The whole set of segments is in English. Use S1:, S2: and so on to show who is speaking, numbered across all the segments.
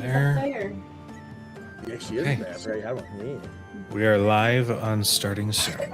S1: there.
S2: Yeah, she is
S3: Okay.
S2: bad, right? I don't mean.
S3: We are live on starting soon.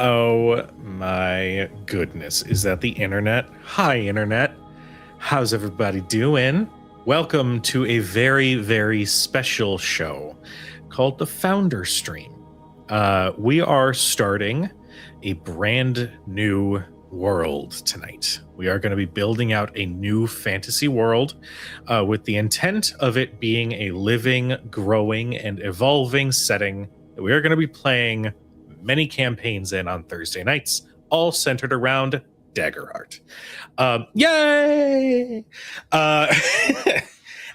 S3: Oh my goodness. Is that the internet? Hi, internet. How's everybody doing? Welcome to a very, very special show called the Founder Stream. We are starting a brand new world tonight. We are going to be building out a new fantasy world with the intent of it being a living, growing, and evolving setting that we are going to be playing many campaigns in on Thursday nights, all centered around Daggerheart. Yay!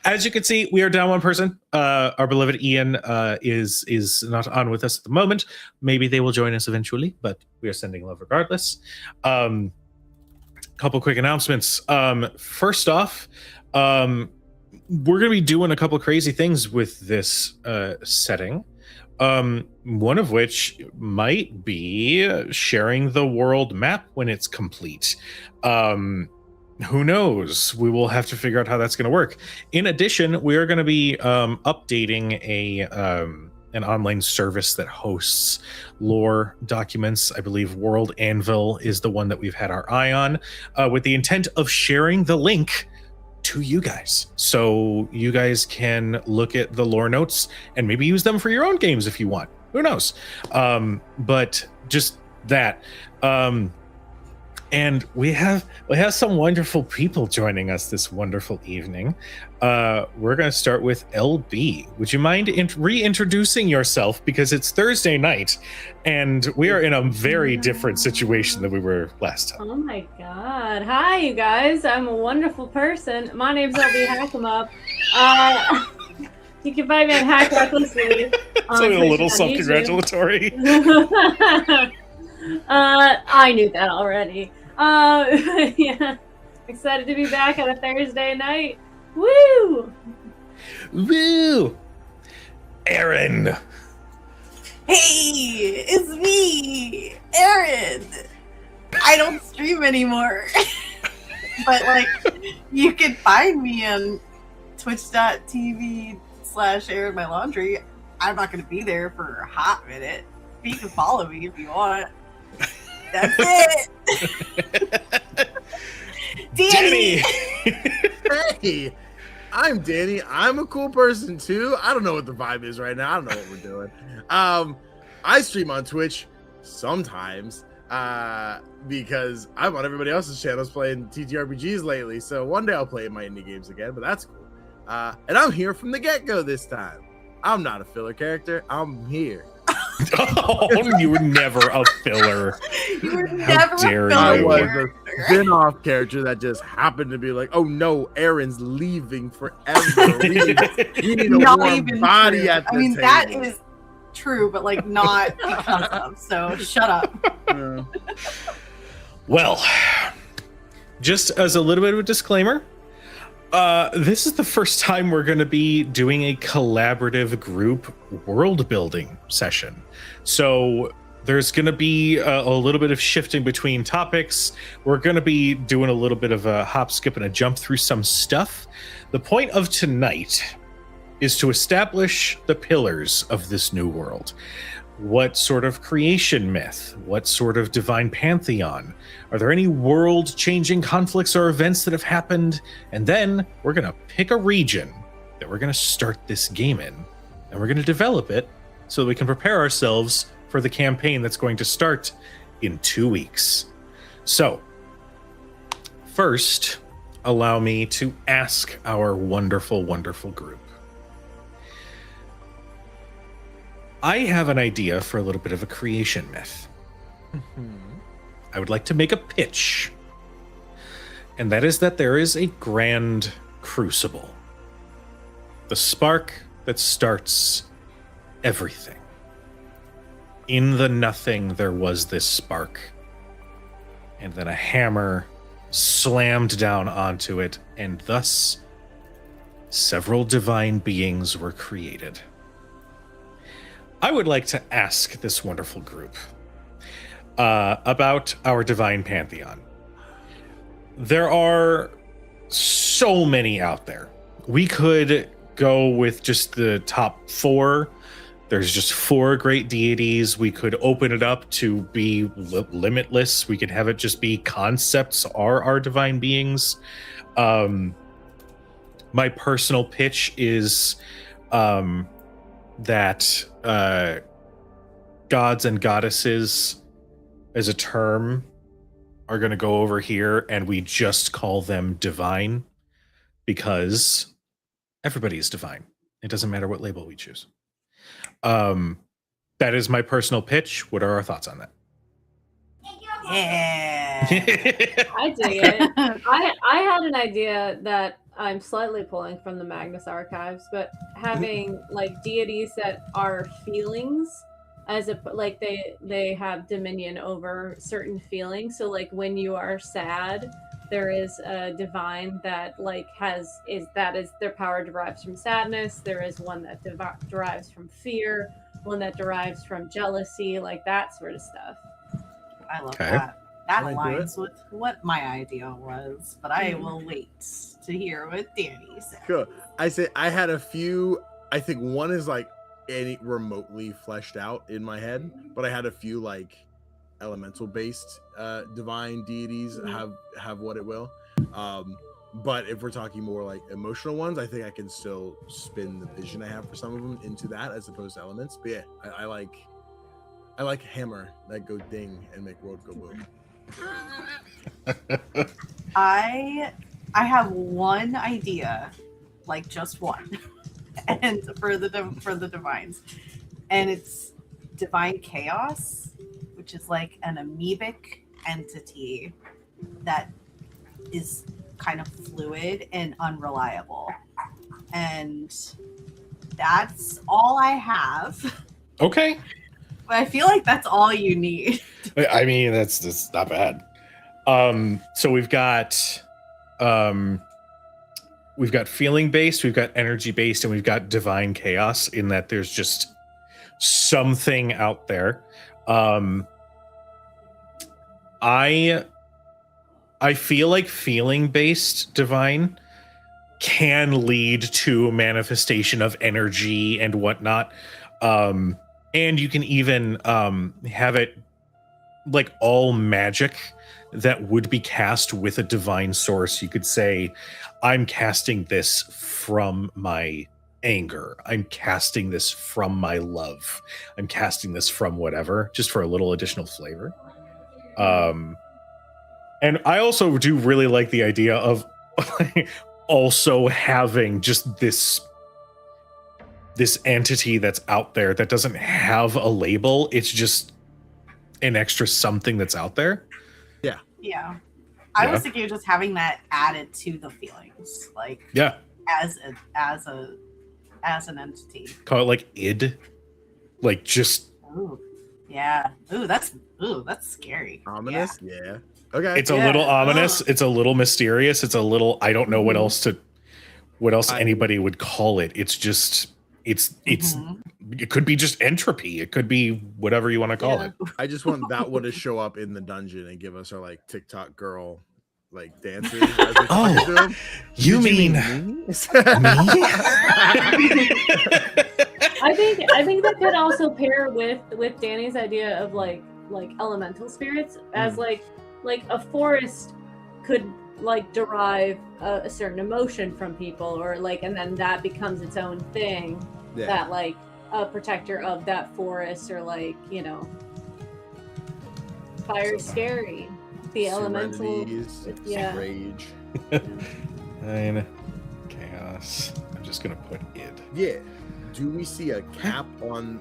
S3: As you can see, we are down one person. Our beloved Ian is not on with us at the moment. Maybe they will join us eventually, but we are sending love regardless. Couple quick announcements. First off, we're going to be doing a couple crazy things with this setting. One of which might be sharing the world map when it's complete. Who knows? We will have to figure out how that's going to work. In addition, we are going to be updating an online service that hosts lore documents. I believe World Anvil is the one that we've had our eye on, with the intent of sharing the link to you guys, so you guys can look at the lore notes and maybe use them for your own games if you want. Who knows? But just that. And we have some wonderful people joining us this wonderful evening. We're going to start with LB. Would you mind reintroducing yourself, because it's Thursday night and we are in a very different situation than we were last time.
S1: Oh my god. Hi, you guys. I'm a wonderful person. My name's LB Hackemup. You can find me on Hack Recklessly.
S3: It's a little self-congratulatory.
S1: I knew that already. Yeah. Excited to be back on a Thursday night. Woo!
S3: Woo! Aaron.
S4: Hey, it's me, Aaron. I don't stream anymore. But, like, you can find me on twitch.tv/AaronMyLaundry. I'm not going to be there for a hot minute. You can follow me if you want. That's it. Danny!
S2: Hey, I'm Danny. I'm a cool person too. I don't know what the vibe is right now. I don't know what we're doing. I stream on Twitch sometimes because I'm on everybody else's channels playing TTRPGs lately. So one day I'll play my indie games again, but that's cool. And I'm here from the get-go this time. I'm not a filler character. I'm here.
S3: Oh, you were never a filler.
S4: You were
S3: How
S4: never
S3: dare
S4: a filler
S2: I was
S4: character.
S2: a spin-off character that just happened to be like, oh no, Aaron's leaving forever. We need a
S4: Not
S2: warm
S4: even
S2: body
S4: true.
S2: at the
S4: I mean,
S2: table.
S4: that is true, but like not because of. So shut up.
S2: Yeah.
S3: Well, just as a little bit of a disclaimer, this is the first time we're going to be doing a collaborative group world building session. So there's going to be a little bit of shifting between topics. We're going to be doing a little bit of a hop, skip, and a jump through some stuff. The point of tonight is to establish the pillars of this new world. What sort of creation myth? What sort of divine pantheon? Are there any world-changing conflicts or events that have happened? And then we're going to pick a region that we're going to start this game in. And we're going to develop it so that we can prepare ourselves for the campaign that's going to start in 2 weeks. So, first, allow me to ask our wonderful, wonderful group. I have an idea for a little bit of a creation myth. I would like to make a pitch. And that is that there is a grand crucible. The spark that starts everything. In the nothing, there was this spark. And then a hammer slammed down onto it, and thus several divine beings were created. I would like to ask this wonderful group about our divine pantheon. There are so many out there. We could go with just the top 4 There's just 4 great deities. We could open it up to be limitless. We could have it just be concepts are our divine beings. My personal pitch is that gods and goddesses as a term are going to go over here, and we just call them divine because everybody is divine. It doesn't matter what label we choose. That is my personal pitch. What are our thoughts on that?
S4: Yeah.
S1: I dig it. I had an idea that I'm slightly pulling from the Magnus archives, but having like deities that are feelings, as a like they have dominion over certain feelings. So like when you are sad, there is a divine that like is their power derives from sadness. There is one that derives from fear, one that derives from jealousy, like that sort of stuff.
S4: I love
S3: Okay.
S4: that. That
S2: Can I do
S4: aligns with what my idea was, but I will wait to hear what Danny says.
S2: Cool. I had a few. I think one is like any remotely fleshed out in my head, but I had a few like elemental based divine deities have what it will. But if we're talking more like emotional ones, I think I can still spin the vision I have for some of them into that as opposed to elements. But yeah, I like hammer that go ding and make world go boom.
S4: I have one idea, like just one, and for the divines, and it's divine chaos, which is like an amoebic entity that is kind of fluid and unreliable, and that's all I have.
S3: Okay.
S4: But I feel like that's all you need.
S3: I mean, that's not bad. So we've got feeling based, we've got energy based, and we've got divine chaos in that there's just something out there. I feel like feeling based divine can lead to manifestation of energy and whatnot. And you can even have it like all magic that would be cast with a divine source. You could say, I'm casting this from my anger. I'm casting this from my love. I'm casting this from whatever, just for a little additional flavor. And I also do really like the idea of also having just this entity that's out there that doesn't have a label. It's just an extra something that's out there.
S4: Yeah. I was thinking of just having that added to the feelings, like as an entity.
S3: Call it like id, like just.
S4: Ooh, yeah. Ooh, that's scary.
S2: Ominous, yeah. Okay.
S3: It's a little ominous. It's a little mysterious. It's a little. I don't know what else anybody would call it. It's just. It's. It could be just entropy. It could be whatever you want to call it.
S2: I just want that one to show up in the dungeon and give us our like TikTok girl like dances. As we talk to them.
S3: You mean me?
S1: I think that could also pair with Danny's idea of like elemental spirits as like a forest could like derive a certain emotion from people, or like, and then that becomes its own thing that like a protector of that forest, or like, you know, fire is scary, the elemental
S2: rage.
S3: Nine chaos. I'm just gonna put id.
S2: Yeah. Do we see a cap on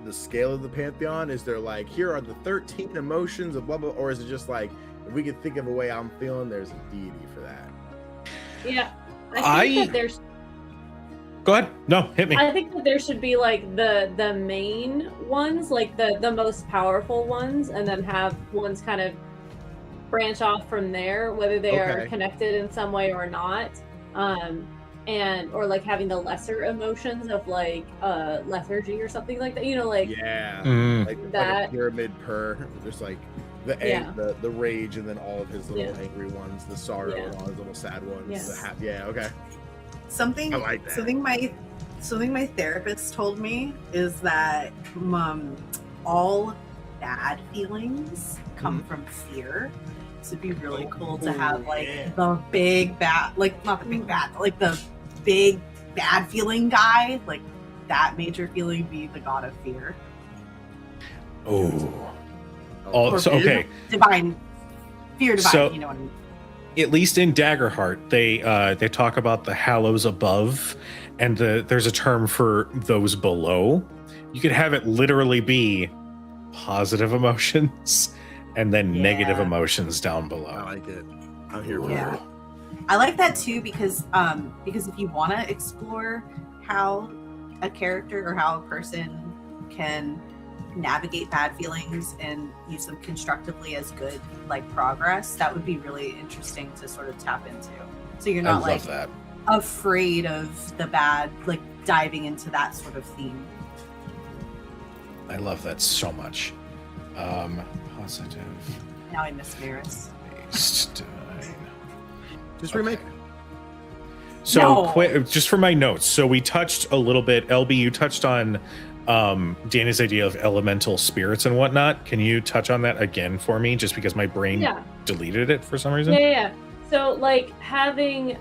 S2: the scale of the pantheon? Is there like, here are the 13 emotions of blah blah, or is it just like, if we could think of a way I'm feeling, there's a deity for that?
S1: Yeah, I think that there's.
S3: Go ahead. No, hit me.
S1: I think that there should be like the main ones, like the most powerful ones, and then have ones kind of branch off from there, whether they are connected in some way or not. And or like having the lesser emotions of like lethargy or something like that, you know, like
S2: like
S1: that,
S2: like a pyramid just like the rage, and then all of his little angry ones, the sorrow and all his little sad ones, the happy. Okay.
S4: Something
S2: I like that.
S4: Something my something my therapist told me is that all bad feelings come from fear. So it'd be really cool to have like the big bad, like not the big bad, but like the big bad feeling guy, like that major feeling be the god of fear.
S3: Oh.
S4: Or
S3: So okay.
S4: Divine. Fear divine,
S3: So-
S4: you know what I mean?
S3: At least in Daggerheart, they talk about the hallows above, and there's a term for those below. You could have it literally be positive emotions and then negative emotions down
S2: I
S3: below.
S2: like it. I'm here for
S4: Yeah.
S2: it.
S4: I like that too because if you want to explore how a character or how a person can navigate bad feelings and use them constructively as good like progress, that would be really interesting to sort of tap into. So you're not
S3: I
S4: like
S3: love that.
S4: afraid of the bad, like diving into that sort of theme.
S3: I love that so much. Positive
S4: Now I miss Maris.
S3: based divine.
S2: Just remake.
S3: So
S4: No.
S3: quick, just for my notes. So we touched a little bit. LB, you touched on Danny's idea of elemental spirits and whatnot. Can you touch on that again for me? Just because my brain deleted it for some reason.
S1: Yeah. So like having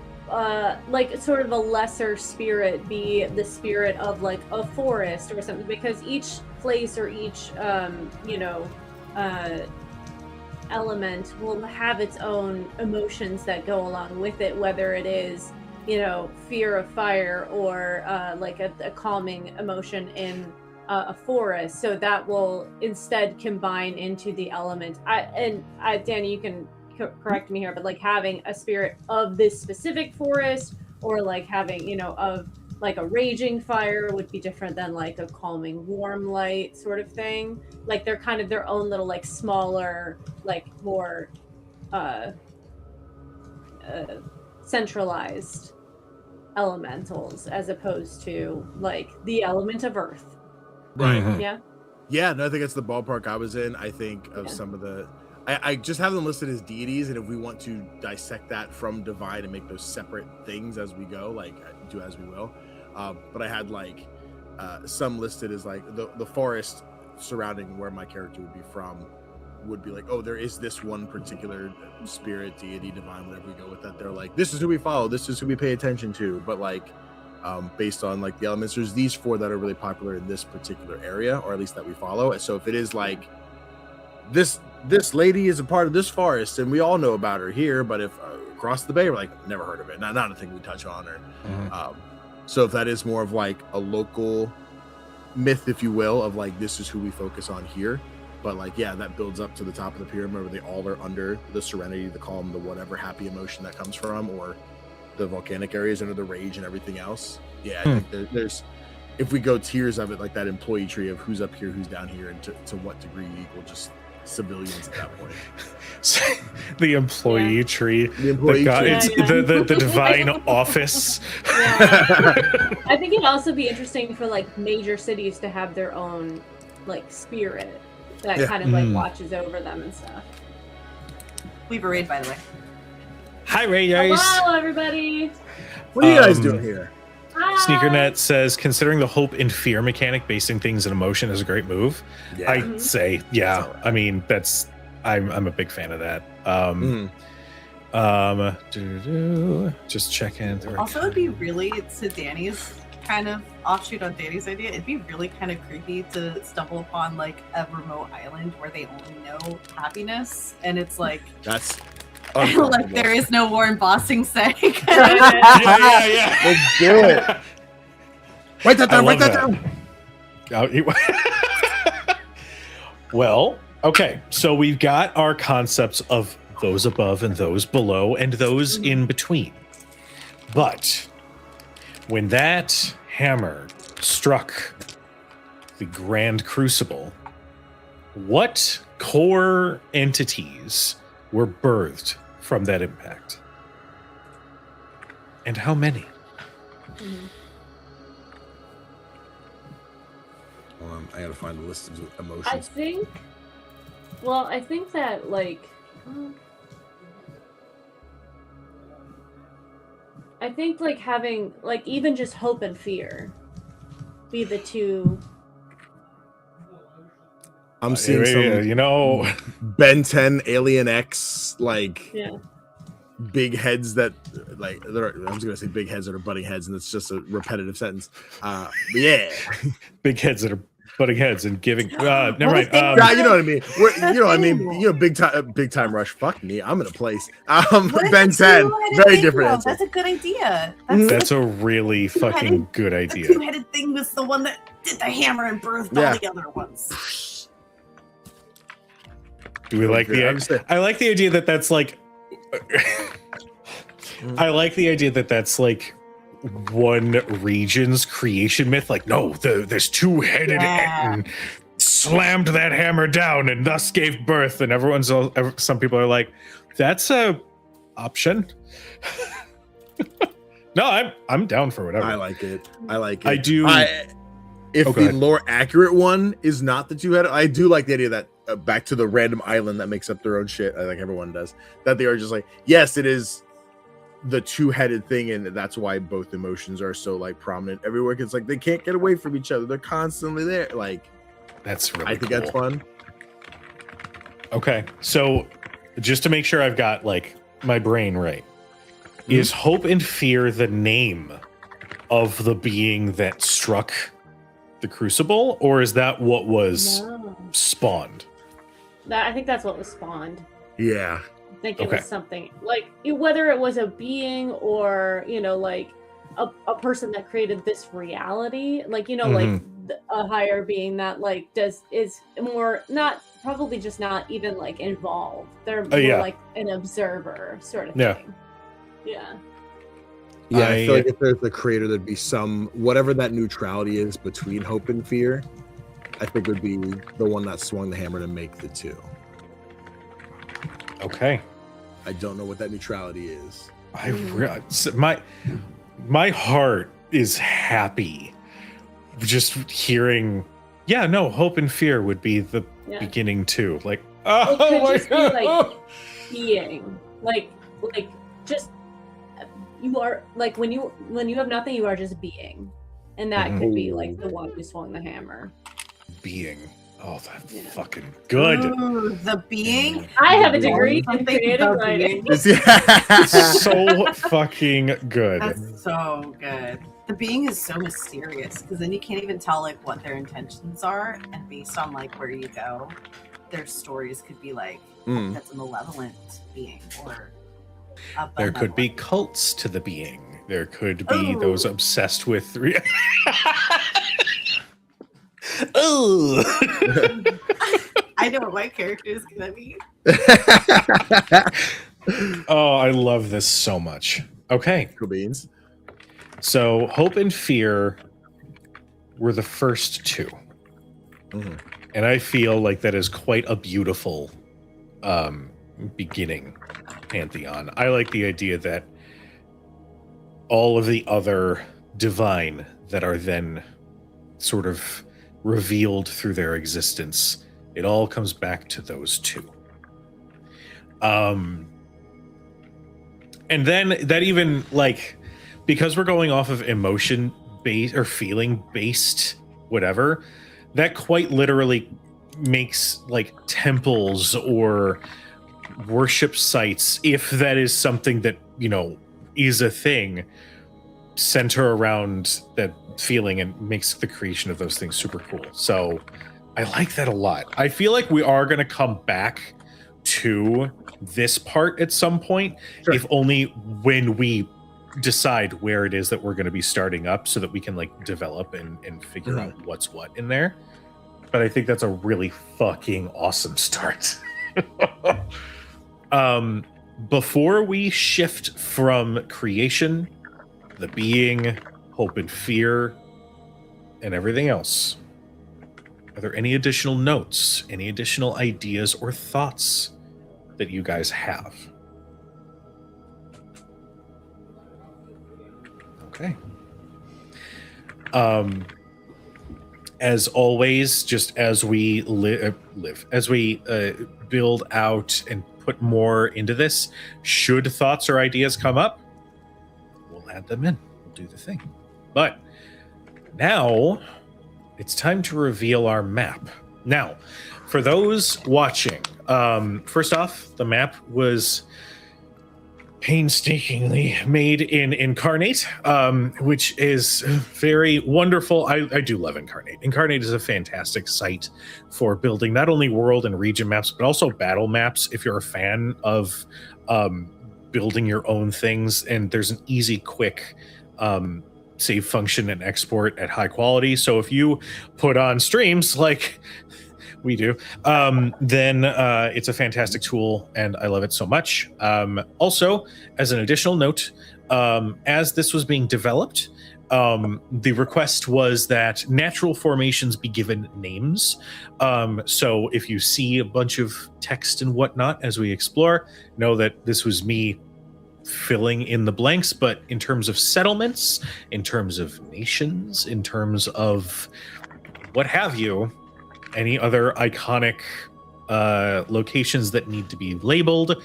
S1: like sort of a lesser spirit be the spirit of like a forest or something, because each place or each element will have its own emotions that go along with it, whether it is fear of fire or like a calming emotion in a forest. So that will instead combine into the element. Danny, you can correct me here, but like having a spirit of this specific forest, or like having of like a raging fire would be different than like a calming warm light sort of thing. Like they're kind of their own little like smaller, like more centralized elementals, as opposed to like the element of earth.
S2: Right.
S3: Mhm.
S1: Yeah.
S2: Yeah, no, I think it's the ballpark I was in. I think of some of the I just have them listed as deities, and if we want to dissect that from divine and make those separate things as we go, like do as we will. But I had like some listed as like the forest surrounding where my character would be from would be like, oh, there is this one particular spirit, deity, divine, whatever we go with that. They're like, this is who we follow, this is who we pay attention to. But like based on like the elements, there's these 4 that are really popular in this particular area, or at least that we follow. And so if it is like this lady is a part of this forest and we all know about her here, but if across the bay we're like, never heard of it, not a thing we touch on. Or so if that is more of like a local myth, if you will, of like, this is who we focus on here, but like, yeah, that builds up to the top of the pyramid where they all are under the serenity, the calm, the whatever happy emotion that comes from, or the volcanic areas under the rage and everything else. Yeah, I think there's, if we go tiers of it, like that employee tree of who's up here, who's down here, and to what degree you equal just civilians at that point.
S3: The employee tree.
S2: The employee tree.
S3: It's the divine office.
S1: I think it'd also be interesting for like major cities to have their own like spirit that kind of like watches over them and stuff.
S4: We have a raid, by the way.
S3: Hi, Ray guys.
S1: Hello, everybody.
S2: What are you guys doing here?
S1: Hi.
S3: SneakerNet says, considering the hope and fear mechanic, basing things in emotion is a great move.
S2: Yeah.
S3: I'd say, yeah. I mean, I'm a big fan of that. Just check in.
S4: Also, it'd be really, to Danny's kind of offshoot on Danny's idea, it'd be really kind of creepy to stumble upon like a remote island where they only know happiness, and it's like
S2: That's
S4: like there is no Warren Bossing sake.
S3: yeah.
S2: Let's do it. Write that down.
S3: I
S2: Write
S3: love
S2: that down.
S3: Well, okay. So we've got our concepts of those above and those below and those in between. But when that hammer struck the Grand Crucible, what core entities were birthed from that impact? And how many?
S2: I gotta find the list of
S1: I
S2: emotions.
S1: think that like I think like having like even just hope and fear be the two.
S2: I'm seeing some,
S3: you know,
S2: Ben 10 Alien X, like
S1: Yeah.
S2: big heads that, like, I was gonna say big heads that are butting heads, and it's just a repetitive sentence. But yeah,
S3: big heads that are butting heads and giving. Never
S4: What
S3: mind.
S4: if they were
S2: yeah, you know what I mean. You know what I mean.
S4: Ew.
S2: You know, big time rush. Fuck me, I'm in a place.
S4: What if
S2: Ben
S4: it's
S2: 10,
S4: two-headed
S2: very
S4: thing,
S2: different
S4: though?
S2: answer.
S4: That's a good idea.
S3: That's a really
S4: Two-headed-
S3: fucking good
S4: The
S3: idea.
S4: two-headed thing was the one that did the hammer and birthed
S2: Yeah.
S4: all the other ones.
S3: Do we like
S2: I'm
S3: the?
S2: saying-
S3: I like the idea that that's like. I like the idea that that's like one region's creation myth. Like, no, there's two-headed
S4: Yeah.
S3: and slammed that hammer down and thus gave birth. And some people are like, that's a option. No, I'm down for whatever.
S2: I like it.
S3: I do.
S2: If
S3: Oh, go
S2: the
S3: ahead.
S2: lore accurate one is not the two-headed, I do like the idea that back to the random island that makes up their own shit, like everyone does, that they are just like, yes, it is the two-headed thing, and that's why both emotions are so like prominent everywhere. It's like they can't get away from each other; they're constantly there. Like,
S3: That's really.
S2: I think
S3: cool.
S2: that's fun.
S3: Okay, so just to make sure I've got like my brain right, is hope and fear the name of the being that struck the crucible, or is that what was
S1: No.
S3: spawned?
S1: I think that's what was spawned.
S2: Yeah,
S1: I think it
S3: Okay.
S1: was something like whether it was a being or like a person that created this reality, like like a higher being that like is more not probably just not even like involved. They're more
S3: yeah.
S1: like an observer sort of
S3: Yeah.
S1: thing. Yeah.
S2: yeah. I feel
S3: I-
S2: like if there's a creator, there'd be some whatever that neutrality is between hope and fear. I think would be the one that swung the hammer to make the two.
S3: Okay,
S2: I don't know what that neutrality is.
S3: my heart is happy just hearing. Yeah, no, hope and fear would be the
S1: Yeah.
S3: beginning too. Like,
S1: It
S3: oh
S1: could
S3: my
S1: just be,
S3: god.
S1: like, being like just you are like when you have nothing, you are just being, and that
S3: Mhm.
S1: could be like the one who swung the hammer.
S3: Being. Oh, that's
S1: Yeah.
S3: fucking good.
S4: Ooh, the being.
S1: I have a
S2: The
S1: degree in
S4: Something
S1: creative
S4: about
S1: writing.
S4: being.
S3: So fucking good.
S4: That's so good. The being is so mysterious because then you can't even tell like what their intentions are, and based on like where you go, their stories could be like
S2: Mm.
S4: that's a malevolent being or
S3: There could be
S4: benevolent.
S3: cults to the being. There could be
S4: Ooh.
S3: those obsessed with. Oh.
S4: I know what my character is gonna be.
S3: Oh, I love this so much. Okay,
S2: Cool beans.
S3: so hope and fear were the first two,
S2: Mhm.
S3: and I feel like that is quite a beautiful beginning pantheon. I like the idea that all of the other divine that are then sort of revealed through their existence, it all comes back to those two. And then that even like, because we're going off of emotion based or feeling based whatever, that quite literally makes like temples or worship sites, if that is something that is a thing, center around that feeling and makes the creation of those things super cool. So I like that a lot. I feel like we are going to come back to this part at some point,
S2: Sure.
S3: if only when we decide where it is that we're going to be starting up, so that we can like develop and figure out what's what in there. But I think that's a really fucking awesome start. Before we shift from creation, the being, hope and fear, and everything else, are there any additional notes, any additional ideas or thoughts that you guys have? Okay. As always, just as we as we build out and put more into this, should thoughts or ideas come up, we'll add them in. We'll do the thing. But Now, it's time to reveal our map. Now, for those watching, first off, the map was painstakingly made in Incarnate, which is very wonderful. I do love Incarnate. Incarnate is a fantastic site for building not only world and region maps, but also battle maps if you're a fan of building your own things. And there's an easy, quick save function and export at high quality. So if you put on streams like we do, then it's a fantastic tool and I love it so much. Also, as an additional note, as this was being developed, the request was that natural formations be given names. So if you see a bunch of text and whatnot as we explore, know that this was me filling in the blanks. But in terms of settlements, in terms of nations, in terms of what have you, any other iconic locations that need to be labeled,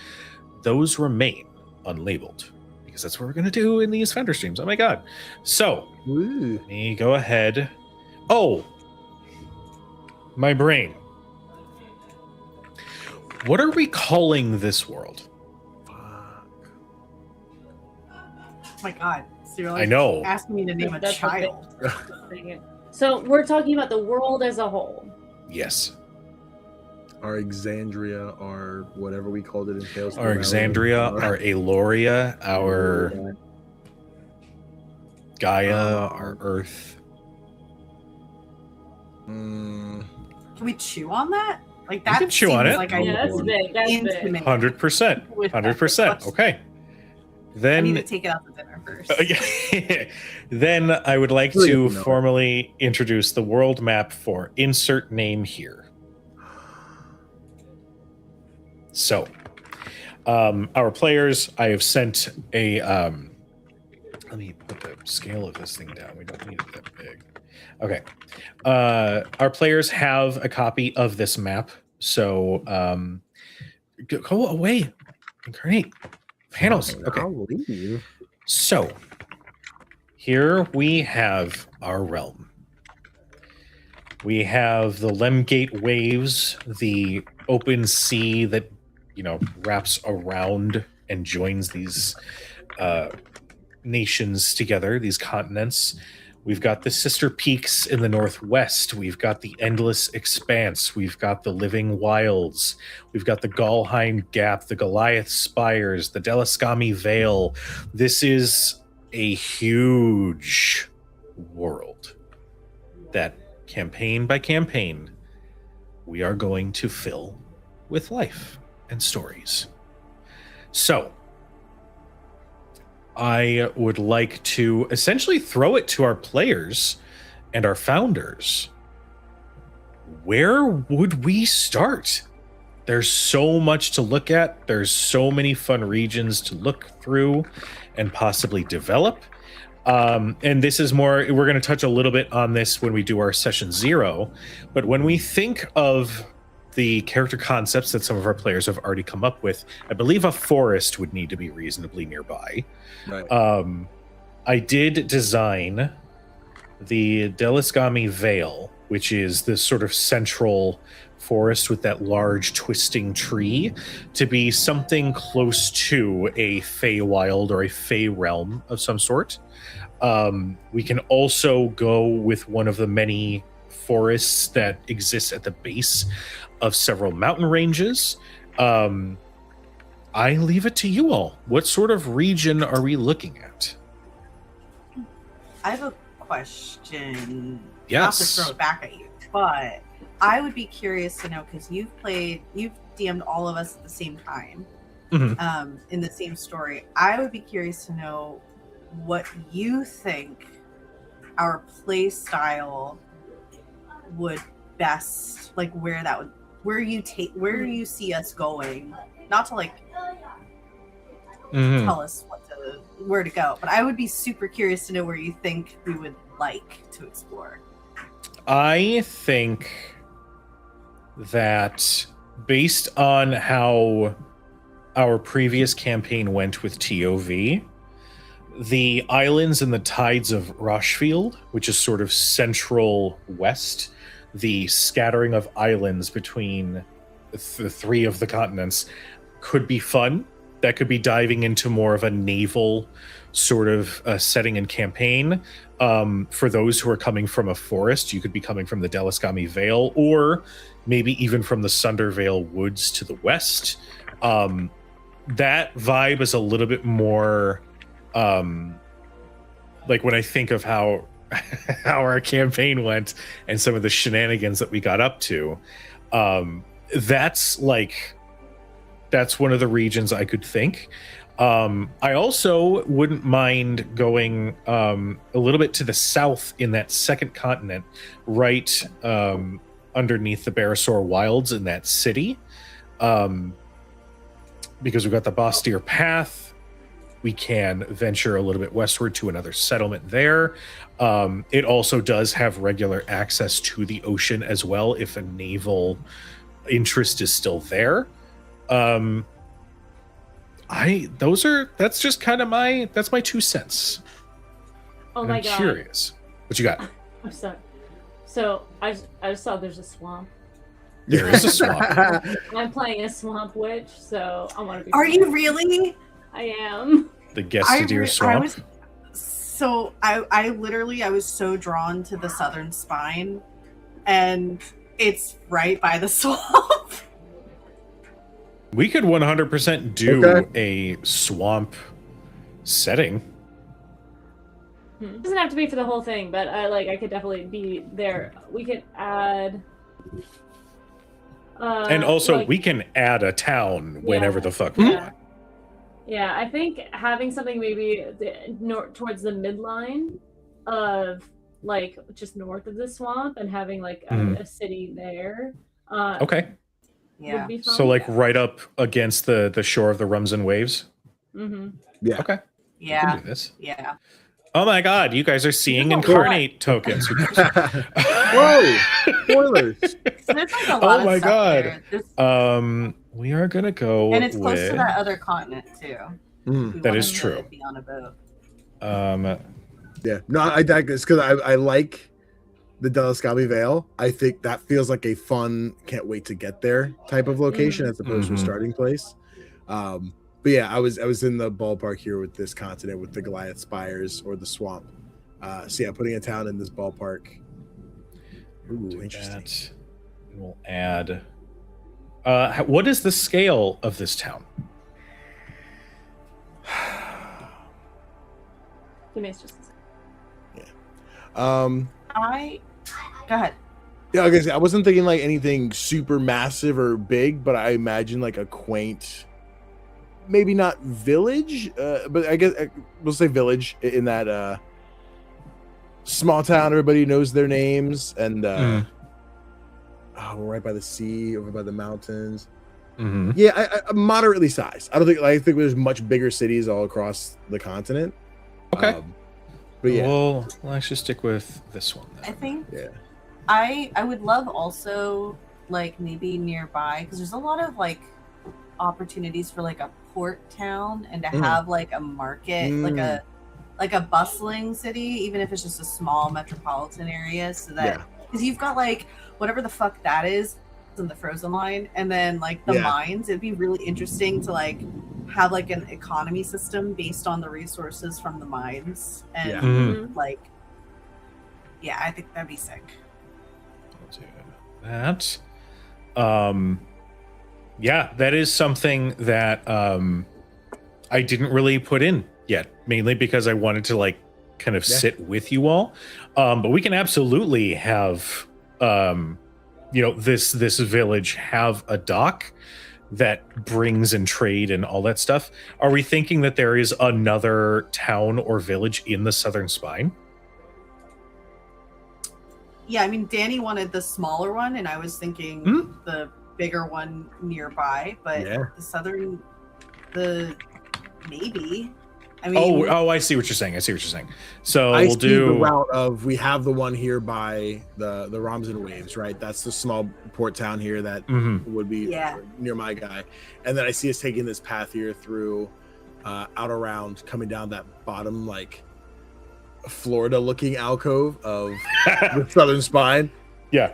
S3: those remain unlabeled, because that's what we're going to do in these Fender streams. Oh my god. So let me go ahead. Oh, my brain. What are we calling this world?
S4: Oh my god. So you're like
S3: I know.
S4: asking me to name a
S1: That's
S4: child.
S1: So we're talking about the world as a whole.
S3: Yes.
S2: Our Exandria, our whatever we called it in Tales.
S3: Our Exandria, our Aloria, our Gaia, our Earth.
S2: Mm,
S4: Can we chew on that? Like
S3: We
S4: that
S3: can chew on
S4: seems
S3: it.
S4: Like
S1: Yeah, that's big. That's big.
S4: intimate
S3: 100%.
S4: with that
S3: 100%.
S4: request.
S3: Okay.
S4: I need
S3: Then
S4: to take it out to dinner first.
S3: then I would like
S2: Really
S3: to
S2: good to know.
S3: formally introduce the world map for insert name here. So, our players, I have sent a, let me put the scale of this thing down. We don't need it that big. Okay. Our players have a copy of this map. So, go away. Incarnate. Panels. Okay.
S2: I'll leave.
S3: So, here we have our realm. We have the Lemgate waves, the open sea that, wraps around and joins these nations together, these continents. We've got the sister peaks in the northwest. We've got the endless expanse. We've got the living wilds. We've got the Galheim Gap, the Goliath Spires, the Delaskami Vale. This is a huge world that, campaign by campaign, we are going to fill with life and stories. So, I would like to essentially throw it to our players and our founders. Where would we start? There's so much to look at. There's so many fun regions to look through and possibly develop. And this is more, we're going to touch a little bit on this when we do our session 0. But when we think of the character concepts that some of our players have already come up with, I believe a forest would need to be reasonably nearby.
S2: Right.
S3: I did design the Delaskami Vale, which is this sort of central forest with that large twisting tree, to be something close to a Feywild or a Fey realm of some sort. We can also go with one of the many forests that exist at the base of several mountain ranges. I leave it to you all. What sort of region are we looking at?
S4: I have a question.
S3: Yes.
S4: Not to throw it back at you, but I would be curious to know, because you've DM'd all of us at the same time, in the same story. I would be curious to know what you think our play style would best, like where you see us going. Not to tell us where to go, but I would be super curious to know where you think we would like to explore.
S3: I think that based on how our previous campaign went with TOV, the islands and the tides of Rochefield, which is sort of central west, the scattering of islands between the three of the continents could be fun. That could be diving into more of a naval sort of setting and campaign. For those who are coming from a forest, you could be coming from the Delascami Vale, or maybe even from the Sunder Vale Woods to the west. That vibe is a little bit more like when I think of how our campaign went and some of the shenanigans that we got up to. That's one of the regions I could think. I also wouldn't mind going a little bit to the south in that second continent, right underneath the Barosaur Wilds in that city. Because we've got the Bastyr Path. We can venture a little bit westward to another settlement there. It also does have regular access to the ocean as well if a naval interest is still there. That's just kind of my 2 cents.
S1: Oh
S3: And
S1: my
S3: I'm
S1: god.
S3: curious. What you got?
S1: I'm sorry. So I just saw there's a swamp.
S3: There is a swamp.
S1: I'm playing a swamp witch, so I want to be.
S4: Are you really?
S1: I am.
S3: The Gestadir swamp.
S4: I literally was so drawn to the southern spine, and it's right by the swamp.
S3: We could 100% do a swamp setting.
S1: It doesn't have to be for the whole thing, but I could definitely be there. We could add.
S3: And also, we can add a town whenever the fuck we want.
S1: Yeah, I think having something maybe towards the midline of just north of the swamp and having a city there.
S3: Okay.
S4: Yeah.
S1: Would be fun.
S3: So right up against the shore of the Rums and Waves.
S1: Mm-hmm.
S2: Yeah.
S3: Okay.
S4: Yeah.
S3: We can do this.
S4: Yeah.
S3: Oh my god, you guys are seeing incarnate tokens.
S2: Whoa! Spoilers.
S4: So there's a lot of
S3: my
S4: stuff
S3: god.
S4: there.
S3: We are gonna go
S4: And it's close
S3: with...
S4: to that other continent too.
S3: That is true.
S4: Be on a boat.
S2: Yeah. No, I digress because I like the Delascami Vale. I think that feels like a fun, can't wait to get there type of location as opposed to a starting place. But yeah, I was in the ballpark here with this continent with the Goliath Spires or the swamp. So yeah, putting a town in this ballpark. Ooh, interesting.
S3: We'll add. What is the scale of this town?
S1: Give me just a second.
S2: Yeah.
S4: Go ahead.
S2: Yeah, like I said, I wasn't thinking like anything super massive or big, but I imagine like a quaint, maybe not village, but I guess we'll say village in that small town. Everybody knows their names, and we're right by the sea, over by the mountains. Yeah, I moderately sized. I think there's much bigger cities all across the continent.
S3: Okay.
S2: But yeah,
S3: Well, let's just stick with this one then.
S4: I think
S2: yeah.
S4: I would love also maybe nearby because there's a lot of opportunities for a port town and to have a market, like a bustling city, even if it's just a small metropolitan area, so that because you've got whatever the fuck that is in the frozen line, and then the mines. It'd be really interesting to have an economy system based on the resources from the mines, and I think that'd be sick.
S3: I'll do that. That is something that I didn't really put in yet, mainly because I wanted to kind of sit with you all. But we can absolutely have this village have a dock that brings in trade and all that stuff. Are we thinking that there is another town or village in the Southern Spine?
S4: Yeah, I mean, Danny wanted the smaller one, and I was thinking the bigger one nearby, but maybe. I mean,
S3: I see what you're saying. So
S2: I
S3: we'll
S2: see
S3: do
S2: the route of we have the one here by the Roms and Waves, right? That's the small port town here that would be near my guy, and then I see us taking this path here through out around coming down that bottom like Florida-looking alcove of the southern spine.
S3: Yeah.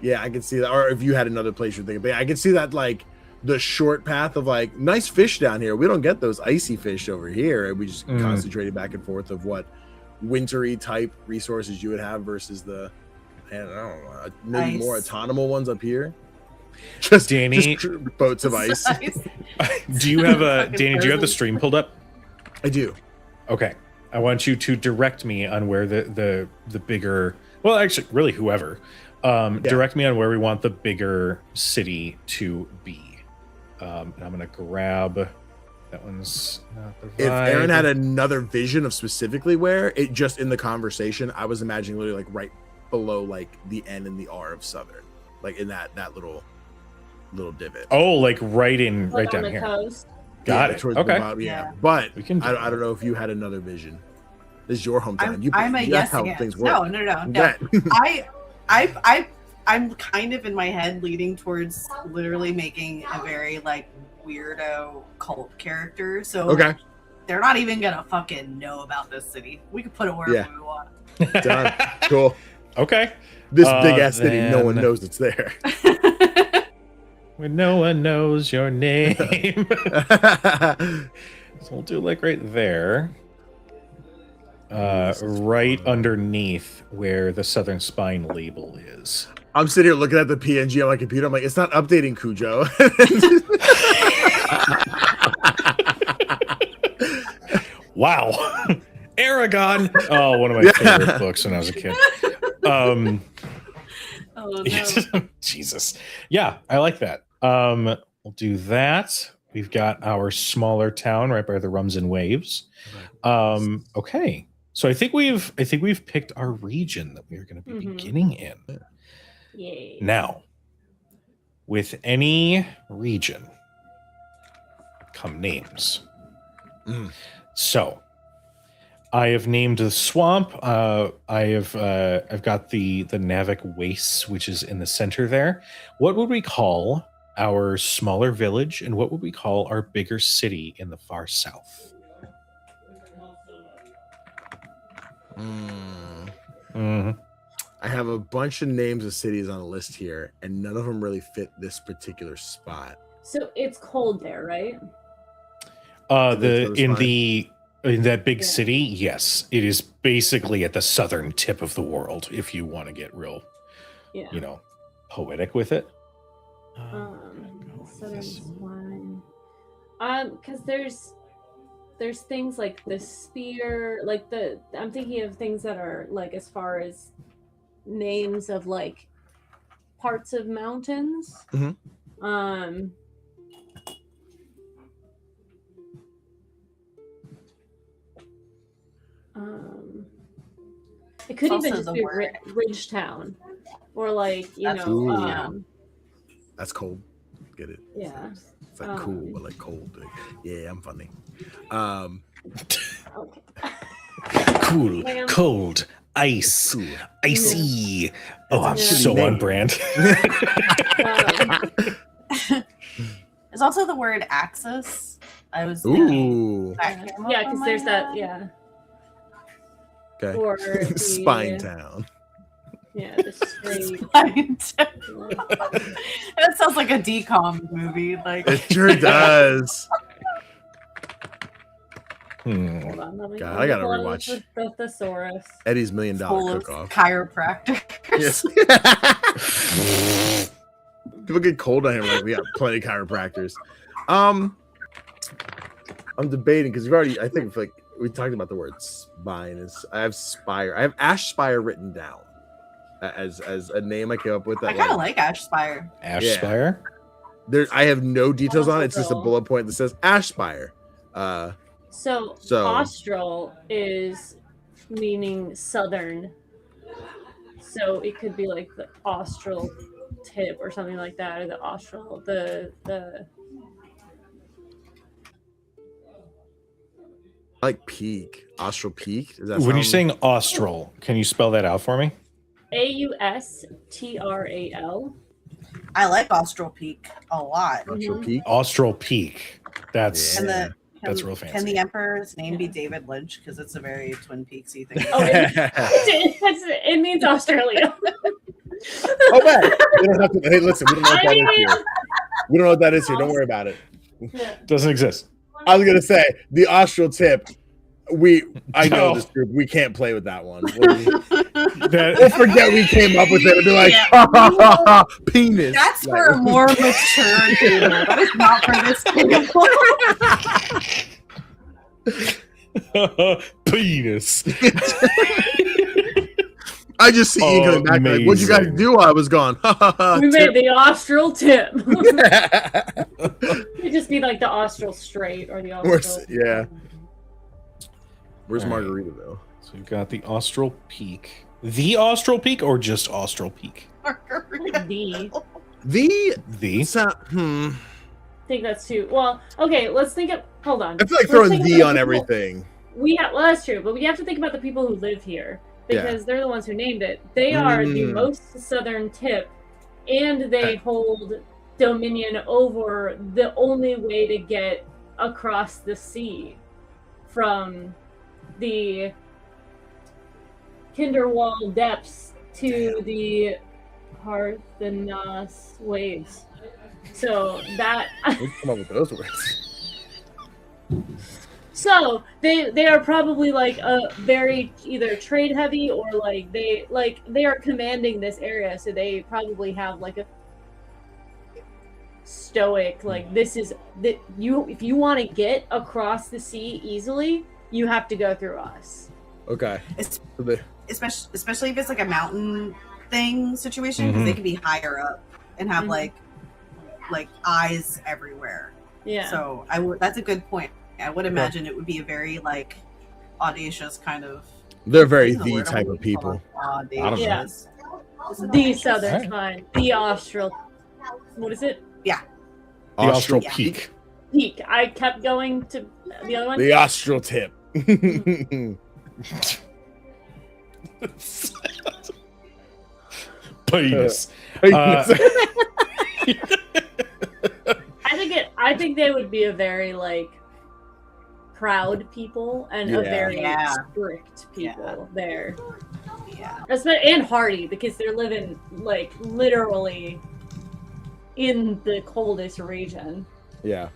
S2: Yeah, I can see that. Or if you had another place you're thinking, but I can see that like the short path of like nice fish down here. We don't get those icy fish over here, and we just concentrated back and forth of what wintry type resources you would have versus the I don't know, maybe more autonomous ones up here.
S3: Danny,
S2: just boats of ice.
S3: Do you have Danny? Do you have the stream pulled up?
S2: I do.
S3: Okay, I want you to direct me on where the bigger. Well, actually, really, whoever. Direct me on where we want the bigger city to be. And I'm gonna grab that one's not the vibe.
S2: If Aaron had another vision of specifically where it just in the conversation, I was imagining literally like right below like the N and the R of Southern, like in that little divot.
S3: Oh, like right down
S1: the
S3: here.
S1: coast.
S3: Got it.
S2: Towards
S3: Okay.
S2: the bottom, yeah. But
S3: We can.
S2: I don't know if you had another vision. This is your hometown.
S4: I'm a yes
S2: how
S4: again.
S2: things work.
S4: No. I'm kind of in my head leading towards literally making a very like weirdo cult character. So
S2: Okay.
S4: they're not even gonna fucking know about this city. We can put it wherever we want.
S2: Done. Cool.
S3: Okay.
S2: This big ass city, no one
S3: then-
S2: knows it's there.
S3: When no one knows your name. So we'll do like right there. Right underneath where the Southern Spine label is.
S2: I'm sitting here looking at the PNG on my computer. I'm like, it's not updating, Cujo.
S3: Wow. Aragon. Oh, one of my favorite books when I was a kid.
S1: Oh no.
S3: Jesus. Yeah, I like that. We'll do that. We've got our smaller town right by the Rums and Waves. Okay. So I think we've picked our region that we are going to be beginning in.
S1: Yay.
S3: Now, with any region come names. So I have named the swamp. I've got the Navik Wastes, which is in the center there. What would we call our smaller village, and what would we call our bigger city in the far south?
S2: I have a bunch of names of cities on a list here, and none of them really fit this particular spot.
S1: So it's cold there, right?
S3: In that big city, yes, it is basically at the southern tip of the world. If you want to get real, poetic with it.
S1: Southern Spine. Because there's things like the spear, like I'm thinking of things that are like as far as names of like parts of mountains. It could even just be Ridgetown, or like
S2: that's cold. Get it?
S1: Yeah.
S2: It's like cool, but like cold. Like, yeah, I'm funny.
S1: Okay.
S3: Cool, cold, ice, icy. Oh, I'm so on brand.
S4: There's also the word axis. I was
S2: ooh.
S1: Yeah, because there's that. Yeah.
S2: Okay.
S1: Or
S2: Spine Town.
S1: Yeah, the straight.
S4: That sounds like a DCOM movie. Like
S2: it sure does.
S1: Hold on, let me
S2: God, I gotta
S1: pull up
S2: rewatch
S1: the thesaurus.
S2: Eddie's $1 Million Cook-Off.
S4: Chiropractor.
S2: Yes. People get cold on him. Like we got plenty of chiropractors. I'm debating because I think like we talked about the word spine. I have spire. I have Ash Spire written down as a name I came up with. That
S4: I kind of like Ash Spire.
S3: Ash Spire.
S2: I have no details on it. It's just a bullet point that says Ash Spire.
S1: So austral is meaning southern. So it could be like the austral tip or something like that, or the austral the
S2: I like peak. Austral peak. Is that
S3: when you're saying austral, can you spell that out for me?
S1: AUSTRAL.
S4: I like Austral Peak a lot.
S2: Austral peak.
S3: Austral peak. That's
S4: And
S3: That's real fancy.
S4: Can the Emperor's name be David Lynch? Because it's a very Twin Peaksy thing.
S1: Oh, it means Australia.
S2: Oh man, we don't have to. Hey, listen, we don't know what that is here. We don't know what that is here. Don't worry about it.
S3: Doesn't exist.
S2: I was gonna say the austral tip. I know this group. We can't play with that one. We'll forget we came up with it and be like, ha, ha, ha, ha, penis.
S4: That's for a more mature table. That is not for this table.
S3: Penis.
S2: I just see you coming back like, what'd you guys do while I was gone?
S1: We made the austral tip. It'd just be like the austral straight or the austral.
S2: Yeah. Where's
S3: All right.
S2: Margarita though?
S3: So we've got the Austral Peak. The Austral Peak or just Austral Peak? The?
S2: I
S1: I think that's too. Well, okay, let's think of. Hold on.
S2: feel like
S1: Let's
S2: throwing
S1: think
S2: the
S1: about
S2: on
S1: the people-
S2: everything.
S1: Well, that's true, but we have to think about the people who live here because they're the ones who named it. They are the most southern tip, and they hold dominion over the only way to get across the sea from the Kinderwall depths to the Parthenos waves. So that.
S2: Let's come up with those words.
S1: So they are probably like a very either trade heavy or like they are commanding this area, so they probably have like a stoic like this is that you if you want to get across the sea easily, you have to go through us.
S2: Okay.
S4: Especially if it's like a mountain thing situation, because they can be higher up and have like eyes everywhere.
S1: Yeah.
S4: So that's a good point. I would imagine it would be a very like audacious kind of.
S2: They're very
S4: What's the
S2: the
S4: word
S2: type
S4: I'm
S2: of people.
S4: audacious.
S3: I don't know.
S1: Yeah.
S4: Is it
S1: The
S4: audacious?
S1: southern
S3: Alright.
S1: kind, the austral. What is it?
S3: The Austral
S4: Yeah.
S3: Peak.
S1: Peak. I kept going to the other one.
S2: The austral tip.
S3: Penis.
S1: I think they would be a very like proud people and a very strict people there.
S4: Yeah.
S1: And hardy because they're living like literally in the coldest region.
S2: Yeah.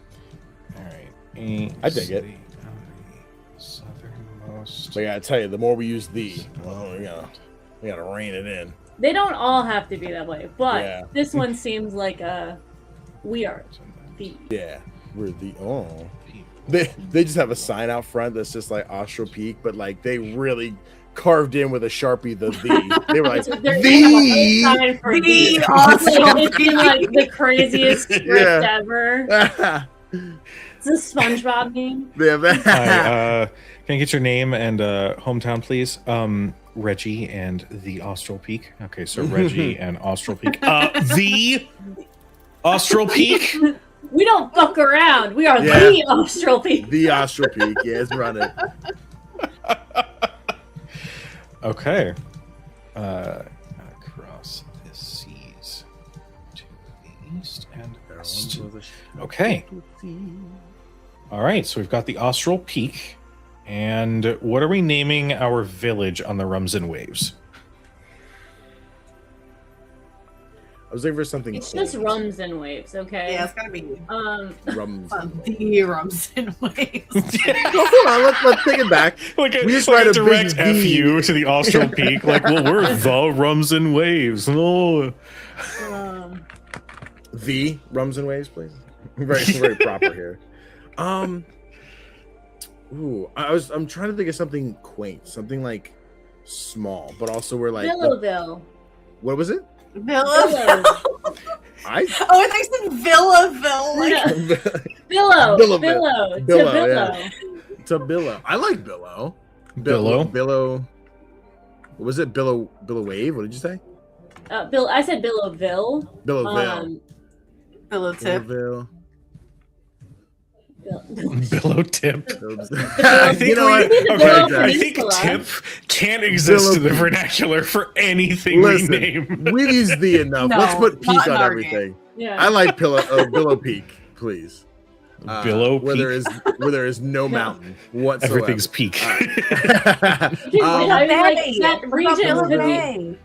S3: All right.
S2: I dig it.
S3: Southernmost.
S2: But yeah, I tell you, the more we use the, well, we gotta rein it in.
S1: They don't all have to be that way, but
S2: Yeah.
S1: this one seems like we are the.
S2: Yeah. We're the They just have a sign out front that's just like Austral Peak, but like they really carved in with a Sharpie the. They were like
S1: The
S4: Austral
S1: It'd be like the craziest script ever. It's a SpongeBob meme.
S3: Hi, can I get your name and hometown, please? Reggie and the Austral Peak. Okay, so Reggie and Austral Peak. The Austral Peak.
S1: We don't fuck around. We are the Austral Peak.
S2: The Austral Peak. Yes, run it.
S3: Okay. Across the seas to the east and west. Okay. All right, so we've got the Austral Peak. And what are we naming our village on the Rums and Waves?
S2: I was looking for something.
S1: It's just rums and waves, okay?
S4: Yeah, it's gotta be
S2: Rums.
S4: the Rums and Waves.
S2: Hold on, let's take it back.
S3: Like
S2: We just
S3: like
S2: write a
S3: direct
S2: big V.
S3: FU to the Austral Peak. Like, well, we're the Rums and Waves. Oh.
S2: The Rums and Waves, please. Very proper here. Ooh, I'm trying to think of something quaint, something like small, but also we're like
S1: Villaville.
S2: what was it?
S4: Villaville.
S2: I
S4: Oh, I think it's Villaville. Like,
S1: Billow.
S2: to Billow. I like Billow.
S3: Billow.
S2: Billow. What was it? Billow Wave? What did you say?
S1: I said Billowville.
S2: Billowville.
S4: Billow tip.
S2: Billowville.
S3: Billow tip.
S2: I
S3: think
S2: you know what?
S1: Billow
S3: I think tip can't exist in the vernacular for anything
S2: Listen,
S3: we name.
S2: We've used the enough.
S4: No,
S2: Let's put
S4: not
S2: peak
S4: in
S2: on
S4: our
S2: everything.
S1: Yeah.
S2: I like Billow Peak, please.
S3: Below
S2: where there is no mountain whatsoever.
S3: Everything's peak.
S1: I mean, like, that region
S4: Billow
S1: could be
S4: Bay.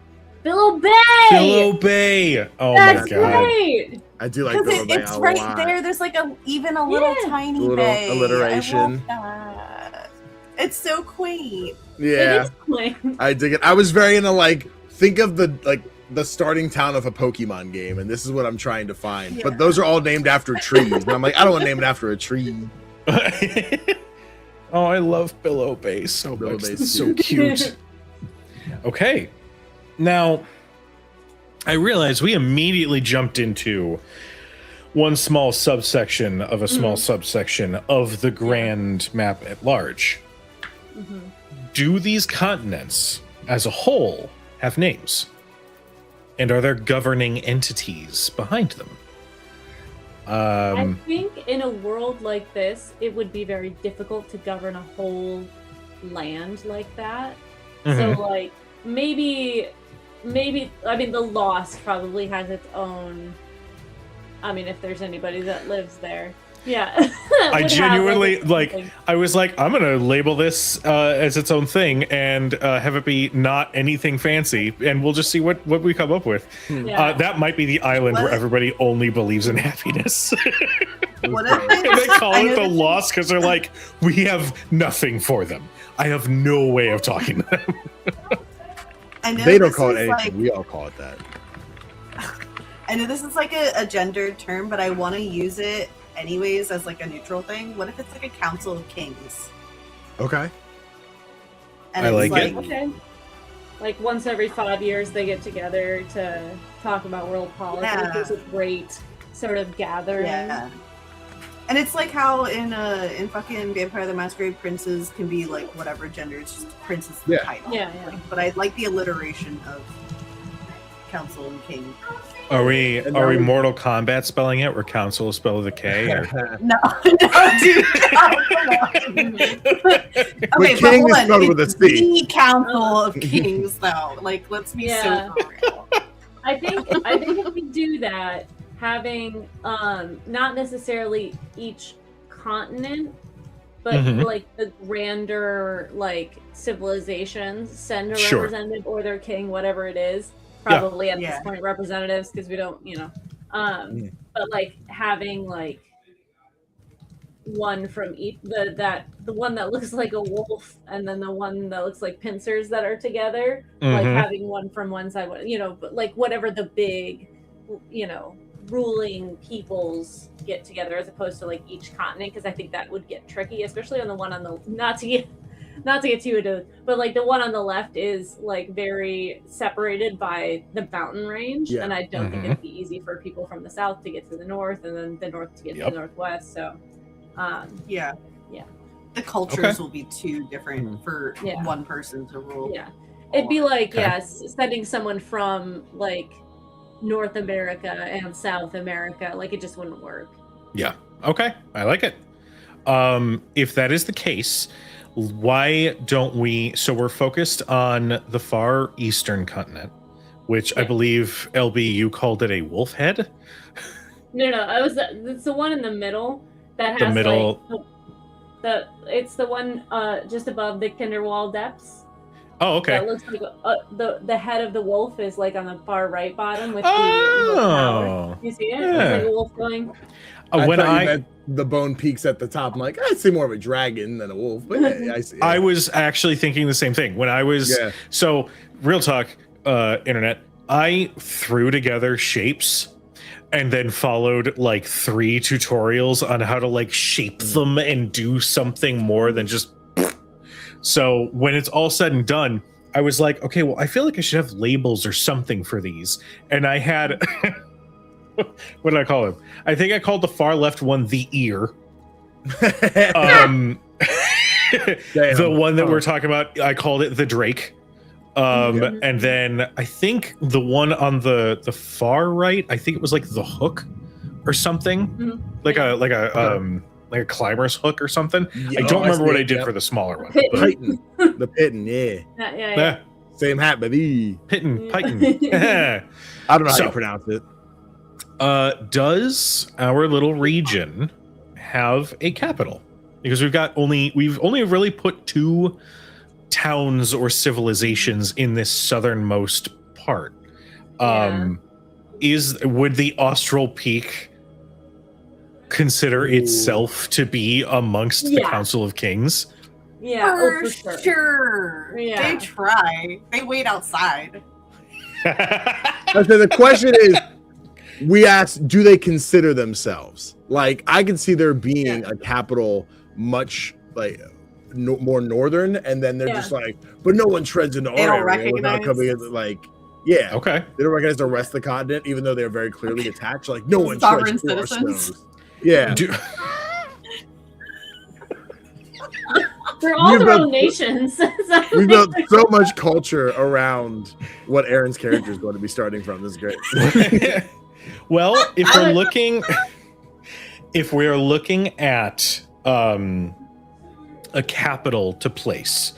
S1: Billow Bay.
S3: Billow Bay. Oh
S1: That's
S3: my god.
S1: right.
S2: I do like
S4: Because
S2: Billow Bay
S4: it's
S2: a
S4: right
S2: lot.
S4: there. There's like a little
S1: Yeah.
S4: tiny
S2: Little
S4: bay.
S2: alliteration.
S4: I love that. It's so quaint.
S2: Yeah,
S1: It is quaint.
S2: I dig it. I was very into think of the starting town of a Pokemon game, and this is what I'm trying to find.
S4: Yeah.
S2: But those are all named after trees. And I'm like, I don't want to name it after a tree.
S3: Oh, I love Billow Bay so
S2: Billow
S3: much.
S2: Bay's
S3: It's so cute. Okay. Now, I realize we immediately jumped into one small subsection of a small subsection of the grand map at large.
S1: Mhm.
S3: Do these continents as a whole have names? And are there governing entities behind them?
S1: I think in a world like this, it would be very difficult to govern a whole land like that.
S3: Mhm.
S1: So, like, maybe, I mean, the Lost probably has its own. I mean, if there's anybody that lives there, yeah.
S3: I
S1: would have,
S3: genuinely
S1: its own
S3: like.
S1: thing.
S3: I was like, I'm gonna label this as its own thing and have it be not anything fancy, and we'll just see what we come up with.
S1: Yeah.
S3: That might be the island where
S4: What?
S3: everybody only believes in happiness.
S4: What
S3: And they call
S4: I
S3: it
S4: know
S3: the
S4: this is-
S3: Lost because they're like, we have nothing for them. I have no way of talking to them.
S4: I know
S2: They don't
S4: this
S2: call it
S4: is
S2: anything. We all call it that.
S4: I know this is like a gendered term, but I want to use it anyways as like a neutral thing. What if it's like a council of kings?
S2: Okay.
S4: And
S3: I
S4: it's
S3: like it.
S1: Okay. Like once every 5 years, they get together to talk about world politics.
S4: Yeah.
S1: It's a great sort of gathering.
S4: Yeah. And it's like how in fucking Vampire the Masquerade, princes can be like whatever gender, it's just prince is the
S2: Yeah.
S4: title.
S1: Yeah, yeah.
S4: Like, but I like the alliteration of council and king.
S3: Are we
S2: And
S3: are we
S2: now we-
S3: Mortal Kombat spelling it? Where council is spelled with a K? Or?
S4: No, no, dude. Okay, but
S2: king
S4: hold
S2: is
S4: on.
S2: spelled with a
S4: It's
S2: C.
S4: the council of kings, though. Like, let's be
S1: Yeah.
S4: so for real.
S1: I think if we do that, having not necessarily each continent, but
S3: Mhm.
S1: like the grander like civilizations send a
S3: Sure.
S1: representative or their king, whatever it is.
S3: Yeah.
S1: Probably at
S4: Yeah.
S1: this point representatives because we don't,
S2: Mm.
S1: but like having like one from each the one that looks like a wolf and then the one that looks like pincers that are together, like
S3: Mhm.
S1: having one from one side, but like whatever the big, ruling peoples get together as opposed to like each continent, because I think that would get tricky, especially on the one on the not to get too into, but like the one on the left is like very separated by the mountain range,
S2: Yeah.
S1: and I don't think
S3: Mhm.
S1: it'd be easy for people from the south to get to the north, and then the north to get to
S3: Yep.
S1: the northwest. So,
S4: Yeah.
S1: Yeah.
S4: The cultures
S3: Okay.
S4: will be too different for
S1: Yeah.
S4: one person to rule.
S1: yeah, it'd be like
S3: Okay.
S1: sending someone from like North America and South America, like it just wouldn't work.
S3: Yeah. Okay. I like it. If that is the case, why don't we? So we're focused on the far eastern continent, which I
S1: Yeah.
S3: believe LB you called it a wolf head.
S1: No, it's the one in the middle that
S3: The
S1: has
S3: middle-
S1: like it's the one just above the Kinderwall depths.
S3: Oh, okay.
S1: That looks like the head of the wolf is like on the far right bottom with the tower.
S3: Oh.
S1: You see it?
S3: Yeah.
S1: It's like a wolf going.
S3: When
S2: thought you
S3: I
S2: meant the bone peaks at the top. I'm like, I see more of a dragon than a wolf, but yeah, I see. it.
S3: I was actually thinking the same thing when I was
S2: Yeah.
S3: so real talk internet. I threw together shapes and then followed like 3 tutorials on how to like shape them and do something more than just. So when it's all said and done, I was like, okay, well, I feel like I should have labels or something for these, and I had. What did I call him? I think I called the far left one the ear.
S2: Damn.
S3: The one that
S2: Oh.
S3: we're talking about, I called it the Drake.
S2: Yeah.
S3: And then I think the one on the far right, I think it was like the hook or something,
S1: Mhm.
S3: like a climber's hook or something.
S2: Yeah,
S3: I don't remember what I did
S2: yeah.
S3: for the smaller one.
S1: Pit-
S3: But,
S2: Python. The Pitten, yeah.
S1: Yeah.
S3: yeah,
S2: Same hat, baby.
S3: Pitton, Python.
S2: I don't know how
S3: So-
S2: you pronounce it.
S3: Does our little region have a capital, because we've only really put 2 towns or civilizations in this southernmost part. Would the Austral Peak consider itself to be amongst the Council of Kings?
S1: Yeah,
S4: for sure.
S1: Yeah.
S4: They try. They wait outside.
S2: So the question is, we asked, do they consider themselves? Like, I can see there being a capital much like more northern, and then they're just like, but no one treads into our area without coming in. Like,
S3: okay,
S2: they don't recognize the rest of the continent, even though they're very clearly attached. Like, no one
S4: sovereign
S2: treads through our
S4: citizens.
S2: snows. Yeah.
S1: They're all their own nations.
S2: We built so much culture around what Aaron's character is going to be starting from. This is great.
S3: Well, if we're looking at a capital to place,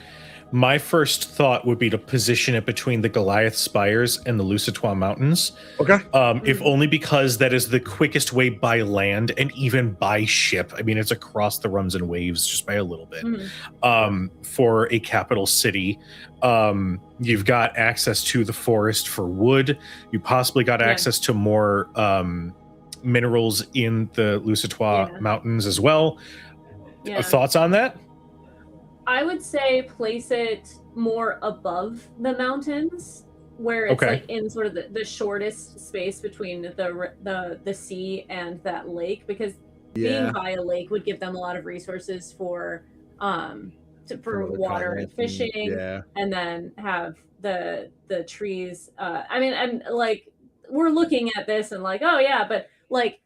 S3: my first thought would be to position it between the Goliath Spires and the Lusitania Mountains.
S2: Okay.
S3: If only because that is the quickest way by land and even by ship. I mean, it's across the runs and waves just by a little bit. For a capital city, you've got access to the forest for wood. You possibly got access to more minerals in the Lusitania Mountains as well. Thoughts on that?
S1: I would say place it more above the mountains, where it's like in sort of the shortest space between the sea and that lake, because being by a lake would give them a lot of resources for water and fishing, and then have the trees. I mean, and like we're looking at this and like, oh yeah, but like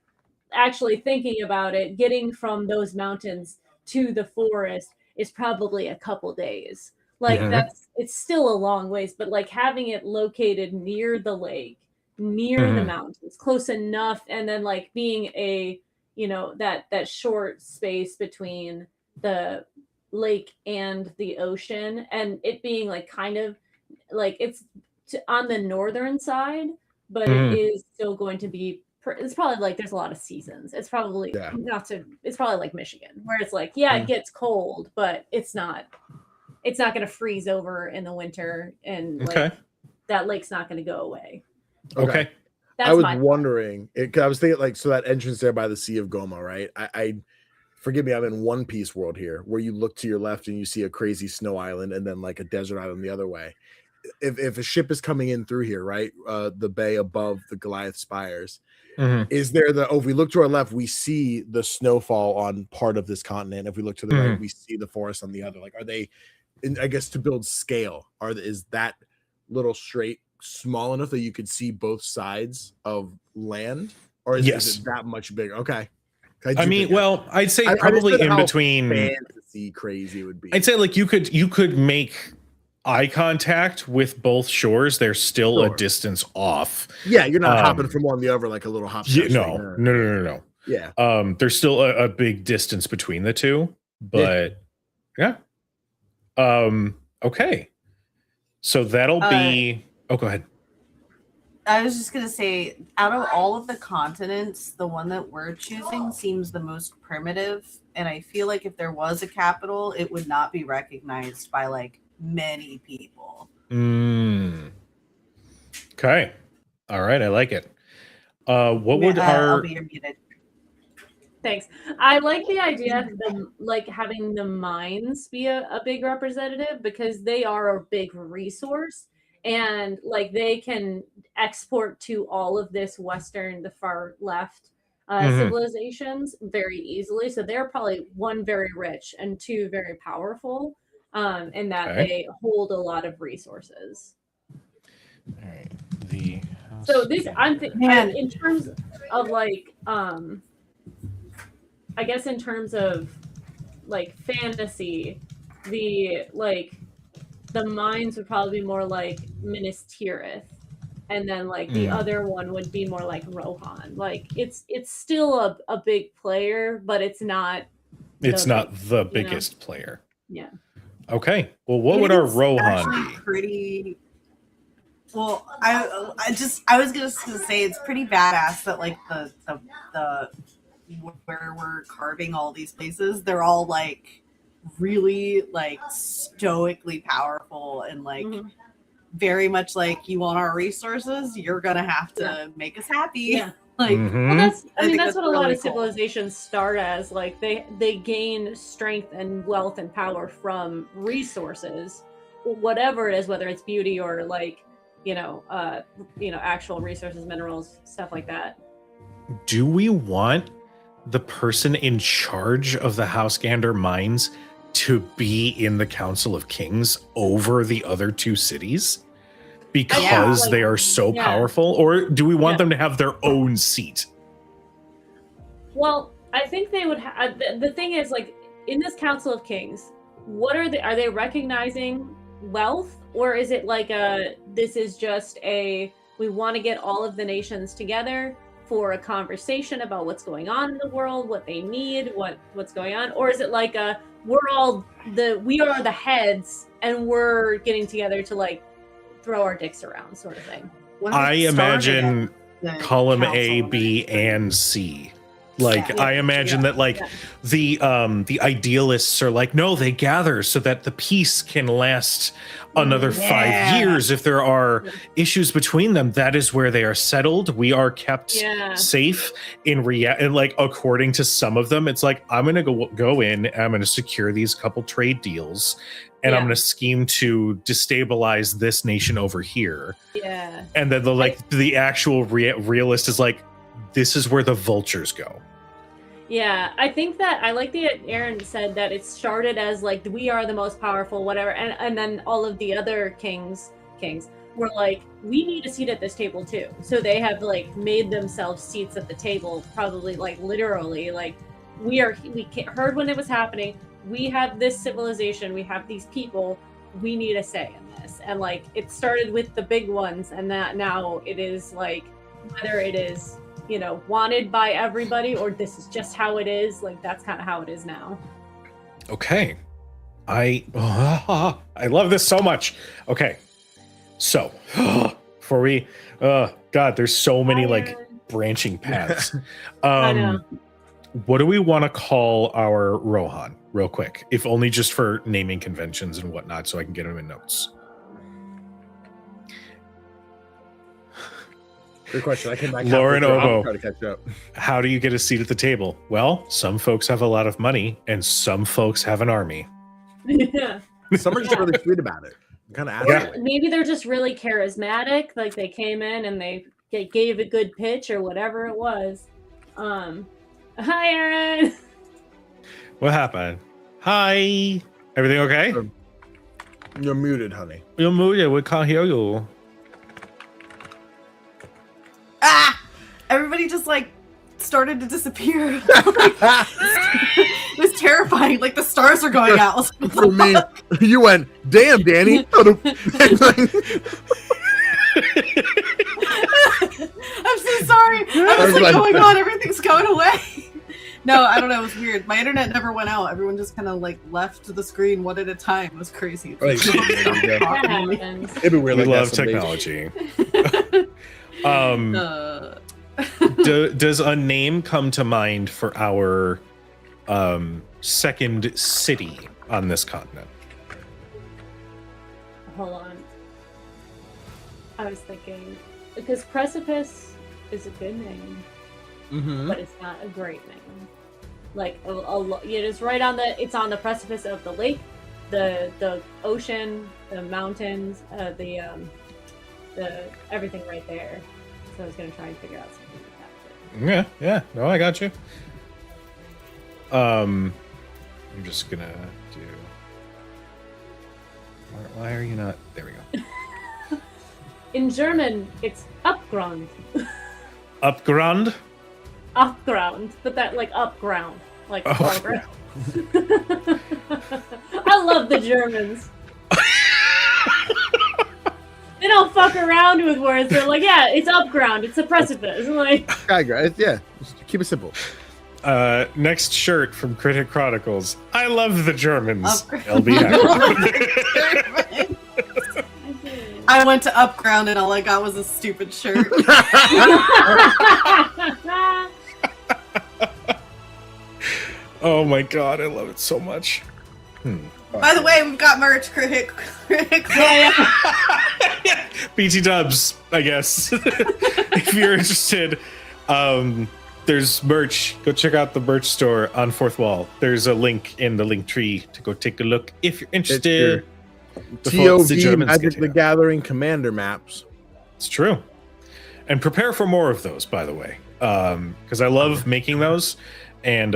S1: actually thinking about it, getting from those mountains to the forest is probably a couple days. Like it's still a long ways, but like having it located near the lake, near the mountains, close enough, and then like being a, you know, that short space between the lake and the ocean, and it being like kind of like it's on the northern side, but it is still going to be it's probably like there's a lot of seasons. It's probably it's probably like Michigan, where it's like, it gets cold, but it's not going to freeze over in the winter, and like that lake's not going to go away.
S2: Okay.
S1: That's
S2: I was wondering, I was thinking like, so that entrance there by the Sea of Goma, right? I forgive me, I'm in One Piece world here, where you look to your left and you see a crazy snow island and then like a desert island the other way. If a ship is coming in through here, right, the bay above the Goliath Spires, is there if we look to our left, we see the snowfall on part of this continent. If we look to the right, we see the forest on the other. Like, are they, I guess, to build scale, is that little strait small enough that you could see both sides of land, or is it that much bigger? Okay. I mean,
S3: well, I'd say probably in between.
S2: Fantasy crazy would be.
S3: I'd say like you could make eye contact with both shores. They're still a distance off.
S2: Yeah, you're not hopping from one to the other like a little hop.
S3: No. Yeah. There's still a big distance between the two, but okay. So that'll be. Oh, go ahead.
S4: I was just gonna say, out of all of the continents, the one that we're choosing seems the most primitive, and I feel like if there was a capital, it would not be recognized by like many people.
S3: Okay. All right, I like it. What would
S4: I'll be muted.
S1: Thanks. I like the idea of them like having the mines be a big representative, because they are a big resource, and like they can export to all of this the far left civilizations very easily. So they're probably one, very rich, and two, very powerful, in that they hold a lot of resources.
S3: All right.
S1: So this, I'm thinking in terms of like, I guess in terms of like fantasy, the mines would probably be more like Minas Tirith, and then like the other one would be more like Rohan. Like it's still a big player, but it's not
S3: the biggest player.
S1: Yeah.
S3: Okay. Well, what would our Rohan be?
S4: Pretty. Well, I was gonna say it's pretty badass that like the where we're carving all these places, they're all like really like stoically powerful and like very much like, you want our resources, you're gonna have to make us happy.
S1: Yeah.
S4: Like,
S1: Well, that's
S4: I think
S1: that's
S4: that's
S1: what a lot
S4: really
S1: of
S4: cool.
S1: civilizations start as. Like they gain strength and wealth and power from resources, whatever it is, whether it's beauty or like actual resources, minerals, stuff like that.
S3: Do we want the person in charge of the House Gander mines to be in the Council of Kings over the other two cities? Because they are so powerful, or do we want them to have their own seat?
S1: Well, I think they would. The thing is, like in this Council of Kings, are they recognizing wealth, or is it like this is just we want to get all of the nations together for a conversation about what's going on in the world, what they need, what's going on, or is it like we are the heads and we're getting together to like throw our dicks around sort of thing?
S3: I imagine column A, B, and C. Like I imagine that like the idealists are like, no, they gather so that the peace can last another 5 years. If there are issues between them, that is where they are settled. We are kept safe and like according to some of them, it's like, I'm gonna go in, I'm gonna secure these couple trade deals, and I'm gonna scheme to destabilize this nation over here. Yeah. And then the actual realist is like, this is where the vultures go.
S1: Yeah, I think that I like that Aaron said that it started as like, we are the most powerful, whatever, and then all of the other kings were like, we need a seat at this table too. So they have like made themselves seats at the table, probably like literally, like we heard when it was happening. We have this civilization, we have these people, we need a say in this. And like it started with the big ones, and that now it is like, whether it is wanted by everybody or this is just how it is, like that's kind of how it is now.
S3: Okay. I love this so much. Okay. So, before we God, there's so many like branching paths.
S1: I know.
S3: What do we want to call our Rohan real quick? If only just for naming conventions and whatnot, so I can get them in notes.
S2: Good question. I came back.
S3: Lauren Obo,
S2: try to catch up.
S3: How do you get a seat at the table? Well, some folks have a lot of money, and some folks have an army.
S1: Yeah.
S2: Some are just really sweet about it. Kind of
S1: maybe they're just really charismatic. Like they came in and they gave a good pitch or whatever it was. Hi, Aaron.
S3: What happened? Hi. Everything okay?
S2: You're muted, honey.
S3: You're muted. We can't hear you.
S4: Everybody just like started to disappear. It was terrifying. Like the stars are going out.
S2: For me, you went, damn, Danny.
S4: I'm so sorry. I was like, oh my god, everything's going away. No, I don't know. It was weird. My internet never went out. Everyone just kind of like left the screen one at a time. It was crazy.
S2: It'd be weird.
S3: We love technology. Does a name come to mind for our second city on this continent?
S1: Hold on. I was thinking, because Precipice is a good name, but it's not a great name. Like it is right on it's on the precipice of the lake, the ocean, the mountains, the everything right there. So I was gonna try and figure out something like that.
S3: Yeah. No, I got you. I'm just gonna do. Why are you not? There we go.
S1: In German, it's Upgrund.
S3: Upgrund?
S1: Upground, but that like upground, like ground. I love the Germans. They don't fuck around with words. They're like, yeah, it's upground. It's a precipice. Like,
S2: yeah, just keep it simple.
S3: Next shirt from Critic Chronicles. I love the Germans. LB.
S4: I went to Upground and all I got was a stupid shirt.
S3: Oh my god, I love it so much.
S4: By the way, we've got merch. Crit.
S3: BT Dubs, I guess. If you're interested, there's merch. Go check out the merch store on Fourth Wall. There's a link in the link tree to go take a look if you're interested.
S2: TOV Magic the Gathering Commander maps.
S3: It's true. And prepare for more of those, by the way, because I love making those and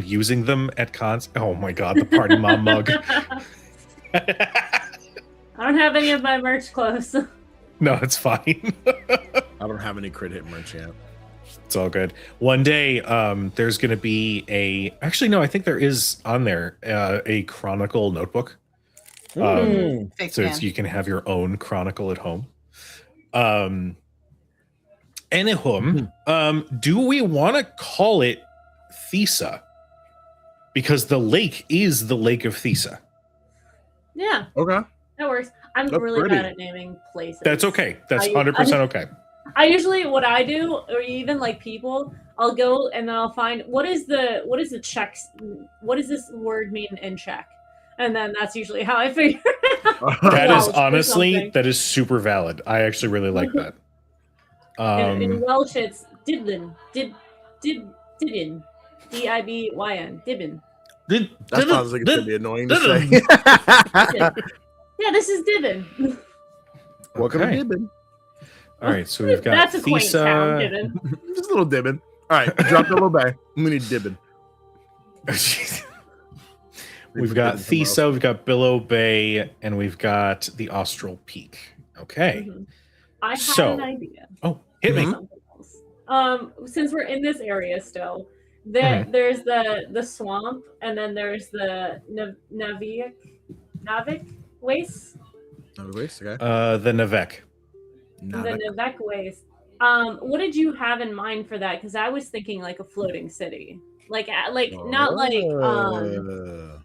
S3: using them at cons. Oh my god, the Party Mom mug.
S1: I don't have any of my merch close.
S3: No, it's fine.
S2: I don't have any crit hit merch yet.
S3: It's all good. One day, there's going to be actually, no, I think there is on there a Chronicle notebook. So you can have your own Chronicle at home. Do we want to call it Thesa? Because the lake is the Lake of Thesa.
S1: Yeah.
S2: Okay.
S1: That works. I'm
S2: That's
S1: really
S2: pretty.
S1: bad at naming places.
S3: That's okay. That's 100% okay.
S1: I usually, what I do, or even like people, I'll go and then I'll find what is the Czech, what does this word mean in Czech? And then that's usually how I figure it out.
S3: That is
S1: Welsh or
S3: honestly,
S1: something.
S3: that is super valid. I actually really like that.
S1: In Welsh, it's Dibyn. Dibyn. Dibyn. Dibyn.
S2: That sounds like it's gonna be annoying to say.
S1: Yeah, this is Dibyn.
S2: Welcome
S3: Okay.
S2: to Dibbin.
S3: All right, so we've got
S1: That's a quaint town,
S3: Thesa.
S1: Dibyn.
S2: Just a little Dibbin. All right, drop the little bay. We need Dibbin.
S3: We've got Thesa, we've got Billow Bay, and we've got the Austral Peak. Okay.
S1: Mhm. I have
S3: So-
S1: an idea.
S3: Oh, hit me.
S1: Something else. Since we're in this area still, there's the swamp, and then there's the Navik Waste.
S2: No waste, okay.
S3: The Navek.
S1: The Navek Waste. What did you have in mind for that? Because I was thinking like a floating city, like not like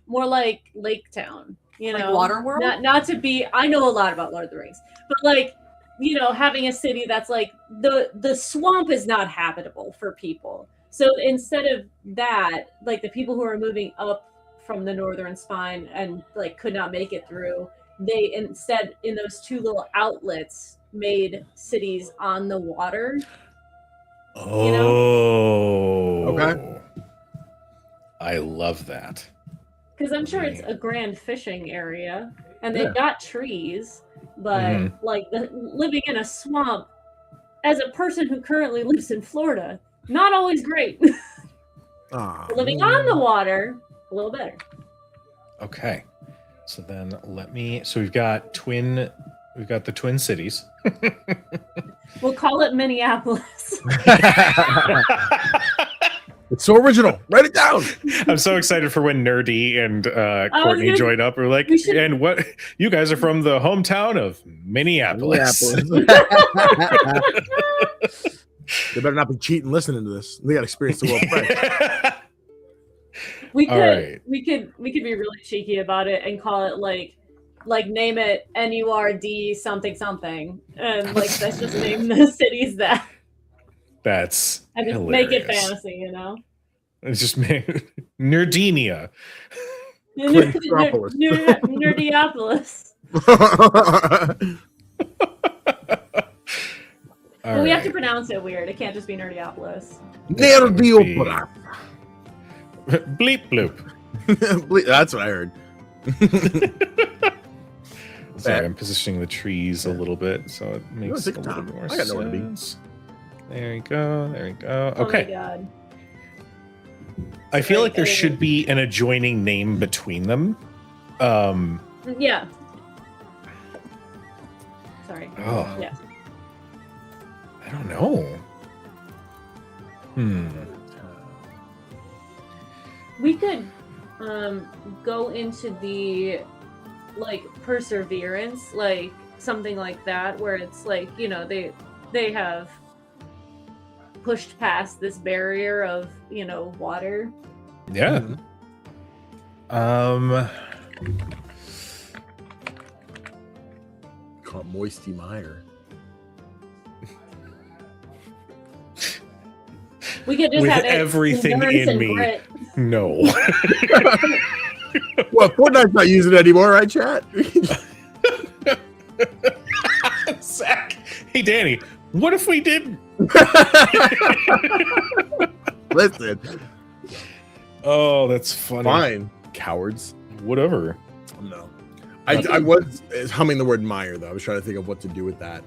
S1: more like Lake Town. You
S4: Like
S1: know,
S4: Waterworld?
S1: Not to be. I know a lot about Lord of the Rings, but like, you know, having a city that's like the swamp is not habitable for people. So instead of that, like the people who are moving up from the northern spine and like could not make it through, they instead in those two little outlets made cities on the water.
S3: Oh.
S2: Okay.
S3: I love that.
S1: Because I'm sure it's a grand fishing area, and they've got trees, but like living in a swamp, as a person who currently lives in Florida, not always great. Living on the water, a little better.
S3: Okay. So then we've got the Twin Cities.
S1: We'll call it Minneapolis.
S2: It's so original. Write it down.
S3: I'm so excited for when Nerdy and Courtney join up. We're like, and what? You guys are from the hometown of Minneapolis.
S2: They better not be cheating listening to this. They got to experience the world fresh.
S1: We could
S3: All right.
S1: we could be really cheeky about it and call it like name it NURD something something, and like let's just name the cities that.
S3: That's
S1: And just
S3: hilarious.
S1: make it fantasy, you know.
S3: It's just Nerdinia.
S2: Quintropolis.
S1: Nerdiopolis.
S3: All
S1: But we have
S3: right.
S1: to pronounce it weird. It can't just be Nerdiopolis.
S2: Nerdiopolis.
S3: Bleep bloop.
S2: That's what I heard.
S3: Sorry, I'm positioning the trees a little bit so it makes a
S2: take your
S3: little
S2: time.
S3: bit more
S2: I got nowhere to be.
S3: sense. There you go. There you go.
S1: Oh my
S3: Okay.
S1: god.
S3: I feel like there
S1: Sorry,
S3: should be an adjoining name between them.
S1: Yeah. Sorry.
S3: Oh.
S1: Yeah.
S3: I don't know.
S1: We could go into the like perseverance, like something like that, where it's like, you know, they have pushed past this barrier of, you know, water.
S3: Yeah.
S2: Call it Moisty Meyer.
S1: We could just
S3: with
S1: have it
S3: everything
S1: endurance
S3: in
S1: and
S3: me.
S1: grit.
S3: No.
S2: Well, Fortnite's not using it anymore, right, chat?
S3: Zach. Hey, Danny. What if we didn't?
S2: Listen,
S3: Oh, that's funny.
S2: fine, cowards.
S3: Whatever.
S2: No, I was humming the word mire though. I was trying to think of what to do with that.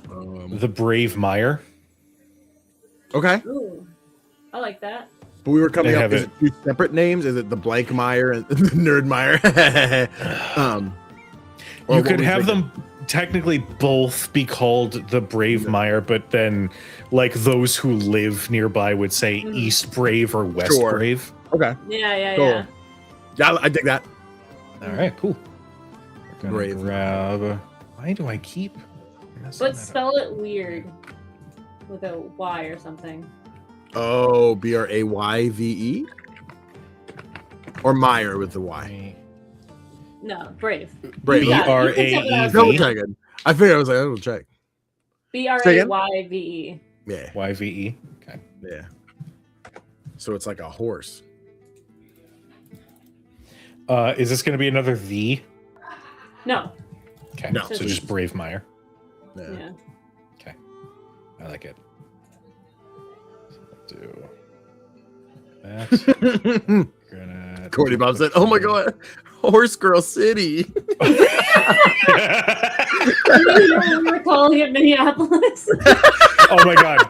S3: The Brave Mire.
S2: Okay,
S1: Ooh, I like that.
S2: but we were coming
S3: They
S2: up.
S3: have
S2: Is
S3: it-
S2: it two separate names? Is it the blank mire and the nerd mire? Or
S3: You
S2: what
S3: could
S2: was
S3: have
S2: thinking?
S3: them technically both be called the Brave Mire, but then like those who live nearby would say
S1: Mhm.
S3: East Brave or West
S2: Sure.
S3: Brave.
S2: Okay,
S1: Yeah.
S2: Cool. yeah, I dig that.
S3: All right, cool. We're gonna
S2: Brave.
S3: grab. Why do I keep messing
S1: But
S3: that up?
S1: spell it weird with a Y or something.
S2: Oh, BRAYVE or mire with the Y.
S1: No, brave.
S2: Brave.
S1: Yeah,
S3: B R
S1: you can
S3: A
S1: check it
S3: E
S1: out.
S2: Double
S3: V
S2: checking. I figured I was like, I will check.
S1: BRAYVE.
S2: Yeah,
S3: Y V E. Okay.
S2: yeah. So it's like a horse.
S3: Is this going to be another V?
S1: No.
S3: Okay.
S2: No.
S3: So just Brave Mire.
S2: Yeah.
S1: Yeah.
S3: I like it. So we'll do that. Gonna
S2: Cordy Bob said, "Oh my god, Horse Girl City."
S1: We were calling it Minneapolis.
S3: Oh my god.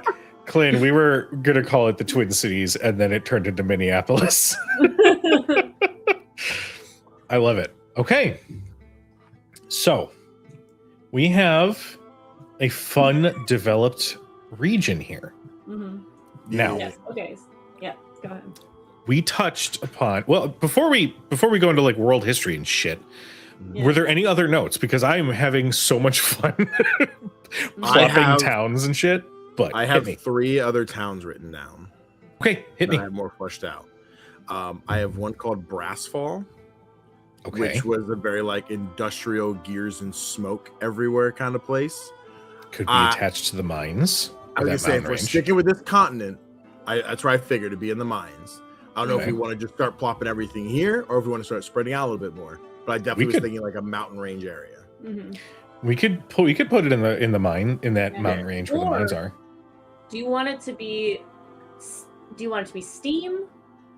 S3: Clint, we were gonna call it the Twin Cities and then it turned into Minneapolis. I love it. Okay. So we have a fun developed region here.
S1: Mhm.
S3: Now
S1: Yes. Okay. Yeah. Go ahead.
S3: we touched upon before we go into like world history and shit.
S1: Yeah.
S3: Were there any other notes? Because I am having so much fun plopping
S2: have-
S3: towns and shit. But
S2: I
S3: hit
S2: have
S3: me.
S2: 3 other towns written down.
S3: Okay, hit
S2: that
S3: me.
S2: I have more fleshed out. I have one called Brassfall,
S3: Okay.
S2: which was a very like industrial gears and smoke everywhere kind of place.
S3: Could be
S2: Uh,
S3: attached to the mines.
S2: I
S3: or
S2: was
S3: that
S2: gonna say, if
S3: mountain
S2: we're
S3: range.
S2: sticking with this continent, that's where I figured to be in the mines. I don't know if
S3: Okay.
S2: we want to just start plopping everything here, or if we want to start spreading out a little bit more. But I definitely was
S3: could-
S2: thinking like a mountain range area.
S1: Mhm.
S3: We could put it in the mine in that
S1: Yeah.
S3: mountain range where the
S1: Or-
S3: mines are.
S1: Do you want it to be? Do you want it to be steam,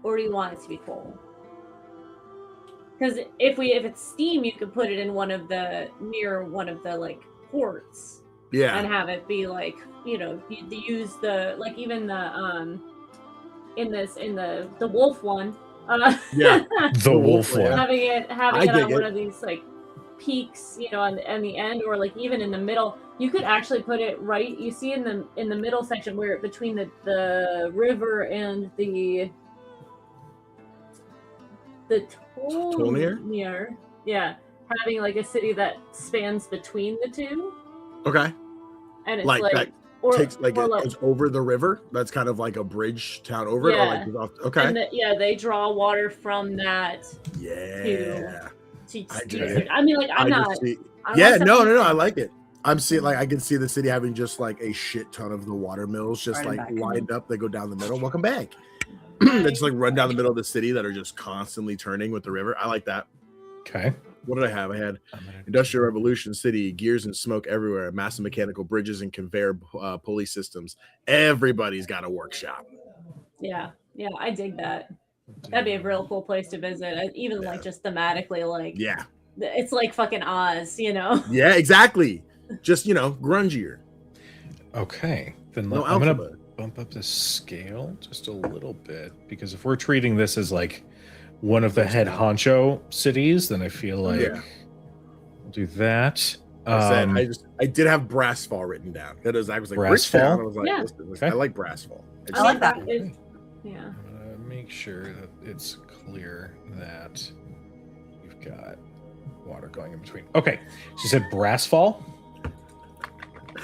S1: or do you want it to be coal? Because if it's steam, you could put it in near one of the like ports
S2: Yeah,
S1: and have it be like you use the like even the in the wolf one.
S2: Yeah.
S3: The wolf
S2: yeah.
S3: one.
S1: having it
S2: I
S1: on
S2: dig
S1: one
S2: it.
S1: of these like peaks, on the end, or like even in the middle. You could actually put it right. You see in the middle section where between the river and the
S2: Tolnir?
S1: Yeah, having like a city that spans between the two,
S2: Okay.
S1: and it's
S2: Like
S1: like,
S2: that
S1: or,
S2: takes like
S1: or
S2: it
S1: like
S2: goes over the river. That's kind of like a bridge town over it. Or like
S1: Yeah.
S2: goes off, okay.
S1: and they draw water from that
S2: Yeah.
S1: to
S2: I
S1: use
S2: dig
S1: it.
S2: it.
S1: I mean, like
S2: I
S1: I'm not.
S2: just see-
S1: I
S2: yeah,
S1: want
S2: no,
S1: something-
S2: I like it. I'm seeing like I can see the city having just like a shit ton of the water mills just
S4: Right
S2: like
S4: back.
S2: lined up. They go down the middle. Welcome back. They just like run down the middle of the city that are just constantly turning with the river. I like that.
S3: Okay.
S2: What did I have? I had Industrial Revolution City, gears and smoke everywhere, massive mechanical bridges and conveyor pulley systems. Everybody's got a workshop.
S1: Yeah, I dig that. That'd be a real cool place to visit. Even like just thematically, like
S2: Yeah.
S1: it's like fucking Oz,
S2: Yeah, exactly. Just, grungier.
S3: Okay. Then
S2: No
S3: I'm gonna
S2: alphabet.
S3: bump up the scale just a little bit because if we're treating this as like one of the head honcho cities, then I feel like
S2: Yeah.
S3: we'll do that.
S2: I said I did have Brassfall written down. That is I was like
S3: Brassfall?
S2: Bridgetown. I was like,
S1: Yeah.
S2: listen, I like Brassfall. It's
S4: I like that.
S1: Yeah.
S3: I'm gonna make sure that it's clear that you've got water going in between. Okay, she said Brassfall.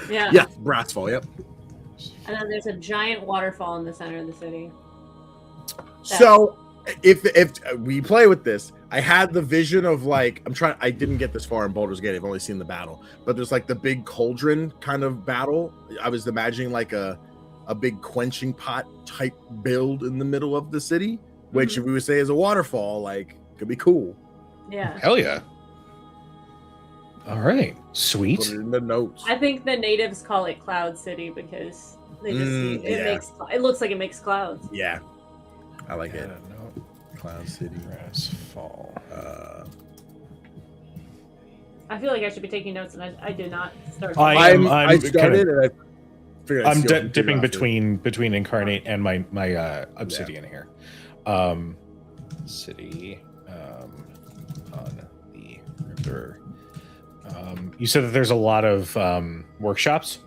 S1: Yeah.
S2: Yeah, Brassfall, yep.
S1: And then there's a giant waterfall in the center of the city.
S2: So if we play with this, I had the vision of like I didn't get this far in Baldur's Gate. I've only seen the battle, but there's like the big cauldron kind of battle. I was imagining like a big quenching pot type build in the middle of the city, which if we would say is a waterfall, like could be cool.
S1: Yeah.
S3: Hell yeah. All right, sweet.
S2: Put it in the notes.
S1: I think the natives call it Cloud City because they just it looks like it makes clouds.
S2: Yeah, I like it.
S3: No.
S2: Cloud City.
S3: Grass Fall.
S1: I feel like I should be taking notes, and I did not start.
S2: I started, and I figured
S3: I'm dipping between Incarnate and my Obsidian here. City on the river. You said that there's a lot of workshops.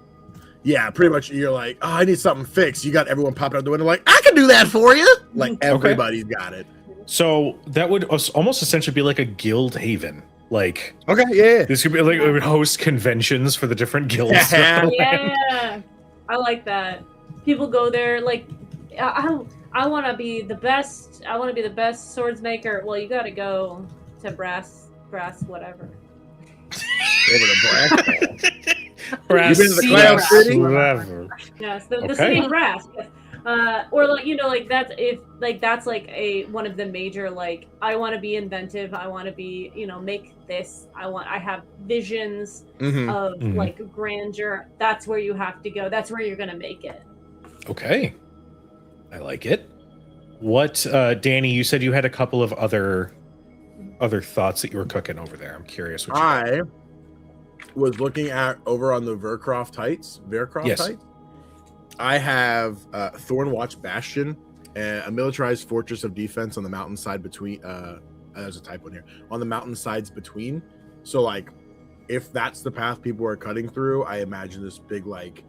S2: Yeah, pretty much. You're like, oh, I need something fixed. You got everyone popping out the window, like, I can do that for you. Like everybody's got it.
S3: So that would almost essentially be like a guild haven. Like,
S2: okay, yeah.
S3: This could be like it would host conventions for the different guilds.
S1: Yeah, I like that. People go there like, I want to be the best. I want to be the best swords maker. Well, you got to go to brass, whatever.
S2: Over to
S3: Brass.
S2: You've been to the Cloud City?
S3: Whatever.
S1: Yes, the city of brass. Yes. Or like like that's one of the major like I want to be inventive. I want to be make this. I have visions of like grandeur. That's where you have to go. That's where you're gonna make it.
S3: Okay, I like it. What, Danny? You said you had a couple of other thoughts that you were cooking over there. I'm curious. What
S2: I was looking at over on the Vercroft Heights. Heights. I have Thornwatch Bastion, a militarized fortress of defense on the mountainside between. There's a typo in here. On the mountainsides between. So, like, if that's the path people are cutting through, I imagine this big, like,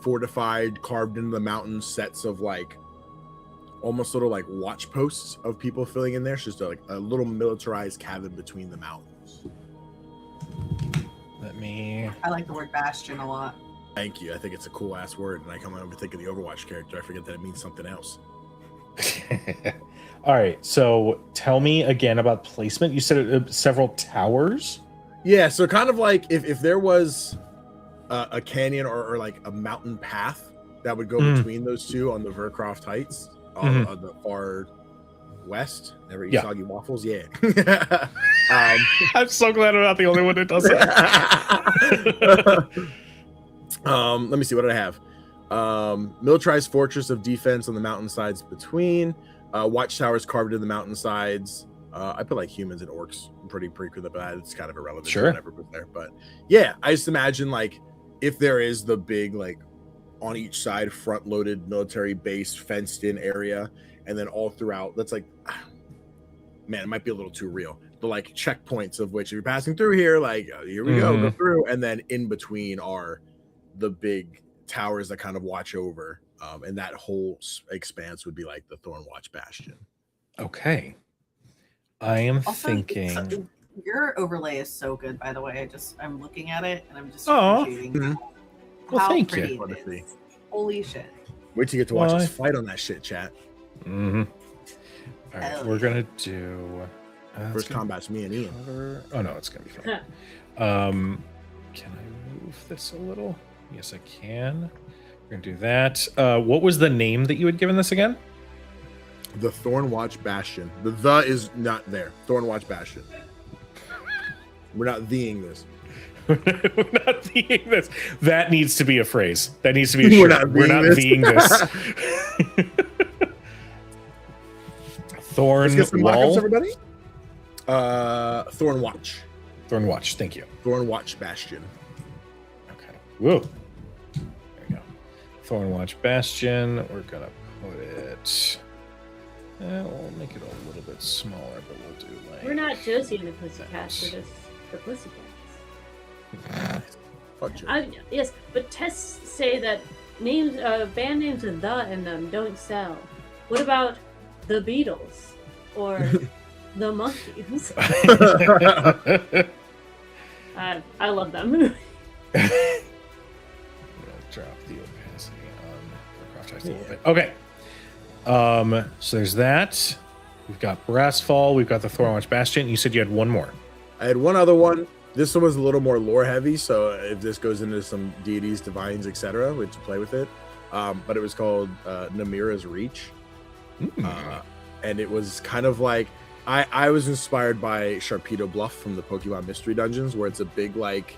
S2: fortified, carved into the mountain sets of, like, almost little, like, watch posts of people filling in there. It's just like a little militarized cabin between the mountains.
S4: I like the word bastion a lot.
S2: Thank you. I think it's a cool ass word, and I come over to think of the Overwatch character. I forget that it means something else.
S3: All right. So tell me again about placement. You said several towers.
S2: Yeah. So kind of like if there was a canyon or like a mountain path that would go between those two on the Vercroft Heights on the far west. Never eat soggy waffles. Yeah.
S3: I'm so glad I'm not the only one that does that.
S2: Let me see. What did I have? Militarized fortress of defense on the mountainsides between. Watchtowers carved in the mountainsides. I put like humans and orcs. I'm pretty cool about that. It's kind of irrelevant.
S3: Sure.
S2: I never put there, but yeah, I just imagine like if there is the big like on each side front-loaded military base fenced in area, and then all throughout. That's like, man, it might be a little too real. The like checkpoints of which if you're passing through here, like here we go through, and then in between are the big towers that kind of watch over, and that whole expanse would be like the Thornwatch Bastion.
S3: Okay, I am
S4: also,
S3: thinking
S4: your overlay is so good. By the way, I'm looking at it and I'm just appreciating
S3: well, thank
S4: pretty
S3: you.
S4: it is. Holy shit!
S2: Wait till you get to watch us fight on that shit, chat.
S3: All right, we're gonna do
S2: first combat's me and Ian.
S3: Oh no, it's gonna be fun. Can I move this a little? Yes, I can. We're gonna do that. What was the name that you had given this again?
S2: The Thornwatch Bastion. The is not there. Thornwatch Bastion. We're not theing this.
S3: We're not theing this. That needs to be a phrase. That needs to be a shirt. We're not theing this. Thorn
S2: Let's get some
S3: Wall.
S2: backups, everybody. Thornwatch.
S3: Thornwatch. Thank you.
S2: Thornwatch Bastion.
S3: Okay. Whoa. There we go. Thornwatch Bastion. We're gonna put it. We'll make it a little bit smaller, but we'll do like.
S1: We're not Josie and the Pussycats. We're just the Pussycats. Yes, but tests say that names, band names with "the" in them don't sell. What about the Beatles or the Monkeys? I love them.
S3: I'm gonna drop the opacity on Warcraft a little bit. Okay. So there's that. We've got Brassfall. We've got the Thornwatch Bastion. You said you had one more.
S2: I had one other one. This one was a little more lore heavy, so if this goes into some deities, divines, etc., we have to play with it. But it was called Namira's Reach. And it was kind of like I was inspired by Sharpedo Bluff from the Pokemon Mystery Dungeons, where it's a big like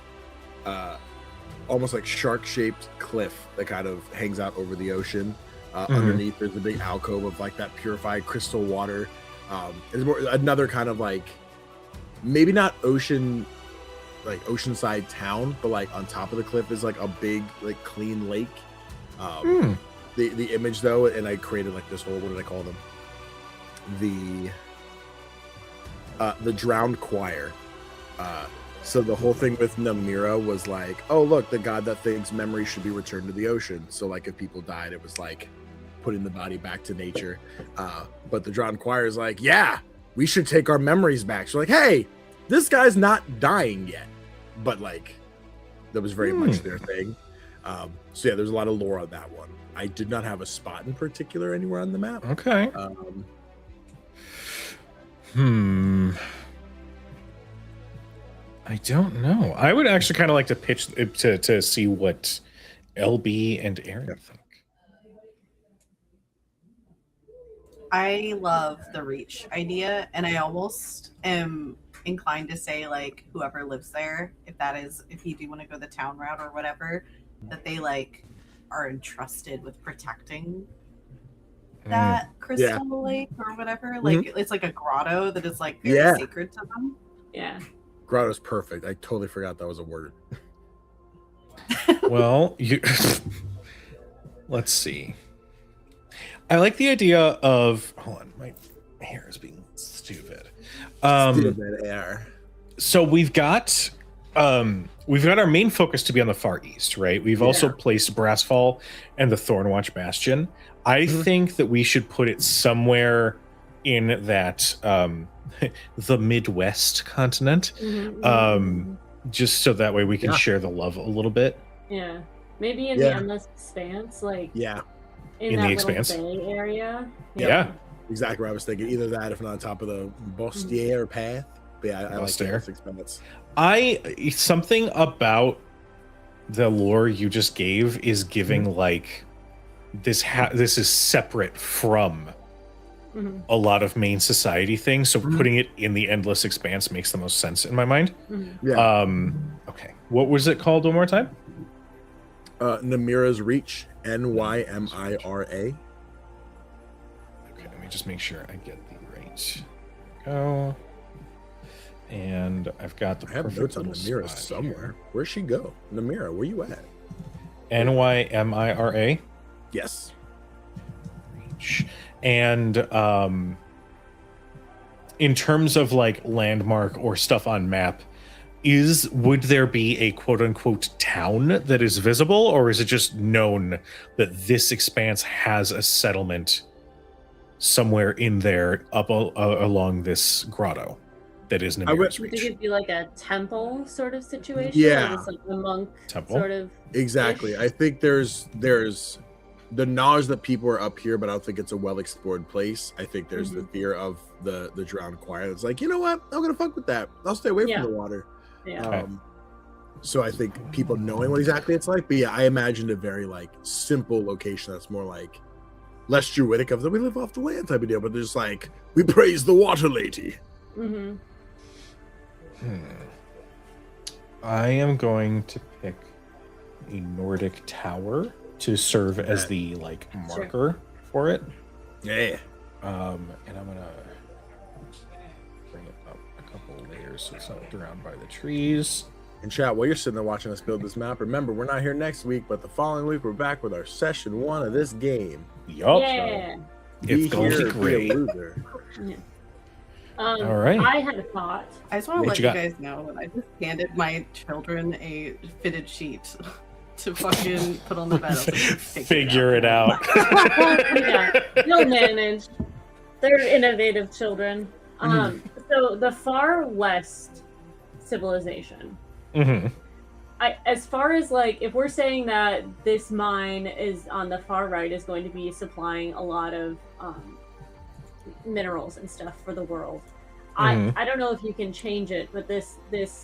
S2: almost like shark-shaped cliff that kind of hangs out over the ocean. Underneath there's a big alcove of like that purified crystal water. It's more another kind of like maybe not oceanside town, but like on top of the cliff is like a big like clean lake. The image though, and I created like this whole, what did I call them? The drowned choir. So the whole thing with Namira was like, oh look, the god that thinks memory should be returned to the ocean. So like if people died, it was like putting the body back to nature. But the drowned choir is like, yeah, we should take our memories back. So like, hey, this guy's not dying yet. But like that was very much their thing. So yeah, there's a lot of lore on that one. I did not have a spot in particular anywhere on the map.
S3: Okay. I don't know. I would actually kind of like to pitch to see what LB and Aaron think.
S4: I love the Reach idea, and I almost am inclined to say like whoever lives there, if you do want to go the town route or whatever, that they like are entrusted with protecting that crystal lake or whatever. Like it's like a grotto that is like very sacred to them.
S1: Yeah.
S2: Grotto's perfect. I totally forgot that was a word.
S3: Well, let's see. I like the idea of, hold on, my hair is being stupid.
S2: Stupid hair.
S3: So we've got our main focus to be on the far east, right? We've also placed Brassfall and the Thornwatch Bastion. I think that we should put it somewhere in that the Midwest continent, just so that way we can share the love a little bit.
S1: Yeah, maybe in the endless expanse, like in
S3: the
S1: that
S3: expanse
S1: Bay area.
S2: Yeah, exactly what I was thinking. Either that, if not on top of the Bostier path. But yeah, I like the endless expanse.
S3: Something about the lore you just gave is giving like this is separate from a lot of main society things, so putting it in the endless expanse makes the most sense in my mind. Okay, what was it called one more time?
S2: Namira's Reach, Nymira. Okay,
S3: let me just make sure I get the right go. And I've got the
S2: I have notes on Namira somewhere.
S3: Here.
S2: Where'd she go? Namira, where you at?
S3: Nymira.
S2: Yes.
S3: Reach. And in terms of like landmark or stuff on map, would there be a quote unquote town that is visible, or is it just known that this expanse has a settlement somewhere in there up along this grotto that is Namira's Reach?
S1: I think it'd be like a temple sort of situation.
S2: Yeah,
S1: like it's like a monk
S3: temple
S1: sort of.
S2: Exactly. I think there's the knowledge that people are up here, but I don't think it's a well-explored place. I think there's the fear of the drowned choir. It's like, you know what? I'm gonna fuck with that. I'll stay away from the water.
S1: Yeah.
S2: So I think people knowing what exactly it's like. But yeah, I imagined a very like simple location that's more like less druidic of the we live off the land type of deal, but they're just like, we praise the water lady.
S3: I am going to pick a Nordic tower to serve as the like marker for it.
S2: Yeah.
S3: And I'm gonna bring it up a couple layers so it's not drowned by the trees.
S2: And chat, while you're sitting there watching us build this map, remember we're not here next week, but the following week we're back with our session 1 of this game.
S3: Yup.
S1: Yeah.
S3: It's going to be great. All right.
S1: I had a thought.
S4: I just want to let you guys know that I just handed my children a fitted sheet to fucking put on the bed.
S3: Figure it out.
S1: They'll manage. They're innovative children. So the far west civilization. As far as like, if we're saying that this mine is on the far right is going to be supplying a lot of minerals and stuff for the world.
S3: Mhm.
S1: I don't know if you can change it, but this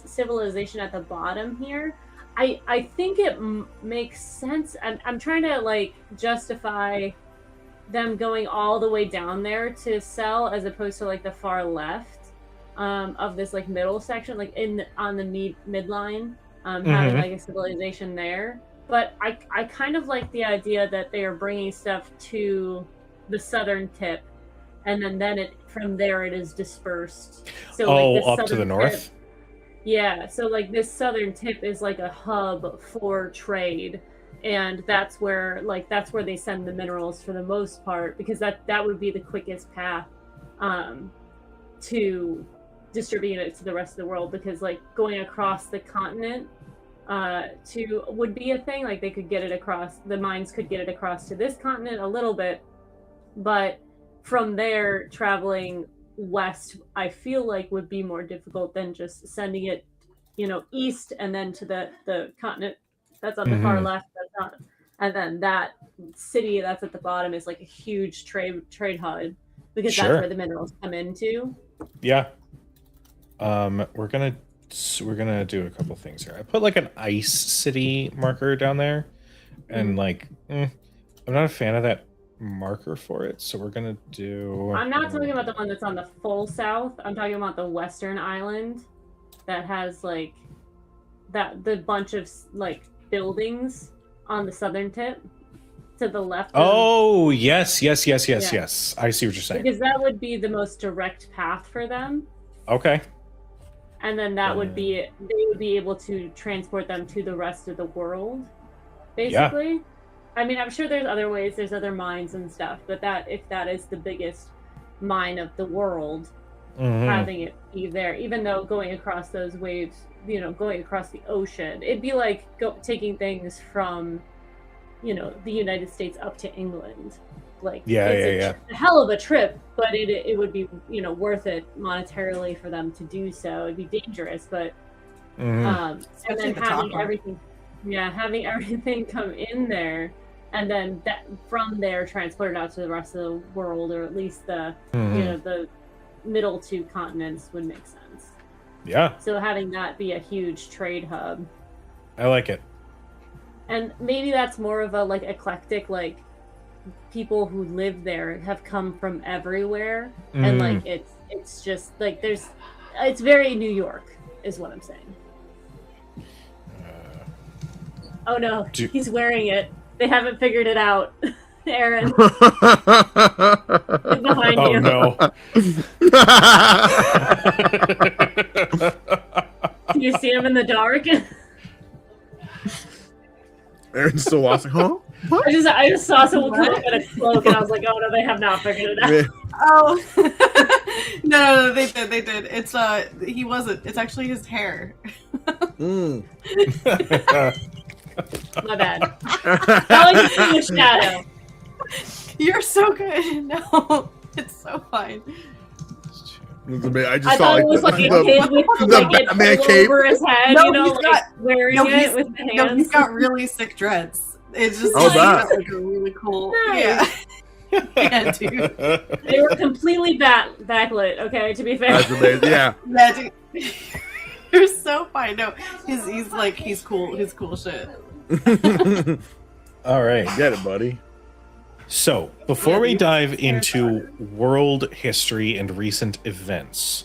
S1: civilization at the bottom here, I think it makes sense. I'm trying to like justify them going all the way down there to sell as opposed to like the far left of this like middle section, like on the midline, having like a civilization there. But I kind of like the idea that they are bringing stuff to the southern tip, and then it from there it is dispersed. So like this
S3: up to the
S1: southern
S3: north.
S1: tip, yeah. So like this southern tip is like a hub for trade, and that's where they send the minerals for the most part, because that would be the quickest path to distribute it to the rest of the world, because like going across the continent would be a thing. Like they could get it across, the mines could get it across to this continent a little bit, but from there traveling west I feel like would be more difficult than just sending it east and then to the continent that's on the far left. That's not, and then that city that's at the bottom is like a huge trade hub, because that's where the minerals come into.
S3: Yeah. We're gonna do a couple things here. I put like an ice city marker down there, and like I'm not a fan of that marker for it, so we're gonna do.
S1: I'm not talking about the one that's on the full south. I'm talking about the western island that has like the bunch of like buildings on the southern tip to the left.
S3: Oh, yes. I see what you're saying.
S1: Because that would be the most direct path for them.
S3: Okay.
S1: And then that would be, they would be able to transport them to the rest of the world, basically. Yeah. I mean, I'm sure there's other ways, there's other mines and stuff, but if that is the biggest mine of the world, having it be there, even though going across those waves, going across the ocean, it'd be like taking things from, the United States up to England. Like, it's a hell of a trip, but it would be, worth it monetarily for them to do so. It'd be dangerous, but and then having everything come in there, and then that from there transported out to the rest of the world, or at least the the middle two continents would make sense.
S3: Yeah.
S1: So having that be a huge trade hub.
S3: I like it.
S1: And maybe that's more of a like eclectic, like people who live there have come from everywhere, and like it's just like it's very New York is what I'm saying. Oh no, he's wearing it. They haven't figured it out. Aaron. Behind you.
S3: No.
S1: Can you see him in the dark?
S2: Aaron's still watching, huh? What?
S1: I just saw someone come up in a cloak, and I was like, oh no, they have not figured it out.
S4: Oh. No, they did. It's he wasn't. It's actually his hair.
S1: My bad. How is it in the shadow?
S4: You're so good. No, it's so fine.
S2: I
S1: thought it was like a kid with like a cape over his head, wearing it with the hands.
S4: No, he's got really sick dreads. It's just like a really cool.
S1: Nice.
S4: Yeah, dude.
S1: They were completely backlit. Okay, to be fair.
S2: That's amazing. Yeah.
S4: Dude. You're so fine. No, he's cool. He's cool shit.
S3: All right.
S2: Get it, buddy.
S3: So, before we dive into world history and recent events,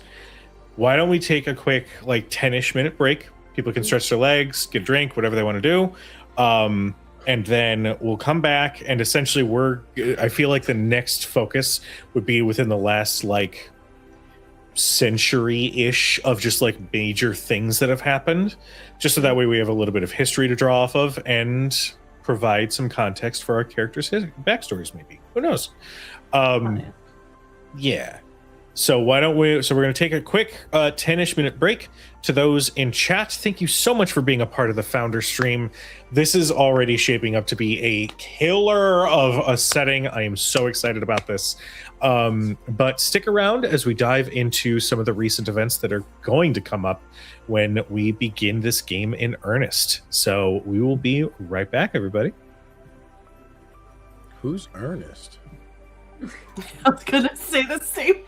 S3: why don't we take a quick, 10-ish minute break? People can stretch their legs, get a drink, whatever they want to do. And then we'll come back, and essentially I feel like the next focus would be within the last, century-ish of just, major things that have happened. Just so that way we have a little bit of history to draw off of, and provide some context for our characters' backstories, maybe. Who knows? Yeah. So we're going to take a quick 10-ish minute break. To those in chat, thank you so much for being a part of the Founder stream. This is already shaping up to be a killer of a setting. I am so excited about this. But stick around as we dive into some of the recent events that are going to come up when we begin this game in earnest. So we will be right back, everybody.
S2: Who's Ernest?
S4: I was gonna say the same.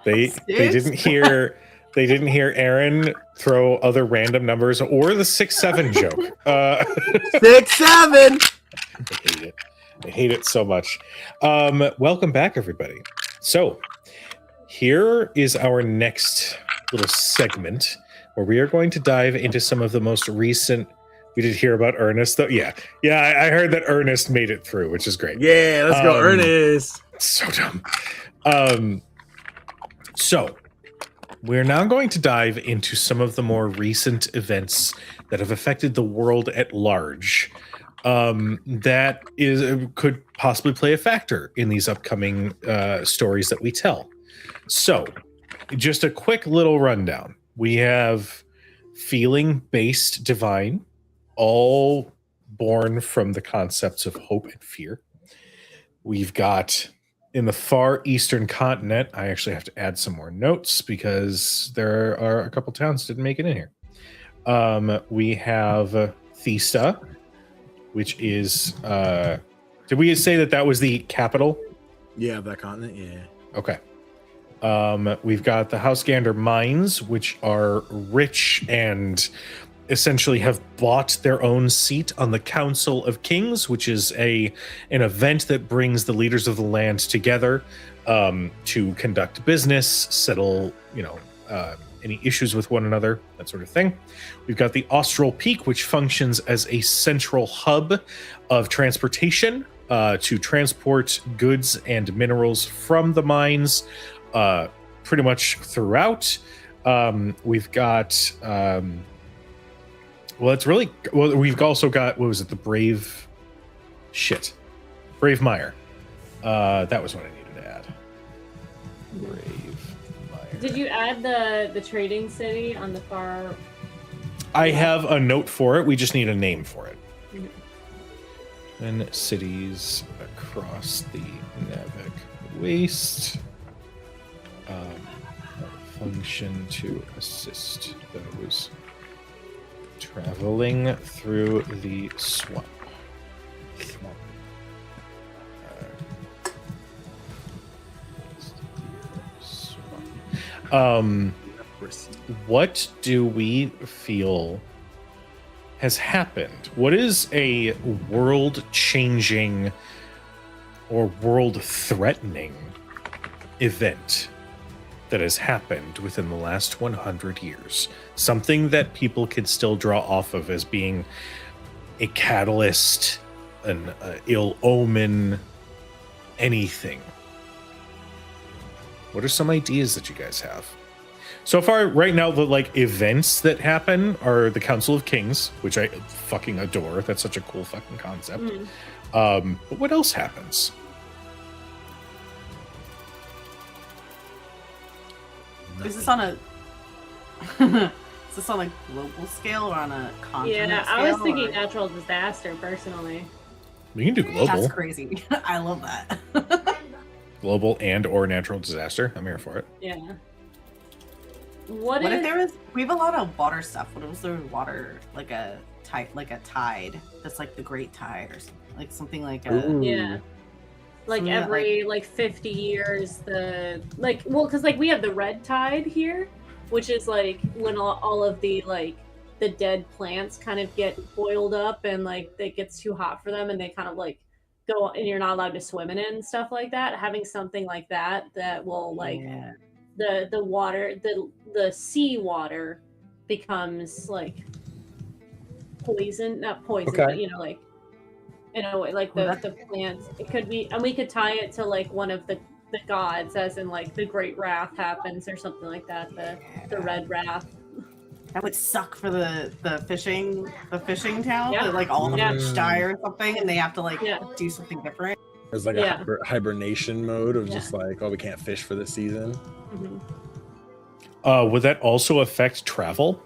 S3: They didn't hear Aaron throw other random numbers or the 6-7 joke.
S2: 6-7.
S3: I hate it. I hate it so much. Welcome back, everybody. So here is our next little segment where we are going to dive into some of the most recent. We did hear about Ernest, though. Yeah, I heard that Ernest made it through, which is great.
S2: Yeah, let's go, Ernest.
S3: So dumb. So we're now going to dive into some of the more recent events that have affected the world at large. That could possibly play a factor in these upcoming stories that we tell. So, just a quick little rundown. We have feeling-based divine, all born from the concepts of hope and fear. We've got in the far eastern continent, I actually have to add some more notes because there are a couple towns that didn't make it in here. We have Thesta, which is did we say that was the capital?
S2: Yeah, that continent, yeah.
S3: Okay. We've got the Housegander mines, which are rich and essentially have bought their own seat on the Council of Kings, which is an event that brings the leaders of the land together to conduct business, settle, any issues with one another, that sort of thing. We've got the Austral Peak, which functions as a central hub of transportation to transport goods and minerals from the mines pretty much throughout. We've got we've also got, what was it, the Brave Mire. That was what I needed to add. Brave Mire.
S1: Did you add the trading city on the far?
S3: I have a note for it. We just need a name for it.
S1: Mm-hmm.
S3: And cities across the Navik Waste function to assist those traveling through the swamp. What do we feel has happened? What is a world-changing or world-threatening event that has happened within the last 100 years? Something that people can still draw off of as being a catalyst, an ill omen, anything. What are some ideas that you guys have? So far, right now, the events that happen are the Council of Kings, which I fucking adore. That's such a cool fucking concept. But what else happens?
S4: Is this on a global scale or on a continent
S1: Yeah,
S4: scale?
S1: I was thinking natural disaster personally.
S3: We can do global.
S4: That's crazy. I love that.
S3: Global and or natural disaster. I'm here for it.
S1: Yeah.
S4: What if there was? We have a lot of water stuff. What if there was water like a tide that's like the Great Tide or something like a
S1: Yeah. Like
S4: something
S1: every 50 years, because we have the red tide here, which is like when all of the the dead plants kind of get boiled up and it gets too hot for them and they kind of go, and you're not allowed to swim in it and stuff like that. Having something like that will the water, the sea water becomes poison, not poison,
S3: Okay.
S1: but in a way, the plants. It could be, and we could tie it to one of the gods, as in the Great Wrath happens or something like that. The Red Wrath.
S4: that would suck for the fishing town.
S1: Yeah.
S4: That, all the
S1: Yeah.
S4: fish die or something, and they have to do something different.
S2: There's
S1: Yeah.
S2: a hibernation mode of
S1: Yeah.
S2: just we can't fish for this season.
S1: Mm-hmm.
S3: Would that also affect travel?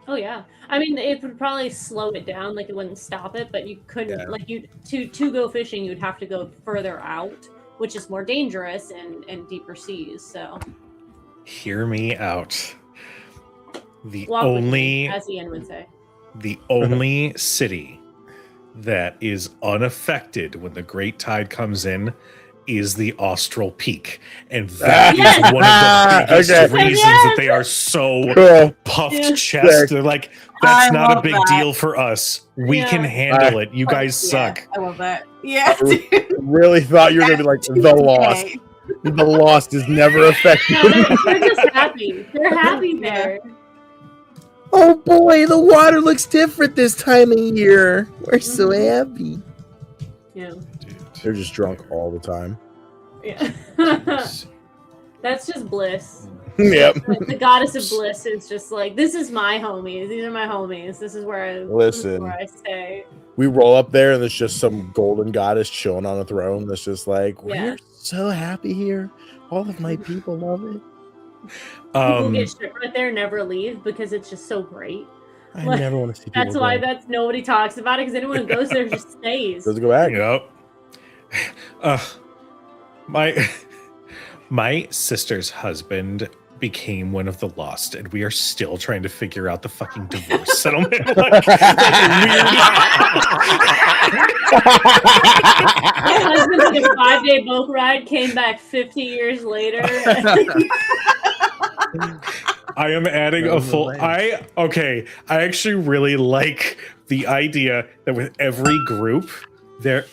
S1: Oh yeah, I mean it would probably slow it down, it wouldn't stop it, but you couldn't to go fishing you'd have to go further out, which is more dangerous and deeper seas. So
S3: Hear me out. The
S1: walk with
S3: only
S1: me, as Ian would say.
S3: the only city that is unaffected when the Great Tide comes in is the Austral Peak. And that is
S1: Yes!
S3: one of the biggest
S2: Okay.
S3: reasons that they are so
S2: Cool.
S3: puffed
S1: Yeah.
S3: chest. They're like, that's
S4: I
S3: not a
S4: love
S3: big
S4: that.
S3: deal for us. We
S1: Yeah.
S3: can handle it. You guys
S4: Yeah,
S3: suck.
S4: I love that. Yeah,
S2: I
S4: dude.
S2: really thought you were gonna be like the Lost.
S4: Okay.
S2: The Lost is never affected.
S1: No, they're just happy. They're happy there.
S2: Oh boy, the water looks different this time of year. We're so happy.
S1: Yeah.
S2: They're just drunk all the time.
S1: Yeah. That's just bliss.
S2: Yep.
S1: Like, the goddess of bliss is just like, this is my homies. These are my homies. This is where
S2: Listen.
S1: I stay.
S2: We roll up there and there's just some golden goddess chilling on a throne that's just like,
S1: Yeah.
S2: we're so happy here. All of my people love it.
S1: People get stripped right there, never leave because it's just so great.
S2: I
S1: Like,
S2: never want to see people.
S1: That's why
S2: go.
S1: nobody talks about it, because anyone who goes there just stays.
S2: Doesn't go back.
S3: Yep. My sister's husband became one of the Lost, and we are still trying to figure out the fucking divorce settlement.
S1: My husband took a 5-day boat ride, came back 50 years later.
S3: I am adding a full. I actually really like the idea that with every group there.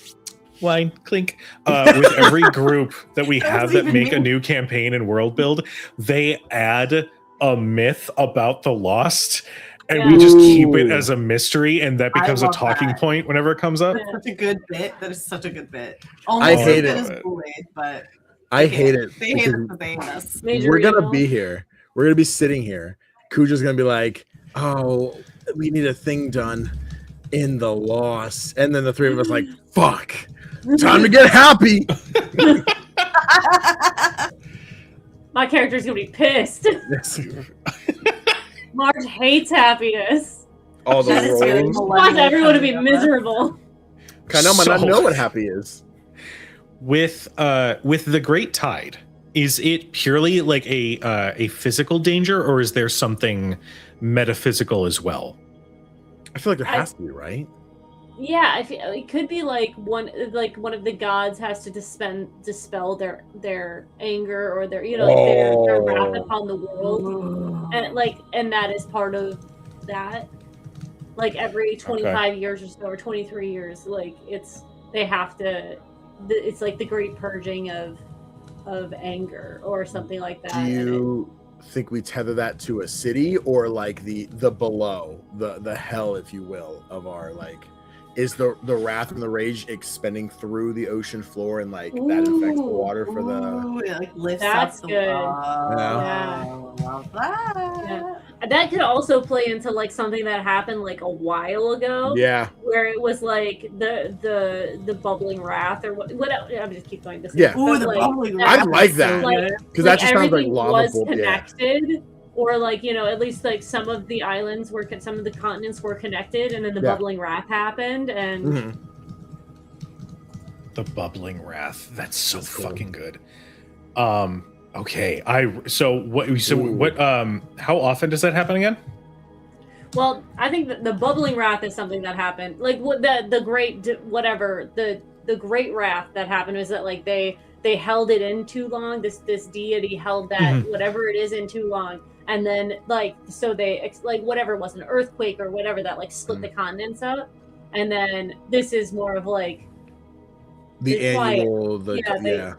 S3: Wine clink. With every group that we have that make a new campaign and world build, they add a myth about the Lost, and we just keep it as a mystery, and that becomes a
S4: love
S3: talking
S4: that.
S3: point whenever it comes up.
S1: Yeah.
S4: Such a good bit. That is such a good bit.
S2: I hate
S4: as
S2: it.
S4: good as Kool-Aid, but
S2: I hate it.
S4: they hate
S2: because
S4: us, but they hate us.
S1: Major
S2: we're gonna
S1: evil.
S2: be here. We're gonna be sitting here. Kuja's gonna be like, "Oh, we need a thing done in the Lost," and then the three of us like, "Fuck, time to get happy."
S1: My character's gonna be pissed. Marge hates happiness.
S2: All
S4: That
S2: the
S4: is very
S2: roles.
S1: Wants everyone to be
S4: millennial.
S1: miserable.
S2: I know, might not
S3: So-
S2: know what happy is.
S3: With the Great Tide, is it purely like a physical danger, or is there something metaphysical as well?
S2: I feel like there has to be, right?
S1: Yeah, I feel it could be like one of the gods has to dispel their anger or their their wrath upon the world, and that is part of that. Like every 25 years or so, or 23 years, like they have to. It's like the great purging of anger or something like that.
S2: Do you think we tether that to a city, or like the below, the hell, if you will, of our like? Is the wrath and the rage expending through the ocean floor, and like that affects the water for the?
S4: Ooh, it like lifts
S1: That's
S4: up the
S1: good.
S2: Yeah.
S4: Oh, love that.
S1: Yeah. That could also play into like something that happened like a while ago.
S2: Yeah,
S1: Where it was like the bubbling wrath or what I'm just keep going this.
S2: Yeah.
S4: Ooh,
S1: But,
S4: the
S1: like,
S4: bubbling
S1: that-
S2: I
S4: wrap
S2: like
S4: is
S2: that.
S4: so
S1: Like-
S4: good.
S2: because that just sounds like
S1: everything
S2: lava.
S1: was
S2: Yeah,
S1: connected, or like at least like some of the islands some of the continents were connected, and then the
S2: Yeah.
S1: bubbling wrath happened, and
S2: Mhm.
S3: The bubbling wrath. That's so
S2: That's cool.
S3: fucking good. Okay. What how often does that happen again?
S1: well, I think that the bubbling wrath is something that happened. Like what the great whatever the great wrath that happened was that like they held it in too long. This deity held that whatever it is in too long, and then like so they like whatever it was, an earthquake or whatever that like split the continents up, and then this is more of like
S2: The
S1: It's quiet.
S2: annual,
S1: Yeah,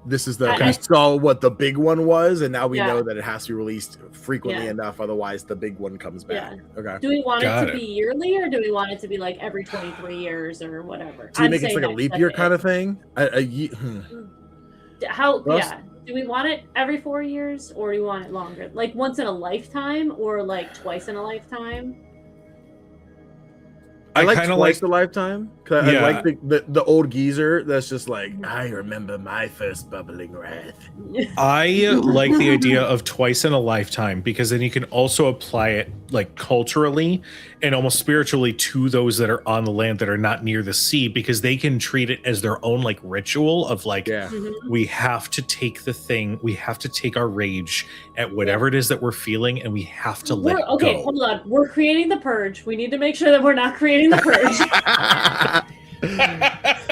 S2: This is the
S1: I-
S2: we saw what the big one was, and now we
S1: Yeah.
S2: know that it has to be released frequently
S1: Yeah.
S2: enough, otherwise the bbig one comes back. Okay.
S1: do we want
S3: Got
S1: it to be yearly, or do we want it to be like every 23 years or whatever?
S2: Do we
S1: I'm
S2: make it
S1: saying
S2: like a
S1: that's
S2: leap year
S1: it.
S2: kind of thing?
S1: How
S2: Ross?
S1: yeah, do we want it every 4 years, or do we want it longer, like once in a lifetime, or like twice in a lifetime?
S2: I like
S3: kinda
S2: twice the lifetime. 'Cause
S3: Yeah.
S2: I like the old geezer that's just like, I remember my first bubbling wrath.
S3: I like the idea of twice in a lifetime, because then you can also apply it like culturally and almost spiritually to those that are on the land that are not near the sea, because they can treat it as their own like ritual of like,
S2: Yeah.
S1: Mhm.
S3: we have to take we have to take our rage at whatever it is that we're feeling, and we have to let it
S1: Okay,
S3: go.
S1: hold on. We're creating the purge. We need to make sure that we're not creating the purge.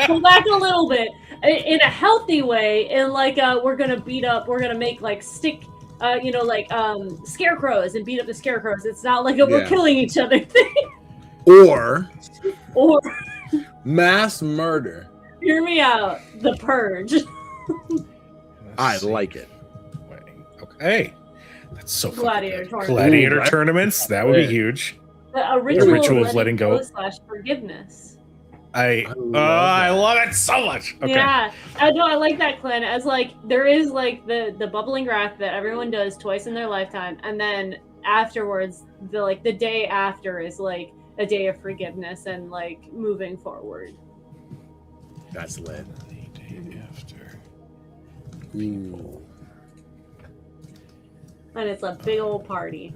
S1: Pull back a little bit. in a healthy way, in like we're gonna make like stick scarecrows and beat up the scarecrows. It's not like we're killing each other thing.
S2: Or
S5: mass murder.
S1: Hear me out. The Purge.
S2: I like it.
S3: Okay. That's so
S1: Gladiator tournaments.
S3: Gladiator tournaments. That would be huge.
S1: A ritual
S3: of letting go
S1: / forgiveness.
S3: I love it so much. Okay.
S1: Yeah, I like that, Clint. As like there is like the bubbling wrath that everyone does twice in their lifetime, and then afterwards, the day after is like a day of forgiveness and like moving forward.
S2: That's lit.
S3: The day after.
S2: Ooh.
S1: And it's a big old party.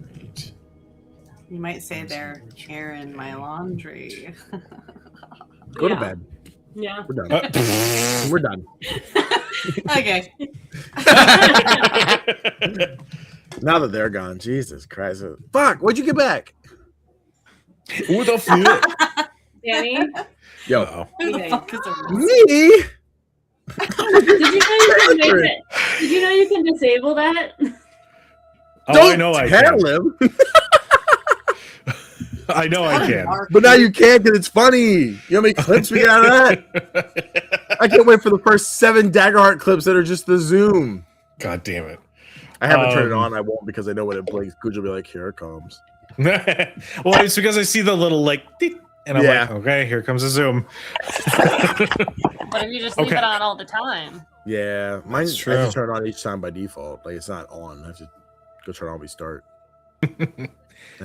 S4: You might say they're airing my laundry.
S2: Go to bed.
S1: Yeah.
S2: We're done. We're done.
S4: Okay.
S2: Now that they're gone, Jesus Christ. Fuck, what'd you get back?
S3: Who the fuck?
S1: Danny?
S2: Yo.
S4: Who the fuck is a
S2: Me?
S1: Did you know you can disable that?
S3: Oh,
S2: Don't
S3: I know I
S2: tell
S3: can.
S2: him.
S3: I know I can.
S2: But now you can't because it's funny. You know how many clips we get out of that? I can't wait for the first 7 Daggerheart clips that are just the Zoom.
S3: God damn it.
S2: I haven't turned it on. I won't because I know when it blinks. Guj will be like, here it comes.
S3: Well, it's because I see the little like, deep, and I'm like, okay, here comes a Zoom.
S6: What if you just leave it on all the time?
S2: Yeah, mine's
S3: That's true.
S2: I have to turn it on each time by default. Like it's not on. I have to go turn it on when we start.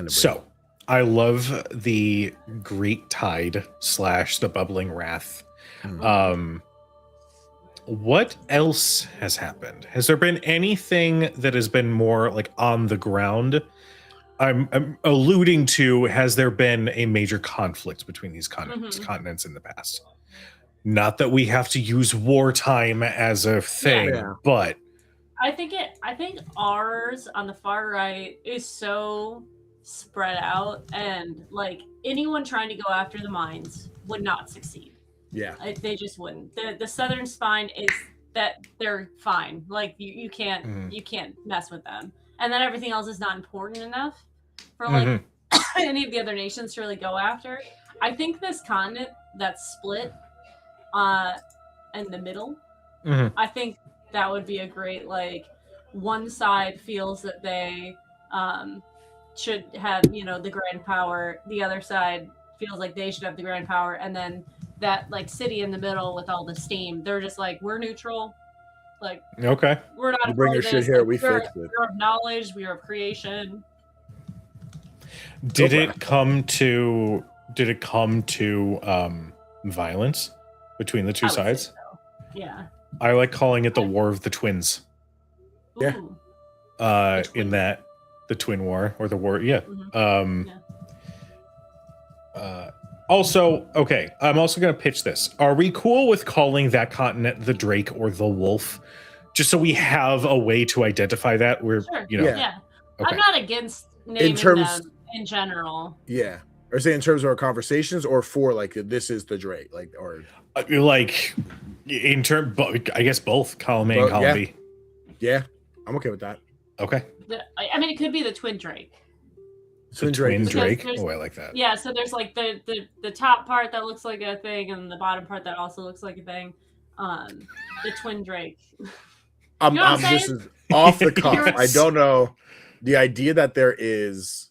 S3: So, I love the Great Tide / the Bubbling Wrath. What else has happened? Has there been anything that has been more like on the ground? I'm alluding to, has there been a major conflict between these continents in the past? Not that we have to use wartime as a thing, but
S6: I think ours on the far right is so spread out, and like anyone trying to go after the mines would not succeed.
S2: Yeah,
S6: they just wouldn't. The southern spine is that they're fine. Like you can't mess with them, and then everything else is not important enough for like any of the other nations to really go after. I think this continent that's split in the middle, I think that would be a great, like, one side feels that they should have, the grand power. The other side feels like they should have the grand power. And then that, like, city in the middle with all the steam, they're just like, we're neutral. Like,
S3: okay,
S6: we're not.
S2: You bring your shit here, we fix it.
S6: We're of knowledge. We are of creation.
S3: Did it come to violence between the two sides?
S6: So. Yeah.
S3: I like calling it the War of the Twins.
S2: Yeah.
S6: Ooh.
S3: In that the Twin War or the war, also, okay, I'm also going to pitch this. Are we cool with calling that continent the Drake or the Wolf? Just so we have a way to identify that. We're,
S6: Sure.
S3: Okay.
S6: I'm not against naming them in general.
S2: Yeah. Or say in terms of our conversations, or for like this is the Drake, like, or
S3: like in term, I guess both column A and column B.
S2: Yeah, I'm okay with that.
S3: Okay.
S6: I mean, it could be the Twin Drake.
S2: Twin
S3: Drake. Oh, I like that.
S6: Yeah, so there's like the top part that looks like a thing, and the bottom part that also looks like a thing. The Twin Drake.
S2: This is off the cuff. I don't know. The idea that there is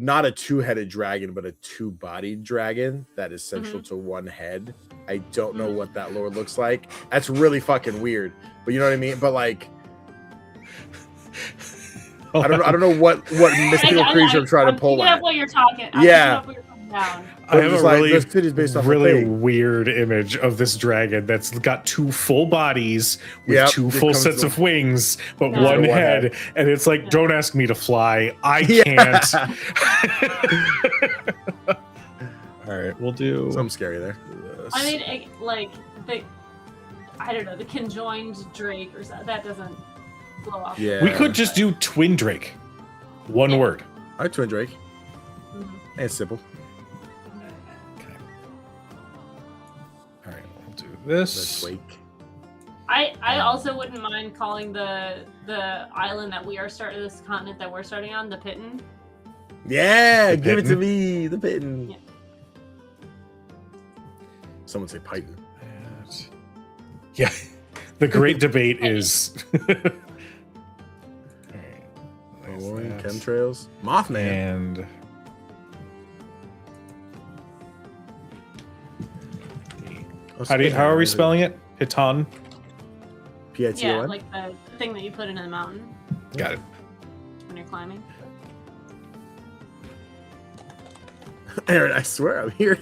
S2: not a 2-headed dragon, but a 2-bodied dragon that is central to one head. I don't know what that lore looks like. That's really fucking weird. But you know what I mean? But like, I don't know what mystical creature I'm trying to pull at.
S6: What you're talking.
S2: Yeah.
S3: I have a really
S2: off
S3: weird image of this dragon that's got 2 full bodies with 2 full sets of wings, but one head. And it's like, don't ask me to fly. I can't. All right, we'll do
S2: something scary there.
S6: I mean, I don't know, the conjoined Drake or something. That doesn't blow off.
S2: Yeah.
S3: We could just do Twin Drake. One word.
S2: All right, Twin Drake. It's simple.
S3: All right, we'll do this.
S2: Wake.
S6: I also wouldn't mind calling the island that we are starting, this continent that we're starting on, the Pitten.
S2: Yeah,
S3: The
S2: give it to
S3: Pitten?
S2: me, the Pitten.
S6: Yeah.
S2: Someone say Python.
S3: Yeah, the great debate is.
S2: Alright, chemtrails, Mothman,
S3: And how are we spelling it? Piton.
S2: P-I-T-O-N?
S6: Yeah, like the thing that you put into the mountain
S3: Got it.
S6: when you're climbing.
S2: Aaron, I swear I'm here.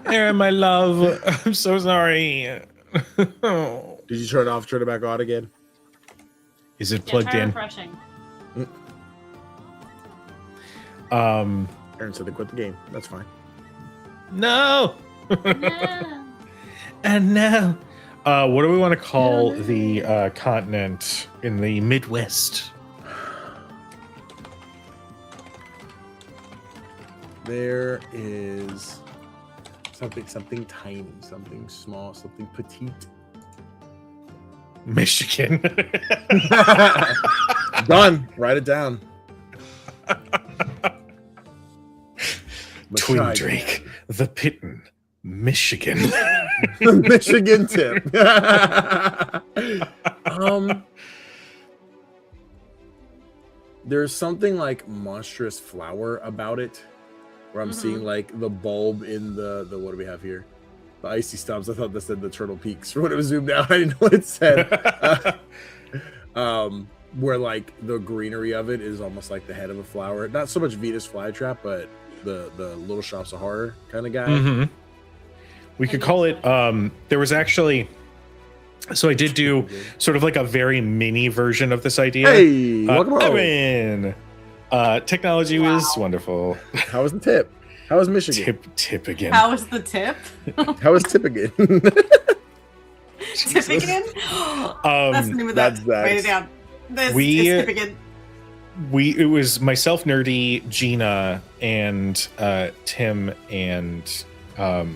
S3: Aaron, my love, I'm so sorry.
S2: Did you turn it off? Turn it back on again?
S3: Is it
S6: Yeah,
S3: plugged
S6: try
S3: in?
S6: refreshing.
S2: Aaron said to quit the game. That's fine.
S3: No.
S6: No.
S3: And now, what do we want to call the continent in the Midwest?
S2: There is something tiny, something small, something petite.
S3: Michigan.
S2: Done. Write it down.
S3: Twin
S2: Michigan.
S3: Drake, the Pitten, Michigan.
S2: The Michigan tip. There's something like monstrous flower about it, where I'm seeing like the bulb in the what do we have here? The icy stumps. I thought that said the Turtle Peaks. When it was zoomed out, I didn't know what it said. Where like the greenery of it is almost like the head of a flower. Not so much Venus flytrap, but the Little Shops of Horror kind of guy.
S3: Mm-hmm. We could call it. There was actually. So I did do sort of like a very mini version of this idea.
S2: Hey, welcome home.
S3: Evan. Technology was wonderful.
S2: How was the tip? How was Michigan?
S3: Tip again.
S4: How was the tip?
S2: How was tip again?
S4: Tip again? That's the name of that.
S2: that's
S4: Write
S2: Dax.
S4: it down. This
S3: We-
S4: is tip again.
S3: It was myself, Nerdy, Gina, and Tim, and oh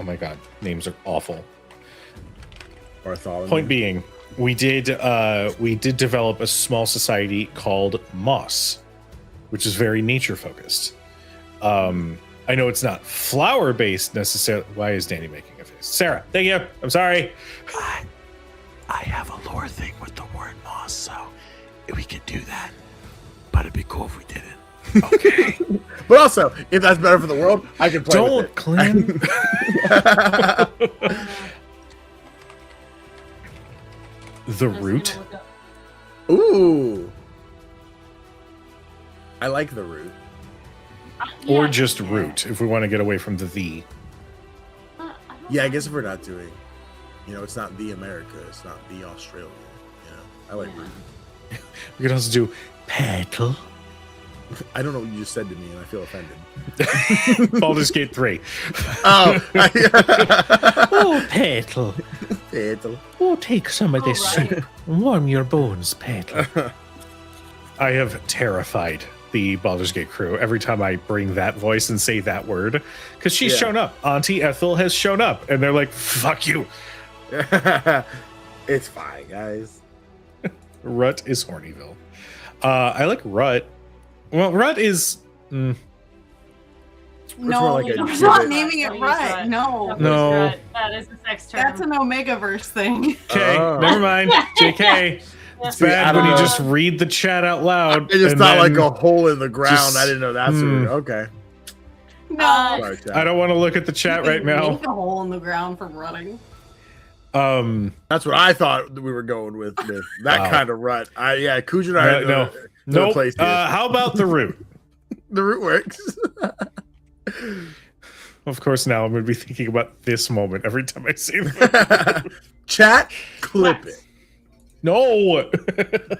S3: my god, names are awful.
S2: Bartholomew.
S3: Point being, we did develop a small society called Moss, which is very nature focused. I know it's not flower based necessarily. Why is Danny making a face? Sarah, thank you. I'm sorry.
S5: I have a lore thing with the word moss, so we could do that. But it'd be cool if we did it.
S3: Okay.
S2: But also, if that's better for the world, I can play with
S3: Don't,
S2: it.
S3: Clint. The
S6: I'm just
S3: root.
S6: gonna look up-
S2: Ooh. I like the root.
S3: Or
S6: yeah,
S3: just
S6: yeah.
S3: root, if we want to get away from the the.
S6: I don't
S2: Yeah, I
S6: know.
S2: guess if we're not doing, it's not the America, it's not the Australia. I like
S6: Yeah.
S2: root.
S3: We could also do petal.
S2: I don't know what you just said to me, and I feel offended.
S3: Baldur's Gate 3.
S2: Oh,
S3: Oh, petal.
S2: Petal.
S3: Oh, take some of this
S6: All right.
S3: soup. Warm your bones, petal. I have terrified the Baldur's Gate crew every time I bring that voice and say that word. Because she's
S2: Yeah.
S3: shown up. Auntie Ethel has shown up. And they're like, fuck you.
S2: It's fine, guys.
S3: Rut is Hornyville. I like Rut. Well, Rut is...
S2: more
S4: No,
S2: like
S6: a
S4: we're
S6: exhibit.
S4: not naming it
S6: Don't use
S4: right.
S6: that.
S4: No,
S3: No.
S6: That is a sex term.
S4: that's an Omegaverse thing.
S3: Okay,
S2: Oh.
S3: never mind. JK. It's
S2: See, I
S3: bad
S2: don't
S3: when you
S2: know.
S3: just read the chat out loud.
S2: It just
S3: and
S2: thought
S3: then-
S2: like a hole in the ground.
S3: just-
S2: I didn't know that's okay.
S4: No,
S2: Sorry, Chad.
S3: I don't want to look at the chat right now.
S4: Make a hole in the ground from running.
S2: That's what I thought that we were going with that
S3: Wow.
S2: kind of rut. Kuj and I are
S3: No.
S2: the
S3: Nope.
S2: place here.
S3: How about the root?
S2: The root works.
S3: Of course, now I'm going to be thinking about this moment every time I say that.
S2: Chat, clip
S6: Yes.
S2: it.
S3: No.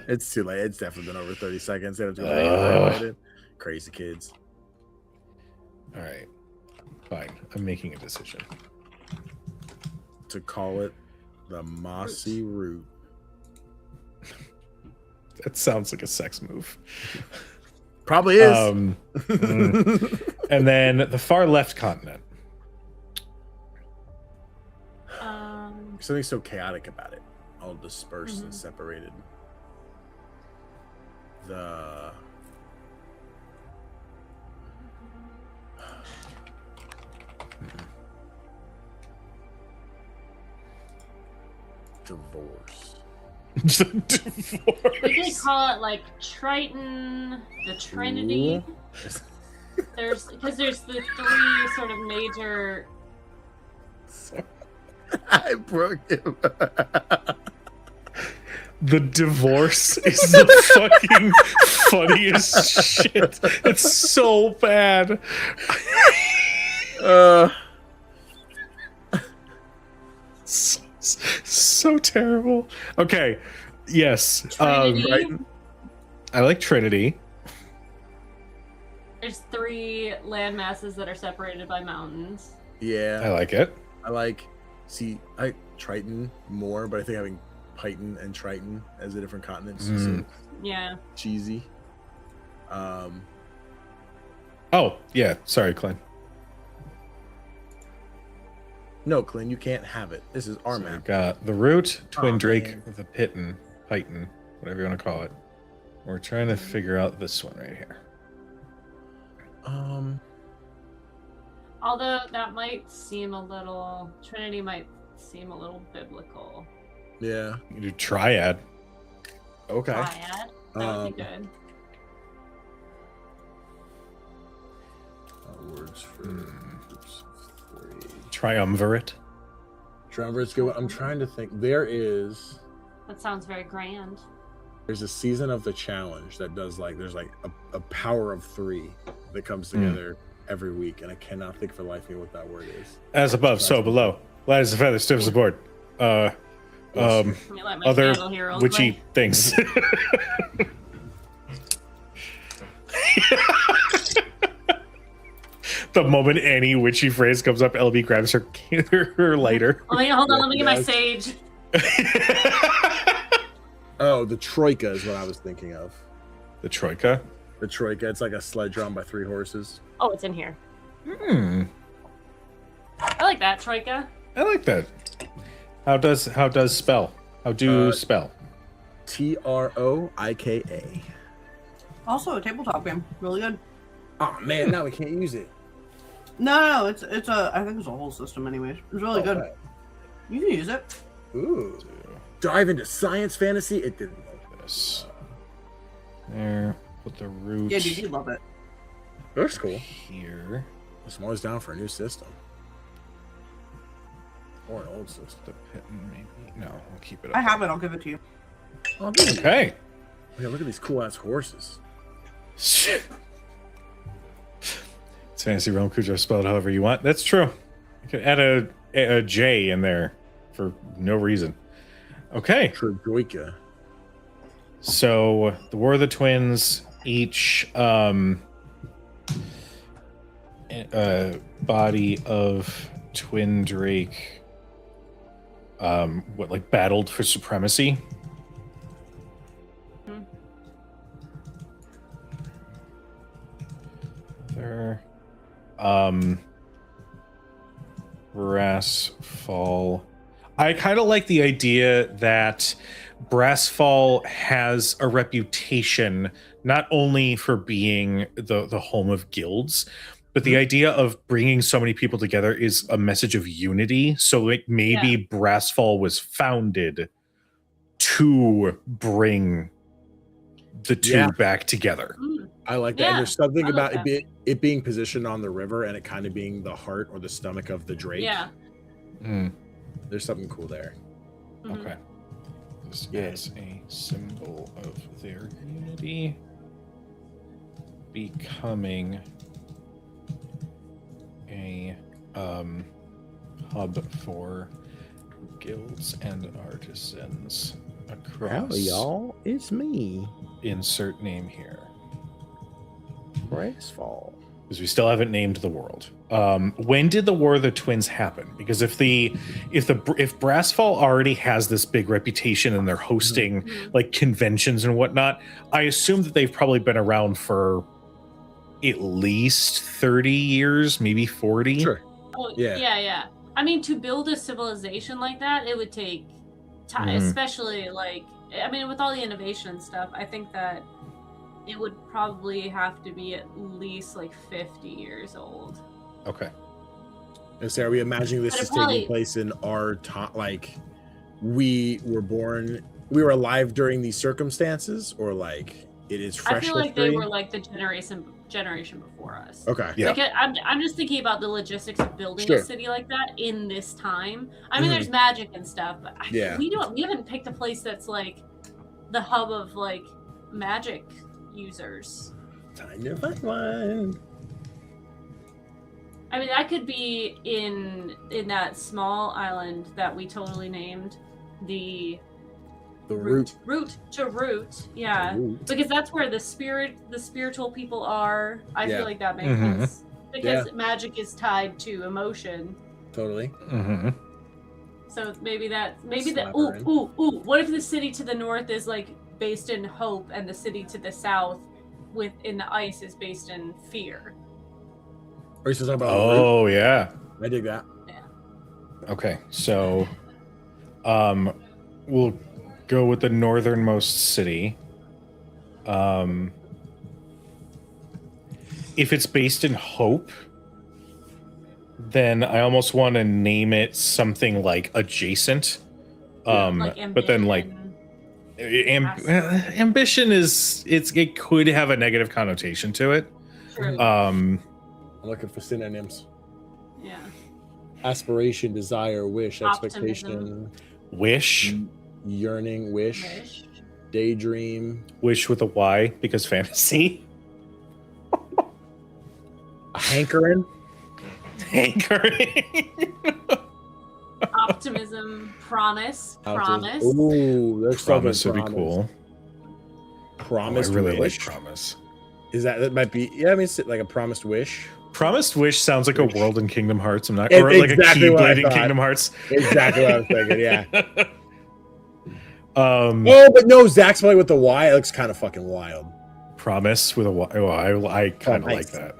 S2: It's too late. It's definitely been over 30 seconds. They don't do
S3: Ugh.
S2: it. Crazy kids.
S3: All right. Fine. I'm making a decision.
S2: To call it the mossy root.
S3: That sounds like a sex move.
S2: Probably is.
S3: And then the far left continent.
S2: Something so chaotic about it. all dispersed and separated. The divorce.
S6: We could call it like Triton, the Trinity. There's the three sort of major.
S2: I broke him.
S3: The divorce is the fucking funniest shit. It's so bad. So terrible. Okay. Yes.
S6: Trinity.
S3: I like Trinity.
S6: There's three land masses that are separated by mountains.
S2: Yeah,
S3: I like it.
S2: I Triton more, but I think having Python and Triton as a different continent is so
S6: Yeah.
S2: cheesy.
S3: Oh, yeah. Sorry, Clint.
S2: No, Clint, you can't have it. This is our
S3: So we
S2: map.
S3: got the root, Twin
S2: Oh,
S3: Drake,
S2: man.
S3: the Python, whatever you want to call it. We're trying to figure out this one right here.
S6: Although that might seem a little Trinity might seem a little biblical.
S2: Yeah.
S3: You can do Triad.
S2: Okay.
S6: Triad. That would be good.
S2: Words for groups of three.
S3: Triumvirate.
S2: Triumvirate's good. I'm trying to think. There's
S6: That sounds very grand.
S2: a season of the challenge that does there's a power of three that comes together every week, and I cannot think for the life of me what that word is.
S3: As above, so below. Light as a feather, stiff as a board.
S6: Let me light my
S3: Other
S6: candle here real
S3: witchy
S6: quick.
S3: things. The moment any witchy phrase comes up, LB grabs her lighter.
S6: Oh, wait, hold on. Let me get my
S2: Yes.
S6: sage.
S2: Oh, the Troika is what I was thinking of.
S3: The Troika.
S2: The Troika. It's like a sled drawn by three horses.
S6: Oh, it's in here.
S3: Hmm.
S6: I like that, Troika.
S3: I like that. How does spell? How do spell?
S2: Troika.
S4: Also a tabletop game. Really good.
S2: Oh man, now we can't use it.
S4: No, it's a I think it's a whole system anyways. It's really good.
S2: Okay.
S4: You can use it.
S2: Ooh. Dive into science fantasy. It didn't.
S3: This. There. Put the root
S4: Yeah, dude, you love it.
S2: That's cool.
S3: here.
S2: I'm always down for a new system. Or an old system.
S3: The Python, maybe. No, we'll keep it up.
S4: I have it. I'll give it to you.
S2: Oh, good.
S3: Okay.
S2: Yeah, look at these cool ass horses.
S3: Shit. It's Fantasy Realm Cujo spelled however you want. That's true. You could add a J in there for no reason. Okay.
S2: Troika.
S3: So the War of the Twins, each body of Twin Drake battled for supremacy. There. Brassfall. I kind of like the idea that Brassfall has a reputation not only for being the home of guilds, but the idea of bringing so many people together is a message of unity. So maybe Brassfall was founded to bring the two back together.
S2: I like that.
S6: Yeah,
S2: And there's something
S6: I like
S2: about it being positioned on the river and it kind of being the heart or the stomach of the Drake.
S6: Yeah.
S2: There's something cool there.
S6: Mhm.
S3: Okay. This
S2: Yeah.
S3: is a symbol of their unity becoming a hub for guilds and artisans across.
S2: it's me,
S3: Insert name here.
S2: Brassfall.
S3: Because we still haven't named the world. When did the War of the Twins happen? Because if Brassfall already has this big reputation and they're hosting like conventions and whatnot, I assume that they've probably been around for at least 30 years, maybe 40.
S2: Sure.
S6: Oh,
S2: Yeah.
S6: yeah. I mean, to build a civilization like that, it would take especially like, I mean, with all the innovation stuff, I think that it would probably have to be at least like 50 years old.
S3: Okay.
S2: And so are we imagining this
S6: But it
S2: is
S6: probably-
S2: taking place in our time? Like, we were alive during these circumstances, or like it is fresh
S6: I feel like
S2: history?
S6: they were like the generation before us.
S2: Okay.
S3: Yeah.
S6: Like, I'm just thinking about the logistics of building
S2: Sure.
S6: a city like that in this time. I mean, there's magic and stuff, but
S2: Yeah.
S6: we haven't picked a place that's like the hub of like magic users.
S2: Time to find one.
S6: I mean, that could be in that small island that we totally named the
S2: The root.
S6: root to root. Yeah.
S2: The root.
S6: Because that's where the spiritual people are. I
S2: Yeah.
S6: feel like that makes
S3: Mhm.
S6: sense. Because magic is tied to emotion.
S2: Totally.
S3: Mm-hmm.
S6: So maybe that
S2: Slap
S6: ooh,
S2: her in.
S6: ooh. What if the city to the north is like based in hope and the city to the south within the ice is based in fear?
S2: Are you still talking about
S3: Oh yeah.
S2: the root? I dig that.
S3: Okay, so we'll go with the northernmost city. If it's based in hope, then I almost want to name it something like adjacent.
S6: Like
S3: But then like ambition it could have a negative connotation to it.
S6: True.
S2: I'm looking for synonyms.
S6: Yeah.
S2: Aspiration, desire, wish,
S6: Optimism.
S2: expectation,
S3: Wish
S2: yearning, wish,
S6: Wish.
S2: daydream,
S3: with a Y because fantasy.
S2: hankering.
S3: Hankering.
S6: Optimism. Promise. Promise.
S2: Ooh, there's
S3: Promise would be cool.
S2: Promise.
S3: I really
S2: wish.
S3: like promise.
S2: Is that might be? Yeah, I mean, it's like a promised wish.
S3: Promised Wish sounds like
S2: Wish.
S3: a world in Kingdom Hearts. I'm not,
S2: It's
S3: or like
S2: exactly
S3: a
S2: what I
S3: Keyblade in
S2: thought.
S3: Kingdom Hearts.
S2: Exactly what I was thinking. Yeah.
S3: Oh,
S2: but no, Zach's playing with the Y. It looks kind of fucking wild.
S3: Promise with a Y. Oh, I kind of
S2: nice.
S3: like that.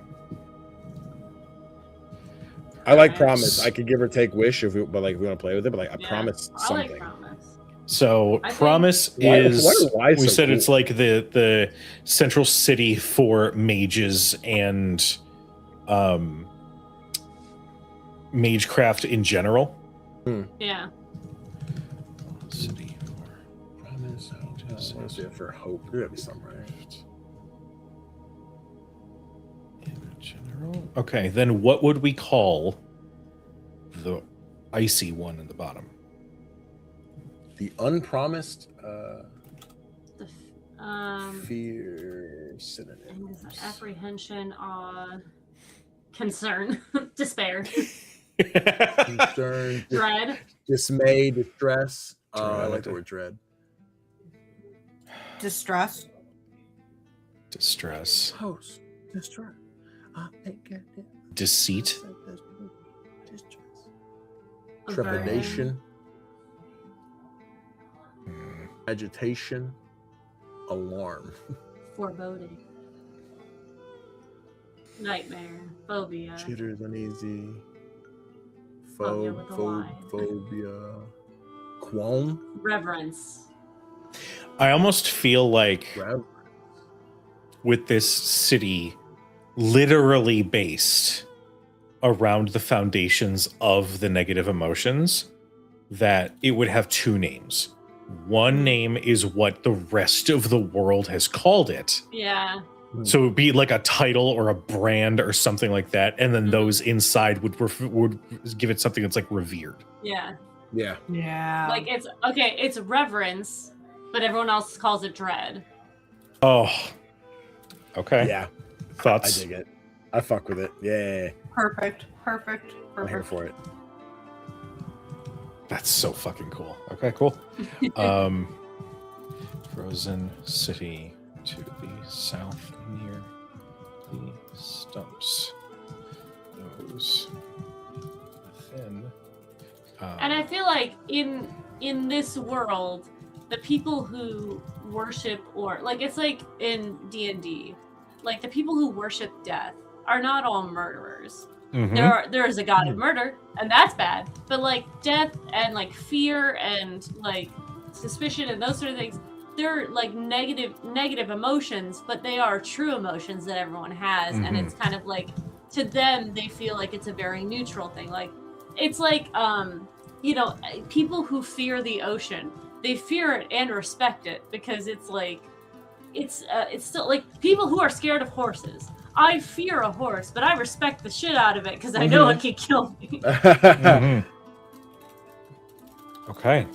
S2: I like
S6: Nice.
S2: promise. I could give or take wish if we want to play with it, but like I
S6: Yeah,
S2: promise
S6: I like
S2: something.
S6: promise.
S3: So
S6: I think-
S3: Promise
S2: Why
S3: is
S2: are Y
S3: we
S2: so
S3: said
S2: cool?
S3: it's like the central city for mages and magecraft in general.
S6: Yeah.
S3: City
S2: Promise. I want to say for hope. There gotta be something, right?
S3: in general. Okay, then what would we call the icy one in the bottom?
S2: The unpromised
S6: The
S2: fear synonyms.
S6: apprehension, awe, concern, despair,
S2: Concern,
S6: dread.
S2: dismay, distress. I like the
S3: Dread.
S2: word dread.
S4: Distress.
S3: Distress,
S2: Host, distress.
S3: deceit,
S2: Trepidation,
S3: Hmm.
S2: agitation, alarm.
S6: Foreboding, nightmare, phobia.
S2: Jitters, uneasy.
S6: Phobia with a Y.
S2: Phobia. Qualm.
S6: Reverence.
S3: I almost feel like
S2: Rev.
S3: with this city literally based around the foundations of the negative emotions, that it would have two names. One name is what the rest of the world has called it.
S6: Yeah.
S3: So it would be like a title or a brand or something like that, and then those inside would give it something that's like revered.
S6: Yeah.
S2: Yeah.
S4: Yeah.
S6: Like it's reverence, but everyone else calls it dread.
S3: Oh, okay.
S2: Yeah. I
S3: Thoughts?
S2: dig it. I fuck with it. Yeah.
S4: perfect.
S2: I'm here for it.
S3: That's so fucking cool. Okay, cool. Frozen city to the south near the stumps. Those within.
S6: And I feel like in this world, the people who worship or like it's like in D&D, like the people who worship death are not all murderers.
S3: Mhm.
S6: There is a god of murder, and that's bad. But like death and like fear and like suspicion and those sort of things, they're like negative emotions, but they are true emotions that everyone has. And it's kind of like, to them, they feel like it's a very neutral thing. Like, it's like, you know, people who fear the ocean, they fear it and respect it, because it's like, it's still like people who are scared of horses. I fear a horse, but I respect the shit out of it because I know it can kill me.
S3: Okay.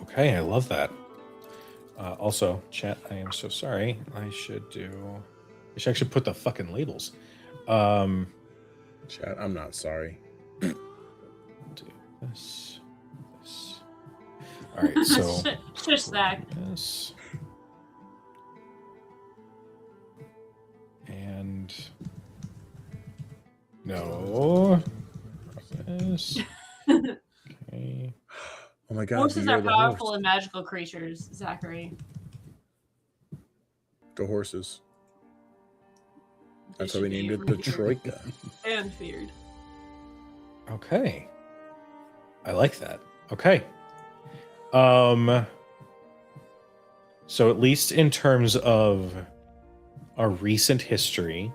S3: Okay, I love that. Also, chat, I am so sorry. I should actually put the fucking labels.
S2: Chat, I'm not sorry.
S3: Do this. All right, so
S6: Shush, Zach.
S3: this. And no. This. Okay.
S2: Oh my god.
S6: Horses
S2: you're
S6: are
S2: the
S6: powerful
S2: horse.
S6: and magical creatures, Zachary.
S2: The horses.
S6: They
S2: That's why we
S6: should be
S2: named it the Troika.
S6: and feared.
S3: Okay. I like that. Okay. So at least in terms of our recent history,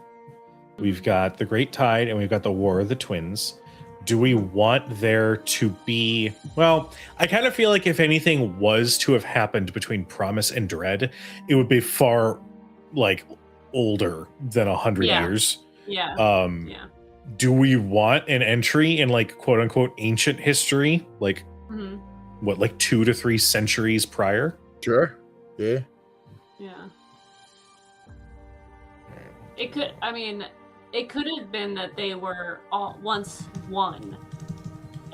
S3: we've got the Great Tide and we've got the War of the Twins. Do we want there to be... Well, I kind of feel like if anything was to have happened between Promise and Dread, it would be far, like, older than 100 years.
S6: Yeah. Yeah.
S3: Do we want an entry in, like, quote-unquote ancient history? Like, what, like 2 to 3 centuries prior?
S2: Sure. Yeah.
S6: Yeah. It could, I mean, it could have been that they were all once one,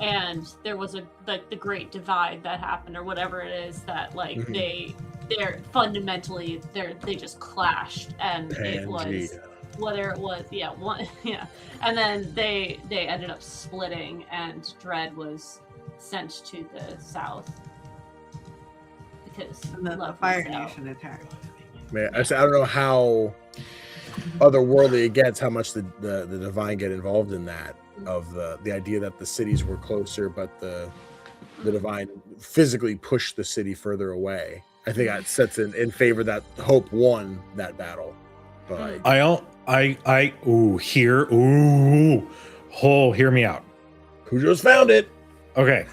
S6: and there was the Great Divide that happened, or whatever it is, that like they're fundamentally they just clashed, and it was whether it was and then they ended up splitting, and Dread was sent to the south because
S4: the Fire Nation attacked.
S2: Man, I don't know how otherworldly it gets, how much the divine get involved in that, of the idea that the cities were closer, but the divine physically pushed the city further away. I think that sets in favor that Hope won that battle. But
S3: hear me out.
S2: Who just found it?
S3: Okay.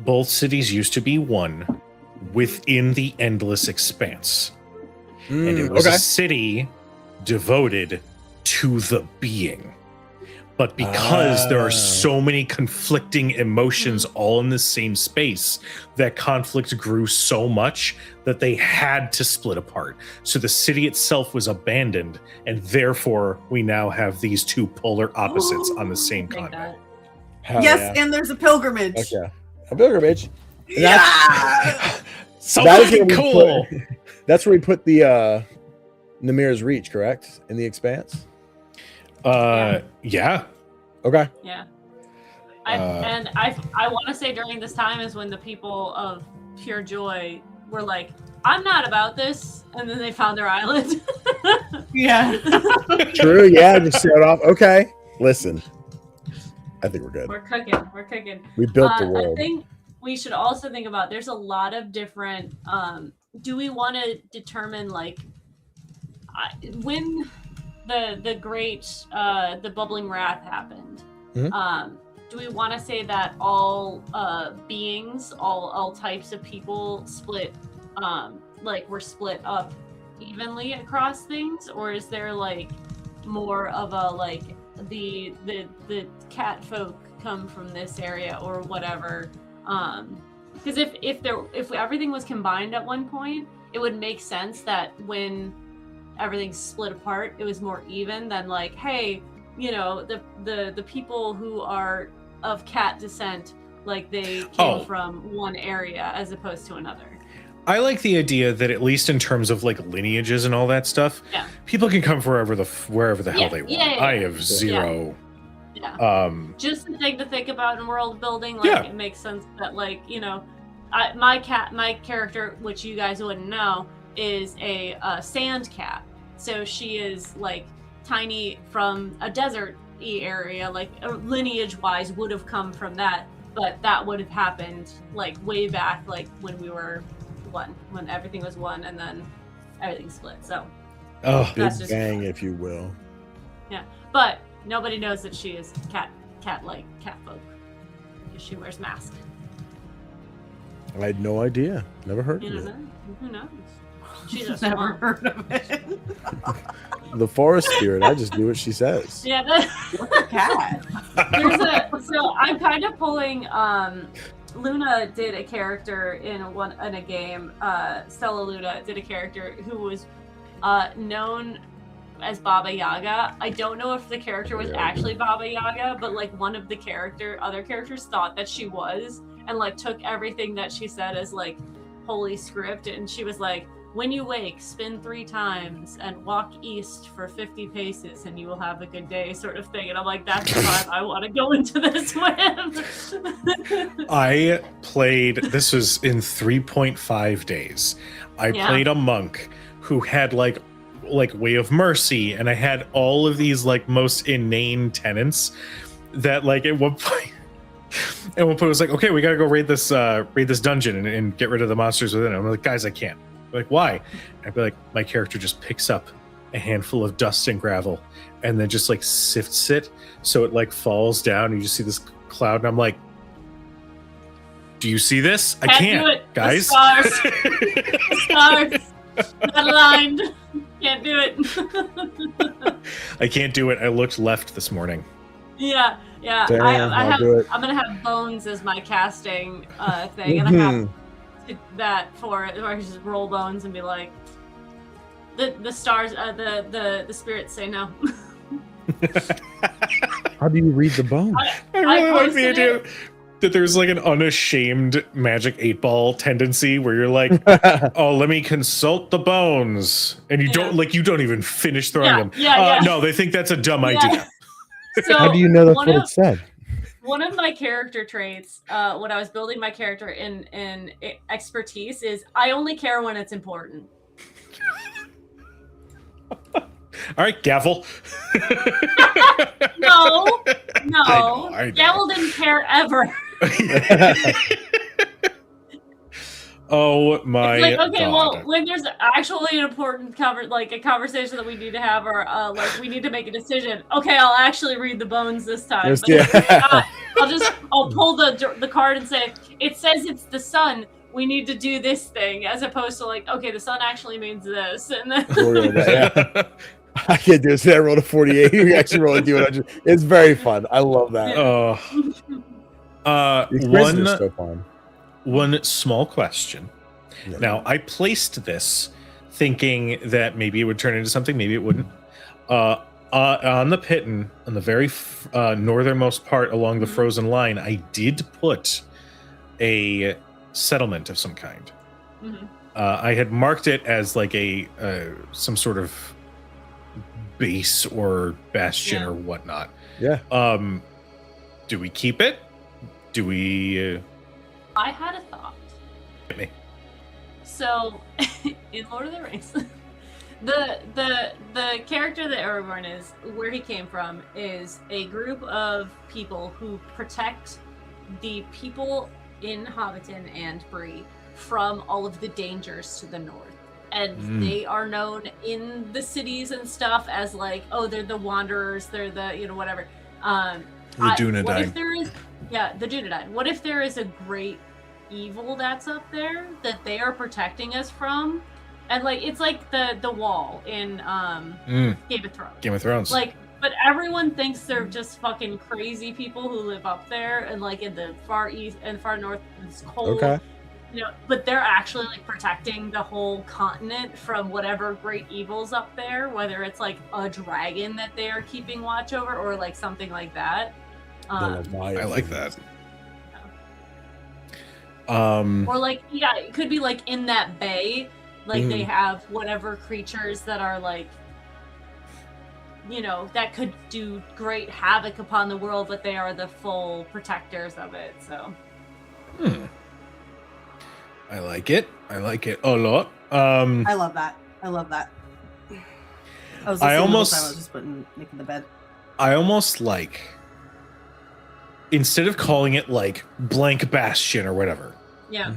S3: Both cities used to be one within the endless expanse. And it was a city devoted to the being. But because there are so many conflicting emotions all in the same space, that conflict grew so much that they had to split apart. So the city itself was abandoned, and therefore we now have these two polar opposites on the same continent.
S4: Yes, and there's a pilgrimage.
S2: Okay. A pilgrimage.
S4: Yeah!
S3: Something cool!
S2: That's where we put the Nymir's Reach, correct? In the Expanse?
S3: Yeah.
S2: Okay.
S6: Yeah. I want to say during this time is when the people of Pure Joy were like, I'm not about this, and then they found their island.
S4: Yeah.
S2: True, yeah, just start off. Okay. Listen. I think we're good.
S6: We're cooking.
S2: We built the world.
S6: I think we should also think about, there's a lot of different, do we want to determine, like, when the great the bubbling wrath happened, do we want to say that all beings, all types of people split, were split up evenly across things, or is there like more of a like the cat folk come from this area or whatever? Because if everything was combined at one point, it would make sense that when everything's split apart, it was more even than like, hey, you know, the people who are of cat descent, like they came from one area as opposed to another.
S3: I like the idea that at least in terms of like lineages and all that stuff, people can come wherever the hell they want. I have zero.
S6: Yeah. Just a thing to think about in world building. Like it makes sense that, like, you know, my character, which you guys wouldn't know, is a sand cat. So she is like tiny from a desert-y area, like lineage-wise would have come from that. but that would have happened like way back, like when we were one, when everything was one, and then everything split. So
S3: Oh,
S2: Big
S6: That's just-
S2: bang, if you will.
S6: but nobody knows that she is cat folk because she wears masks.
S2: I had no idea. Never heard
S6: You
S2: of
S6: don't
S2: it.
S6: know? Who knows? She's a
S4: Never
S6: swamp.
S4: heard of it.
S2: The forest spirit. I just do what she says.
S6: Yeah,
S4: What's a cat?
S6: so I'm kind of pulling. Luna did a character in a game. Stella Luna did a character who was known as Baba Yaga. I don't know if the character was actually Baba Yaga, but like one of the other characters thought that she was, and like took everything that she said as like holy script, and she was like, when you wake, spin 3 times and walk east for 50 paces and you will have a good day, sort of thing. And I'm like, that's the vibe I want to go into this with.
S3: I played, this was in 3.5 days. I played a monk who had like Way of Mercy, and I had all of these like most inane tenets that like at one point it was like, okay, we gotta go raid this dungeon and get rid of the monsters within it. I'm like, guys, I can't. Like, why? I'd be like, my character just picks up a handful of dust and gravel and then just like sifts it so it like falls down. And you just see this cloud, and I'm like, do you see this? I can't,
S6: do it.
S3: guys.
S6: The stars. Not aligned. Can't do it.
S3: I can't do it. I looked left this morning.
S6: Yeah.
S2: Damn, I'll do it.
S6: I'm gonna have bones as my casting thing, and I have that for where I just roll bones and be like, the stars, the spirits say no.
S2: How do you read the bone?
S3: I really like the
S6: posted
S3: idea
S6: it.
S3: that there's like an unashamed magic 8-ball tendency where you're like, oh, let me consult the bones, and you don't even finish throwing them.
S6: Yeah.
S3: No, they think that's a dumb idea.
S6: So
S2: How do you know that's
S6: one
S2: what
S6: of-
S2: it said?
S6: One of my character traits, when I was building my character in expertise, is I only care when it's important.
S3: All right, gavel.
S6: No,
S3: I know.
S6: Gavel didn't care ever.
S3: Oh my
S6: It's like, okay,
S3: God.
S6: well, when there's actually an important a conversation that we need to have, or like we need to make a decision. Okay, I'll actually read the bones this time.
S2: Yes,
S6: But
S2: yeah.
S6: if not, I'll pull the card and say, it says it's the sun. We need to do this thing, as opposed to like, okay, the sun actually means this, and then
S2: I can't do this. I rolled a 48. You actually roll a D100. It's very fun. I love that. The experience is so fun.
S3: One small question.
S2: Yeah.
S3: Now, I placed this thinking that maybe it would turn into something, maybe it wouldn't. On the Pitten, on the very northernmost part along the frozen line, I did put a settlement of some kind.
S6: Mhm.
S3: I had marked it as like a some sort of base or bastion or whatnot.
S2: Yeah.
S3: Do we keep it? Do we?
S6: I had a thought.
S3: Hit me.
S6: So, in Lord of the Rings, the character that Aragorn is, where he came from, is a group of people who protect the people in Hobbiton and Bree from all of the dangers to the north. And they are known in the cities and stuff as like, oh, they're the wanderers, they're the, whatever.
S3: The
S6: What
S3: Dunedain.
S6: if there is, the Dunedain. What if there is a great evil that's up there that they are protecting us from? And like, it's like the wall in Game of Thrones.
S3: Game of Thrones.
S6: Like, but everyone thinks they're just fucking crazy people who live up there and like in the far east and far north, it's cold.
S2: Okay.
S6: But they're actually like protecting the whole continent from whatever great evils up there, whether it's like a dragon that they are keeping watch over or like something like that.
S3: I like that.
S6: Or like, it could be like in that bay, like they have whatever creatures that are like, that could do great havoc upon the world, but they are the full protectors of it. So.
S3: I like it. I like it a lot.
S4: I love that. I love that. I was just putting Nick in the bed.
S3: I almost like instead of calling it like blank bastion or whatever,
S6: Yeah.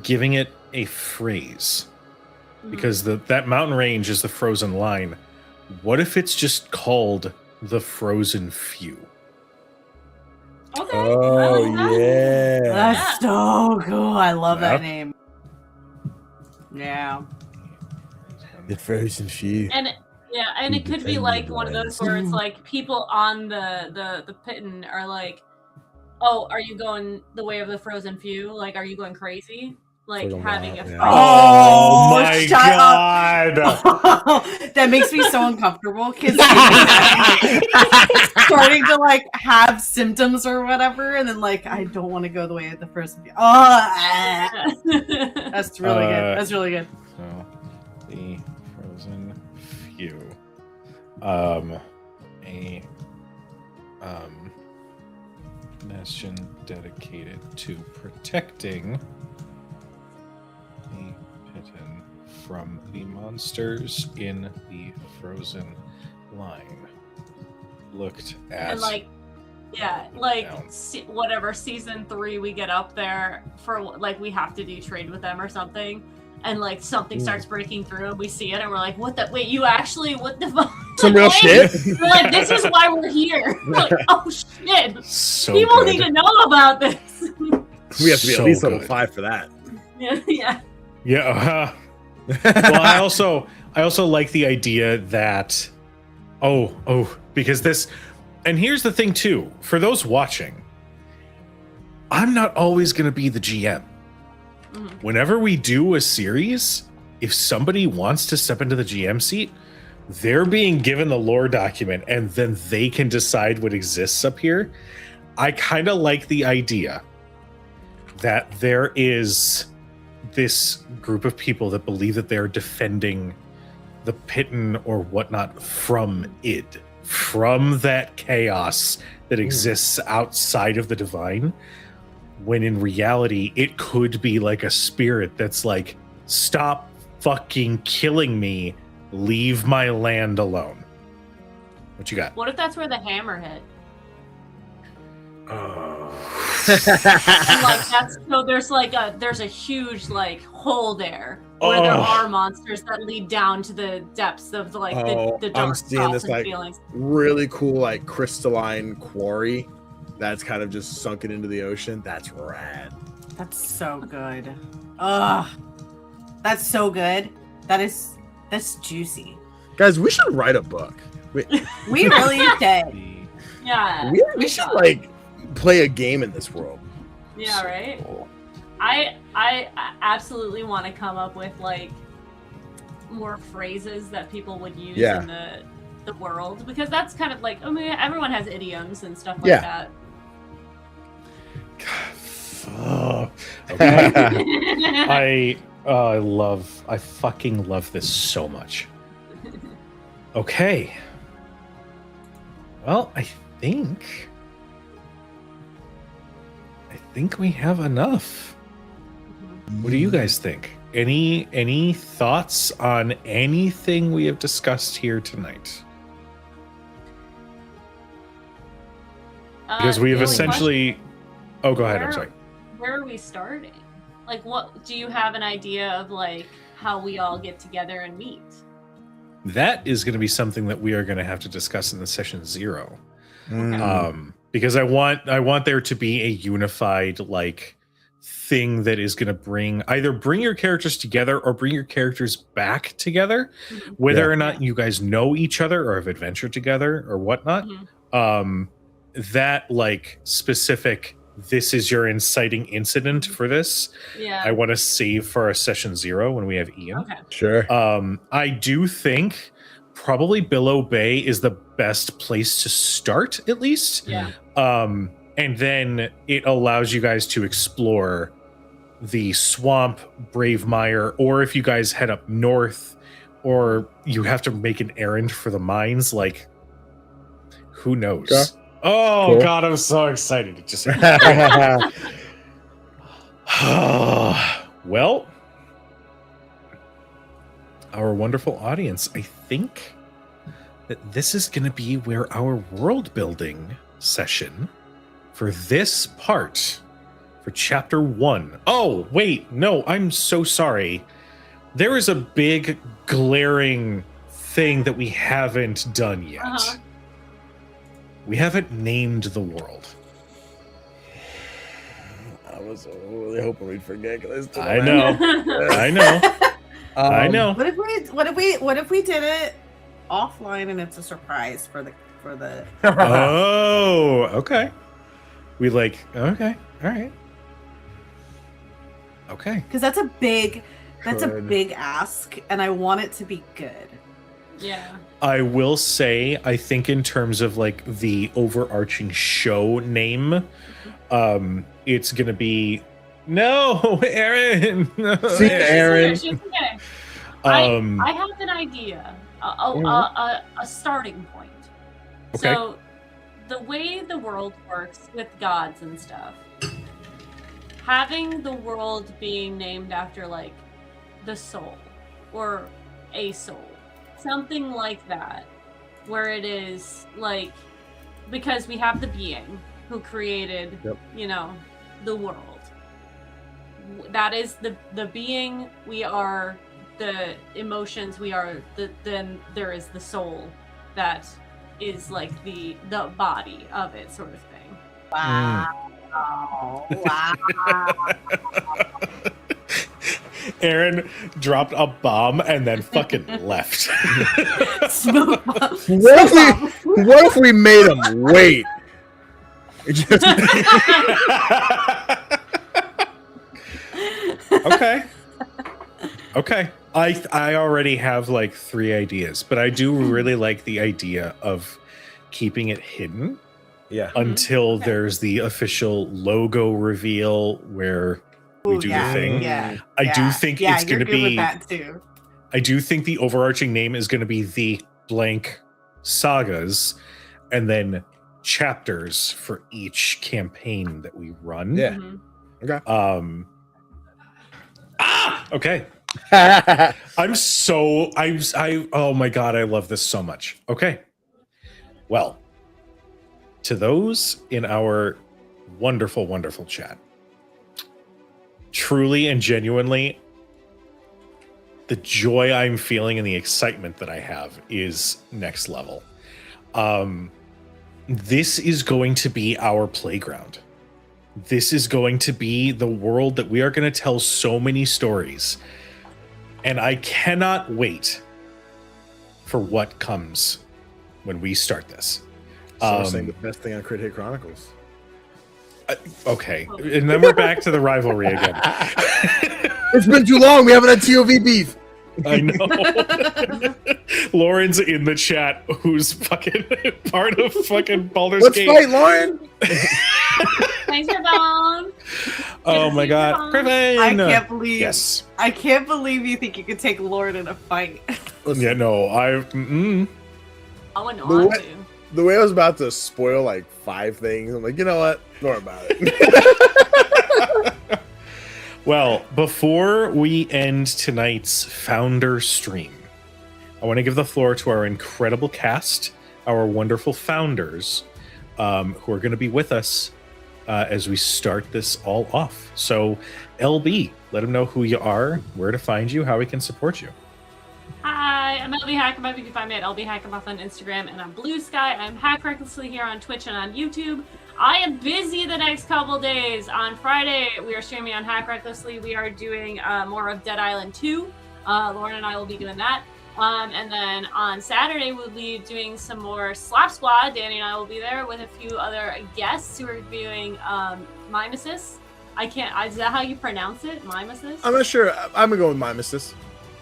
S3: giving it a phrase, because that mountain range is the frozen line. What if it's just called the Frozen Few?
S6: Okay.
S2: Oh
S6: I like that.
S2: yeah.
S4: That's so cool. I love
S3: Yep.
S4: that name. Yeah.
S2: The Frozen Few.
S6: And it could be like one of those where it's like people on the pitten are like, oh, are you going the way of the frozen few? Like, are you going crazy? Like
S2: Frozen
S6: having
S2: wild,
S6: a
S2: yeah.
S3: Oh my
S4: shut
S3: god!
S4: up. That makes me so uncomfortable because starting to like have symptoms or whatever, and then like I don't want to go the way of the first. That's really good. That's really good.
S3: So, the Frozen Few. Bastion dedicated to protecting the Pitten from the monsters in the Frozen Line. Looked at
S6: And like, yeah, like
S3: down.
S6: whatever season 3 we get up there for, like we have to do trade with them or something, and like something starts breaking through and we see it and we're like, what the wait, you actually what the fuck?
S2: Some real shit.
S6: We're like, this is why we're here. We're like, oh shit.
S3: So
S6: People
S3: good.
S6: need to know about this.
S2: We have to be
S3: So
S2: at least level
S3: good.
S2: 5 for that.
S6: Yeah.
S3: Yeah. Well, I also like the idea that because this, and here's the thing too, for those watching, I'm not always going to be the GM. Whenever we do a series, if somebody wants to step into the GM seat, they're being given the lore document and then they can decide what exists up here. I kind of like the idea that there is this group of people that believe that they're defending the Pitten or whatnot from id, from that chaos that exists outside of the divine, when in reality it could be like a spirit that's like, stop fucking killing me, leave my land alone. What you got?
S6: What if that's where the hammer hit? And like that's so there's a huge like hole there where there are monsters that lead down to the depths of like the dark
S2: I'm seeing
S6: thoughts
S2: this
S6: and
S2: like
S6: feelings.
S2: really cool like crystalline quarry that's kind of just sunken into the ocean. That's rad.
S4: That's so good. Ugh. That's so good. That's juicy.
S2: Guys, we should write a book.
S4: We really did.
S6: Yeah.
S2: We should like play a game in this world.
S6: Yeah, right? I absolutely want to come up with like more phrases that people would use in the world, because that's kind of like, I mean, everyone has idioms and stuff like that.
S3: Okay. I fucking love this so much. Okay. Well, I think we have enough. What do you guys think? Any thoughts on anything we have discussed here tonight? Because we have essentially... Oh, go ahead. I'm sorry.
S6: Where are we starting? Like, what do you have an idea of, like, how we all get together and meet?
S3: That is going to be something that we are going to have to discuss in the session 0. Because I want there to be a unified like thing that is going to bring your characters together or bring your characters back together, whether or not you guys know each other or have adventured together or whatnot. That like specific, this is your inciting incident for this.
S6: Yeah,
S3: I want to save for our session 0 when we have Ian.
S6: Okay.
S2: Sure.
S3: I do think probably Billow Bay is the best place to start, at least.
S6: Yeah.
S3: And then it allows you guys to explore the swamp, Bravemire, or if you guys head up north, or you have to make an errand for the mines, like, who knows?
S2: Okay.
S3: Oh,
S2: Cool.
S3: God, I'm so excited to just... Well, our wonderful audience, I think that this is going to be where our world building session for this part, for chapter 1. Oh, wait, no, I'm so sorry. There is a big glaring thing that we haven't done yet. We haven't named the world.
S2: I was really hoping we'd forget.
S3: I know. I know. I know.
S4: What if we did it offline and it's a surprise for the
S3: Oh, okay. We like, okay, all right. Okay.
S4: Because that's a big ask, and I want it to be good.
S6: Yeah.
S3: I will say, I think in terms of like the overarching show name, it's gonna be Aaron.
S2: See, Aaron.
S6: It's okay. I have an idea, a starting point.
S3: Okay.
S6: So, the way the world works with gods and stuff, having the world being named after like the soul or a soul, something like that, where it is like, because we have the being who created, you know, the world. That is the being. We are the emotions. We are then there is the soul that is like the body of it, sort of thing.
S4: Wow. Wow.
S3: Aaron dropped a bomb and then fucking left.
S4: Smoke bomb.
S2: What if we made him wait?
S3: Okay. Okay. I already have like 3 ideas, but I do really like the idea of keeping it hidden.
S2: Yeah.
S3: Until there's the official logo reveal where we do the thing.
S4: Yeah.
S3: I do think it's going to be.
S4: With that too.
S3: I do think the overarching name is going to be the blank sagas, and then chapters for each campaign that we run.
S2: Yeah. Okay.
S3: Okay. Oh my god, I love this so much. Okay. Well, to those in our wonderful, wonderful chat, truly and genuinely, the joy I'm feeling and the excitement that I have is next level. This is going to be our playground. This is going to be the world that we are going to tell so many stories. And I cannot wait for what comes when we start this.
S2: So saying the best thing on Crit Hit Chronicles.
S3: Okay, and then we're back to the rivalry again.
S2: It's been too long. We haven't had TOV beef.
S3: I know. Lauren's in the chat, who's fucking part of fucking Baldur's Gate.
S2: Let's fight, Lauren.
S6: Thanks for bomb.
S3: Oh my god, Griffin!
S4: I can't believe.
S3: Yes.
S4: I can't believe you think you could take Lauren in a fight.
S3: Yeah, no, I
S6: wouldn't want to.
S2: The way I was about to spoil like 5 things, I'm like, you know what? Ignore about it.
S3: Well, before we end tonight's founder stream, I want to give the floor to our incredible cast, our wonderful founders, who are going to be with us as we start this all off. So, LB, let them know who you are, where to find you, how we can support you.
S6: Hi, I'm LB Hackamuff. You can find me at LB Hackamuff on Instagram and on Blue Sky. I'm Hack Recklessly here on Twitch and on YouTube. I am busy the next couple days. On Friday, we are streaming on Hack Recklessly. We are doing more of Dead Island 2. Lauren and I will be doing that. And then on Saturday, we'll be doing some more Slap Squad. Danny and I will be there with a few other guests who are doing Mimesis. Is that how you pronounce it? Mimesis?
S2: I'm not sure. I'm going to go with Mimesis.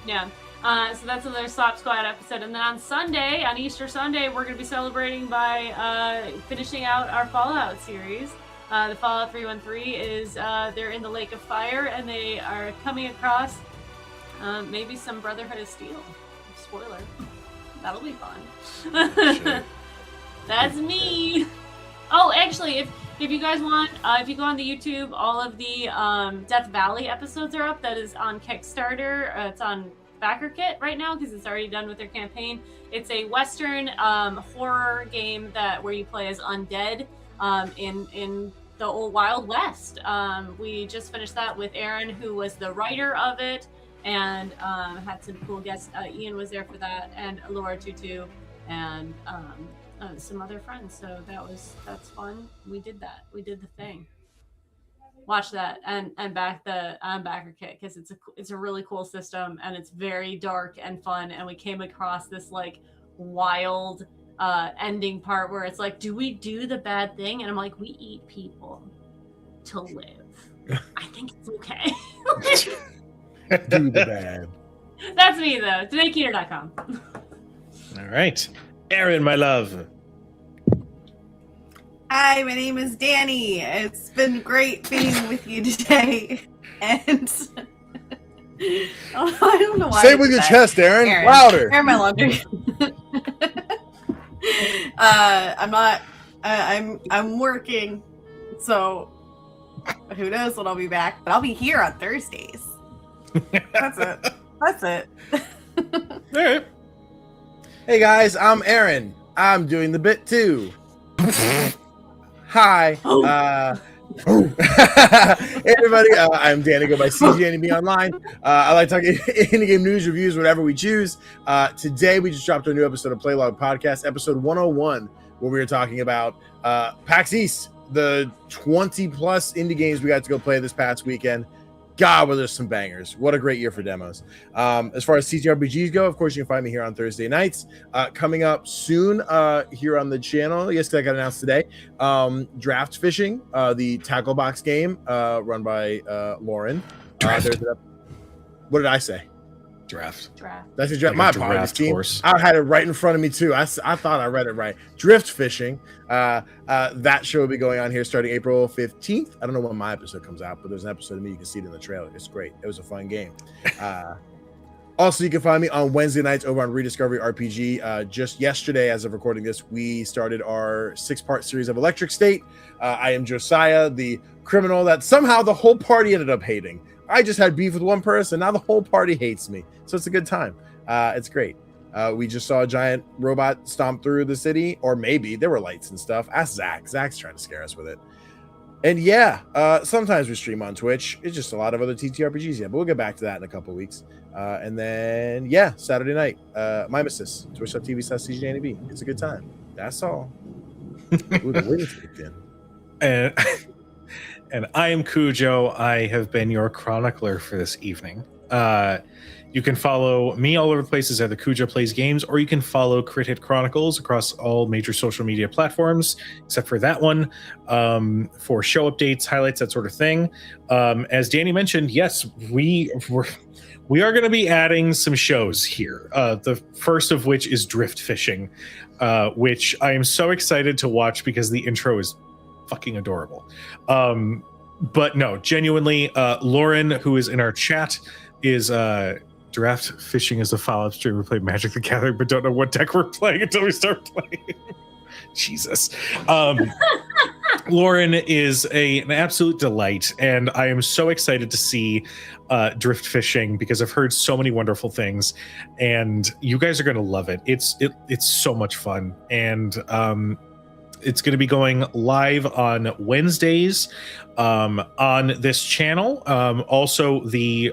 S6: Yeah. So that's another Slap Squad episode. And then on Sunday, on Easter Sunday, we're going to be celebrating by finishing out our Fallout series. The Fallout 313 is, they're in the Lake of Fire, and they are coming across maybe some Brotherhood of Steel. Spoiler. That'll be fun.
S3: Sure.
S6: That's me. Oh, actually, if you guys want, if you go on the YouTube, all of the Death Valley episodes are up. That is on Kickstarter. It's on backer kit right now because it's already done with their campaign. It's a Western horror game where you play as undead. in the old Wild West. We just finished that with Aaron, who was the writer of it, and had some cool guests. Ian was there for that, and Laura Tutu, and some other friends. So that's fun. We did that. We did the thing. Watch that and back the backer kit, because it's a really cool system, and it's very dark and fun. And we came across this like wild ending part where it's like, do we do the bad thing? And I'm like, we eat people to live. I think it's okay.
S2: Do the bad.
S6: That's me though. TodayKeter.com.
S3: All right, Aaron, my love.
S4: Hi, my name is Danny. It's been great being with you today. And I don't know why.
S2: Say it with your chest, Aaron. Louder.
S4: Air my laundry. I'm not. I'm working, so who knows when I'll be back? But I'll be here on Thursdays. That's it. That's it.
S3: All right.
S2: Hey guys, I'm Aaron. I'm doing the bit too. Hi. Hey everybody, I'm Danny, go by CGNB Online. I like talking in-game news, reviews, whatever we choose. Today we just dropped a new episode of Playlog Podcast, episode 101, where we were talking about PAX East, the 20 plus indie games we got to go play this past weekend. God, well, there's some bangers. What a great year for demos. As far as CTRPGs go, of course, you can find me here on Thursday nights. Coming up soon here on the channel, yes, that got announced today, Draft Fishing, the tackle box game run by Lauren. What did I say?
S3: Draft.
S2: That's a draft.
S3: Like
S2: My
S3: a
S2: apologies,
S3: draft
S2: team.
S3: horse.
S2: I had it right in front of me too. I thought I read it right. Drift Fishing. That show will be going on here starting April 15th. I don't know when my episode comes out, but there's an episode of me. You can see it in the trailer. It's great. It was a fun game. Also, you can find me on Wednesday nights over on Rediscovery RPG. Just yesterday, as of recording this, we started our 6-part series of Electric State. I am Josiah, the criminal that somehow the whole party ended up hating. I just had beef with one person. Now the whole party hates me. So it's a good time. It's great. We just saw a giant robot stomp through the city, or maybe there were lights and stuff. Ask Zach. Zach's trying to scare us with it. And yeah, sometimes we stream on Twitch. It's just a lot of other TTRPGs. Yeah, but we'll get back to that in a couple of weeks. And then, yeah, Saturday night, Mimesis, twitch.tv/CGNAB. It's a good time. That's all. Ooh, the wings kicked in.
S3: And I am Cujo. I have been your chronicler for this evening. You can follow me all over the places at the Cujo Plays Games, or you can follow Crit Hit Chronicles across all major social media platforms, except for that one, for show updates, highlights, that sort of thing. As Danny mentioned, yes, we are going to be adding some shows here. The first of which is Drift Fishing, which I am so excited to watch because the intro is fucking adorable. But no, genuinely, Lauren, who is in our chat, is Draft Fishing is a follow-up stream. We play Magic the Gathering, but don't know what deck we're playing until we start playing. Jesus. Lauren is an absolute delight, and I am so excited to see Drift Fishing because I've heard so many wonderful things, and you guys are going to love it. It's so much fun, and it's going to be going live on Wednesdays on this channel. Also, the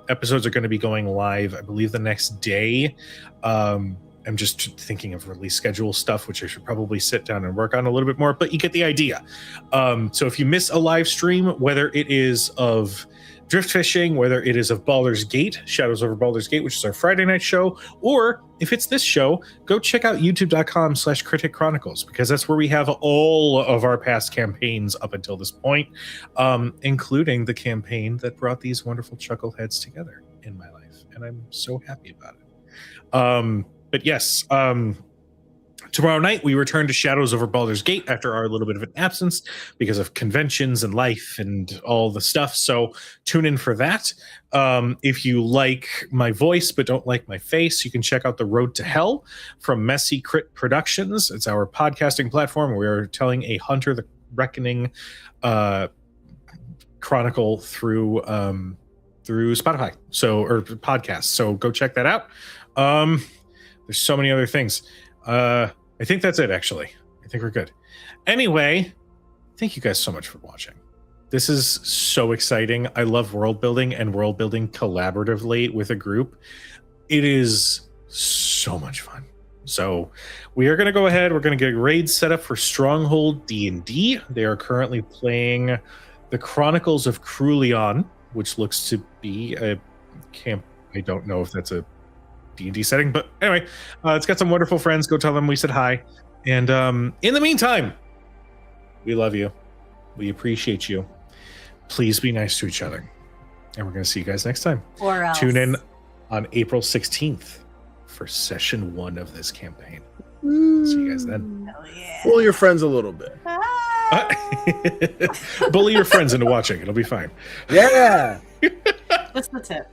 S3: episodes are going to be going live, I believe, the next day. I'm just thinking of release schedule stuff, which I should probably sit down and work on a little bit more, but you get the idea. So if you miss a live stream, whether it is of Drift Fishing, whether it is of Baldur's Gate, Shadows over Baldur's Gate, which is our Friday night show, or if it's this show, go check out youtube.com/Crit Hit Chronicles, because that's where we have all of our past campaigns up until this point, including the campaign that brought these wonderful chuckleheads together in my life. And I'm so happy about it. But yes, tomorrow night, we return to Shadows over Baldur's Gate after our little bit of an absence because of conventions and life and all the stuff. So tune in for that. If you like my voice but don't like my face, you can check out The Road to Hell from Messy Crit Productions. It's our podcasting platform. We're telling a Hunter the Reckoning chronicle through Spotify, or podcasts. So go check that out. There's so many other things. I think that's it, actually. I think we're good. Anyway, thank you guys so much for watching. This is so exciting. I love world building and world building collaboratively with a group. It is so much fun. So we are going to go ahead. We're going to get raids set up for Stronghold D&D. They are currently playing the Chronicles of Crulion, which looks to be a camp. I don't know if that's a D&D setting, but anyway, it's got some wonderful friends. Go tell them we said hi. And in the meantime, we love you. We appreciate you. Please be nice to each other. And we're going to see you guys next time.
S4: Or else.
S3: Tune in on April 16th for session 1 of this campaign. See you guys then.
S4: Hell yeah.
S2: Fool your friends a little bit.
S3: Bully your friends into watching. It'll be fine.
S2: Yeah.
S4: What's the tip?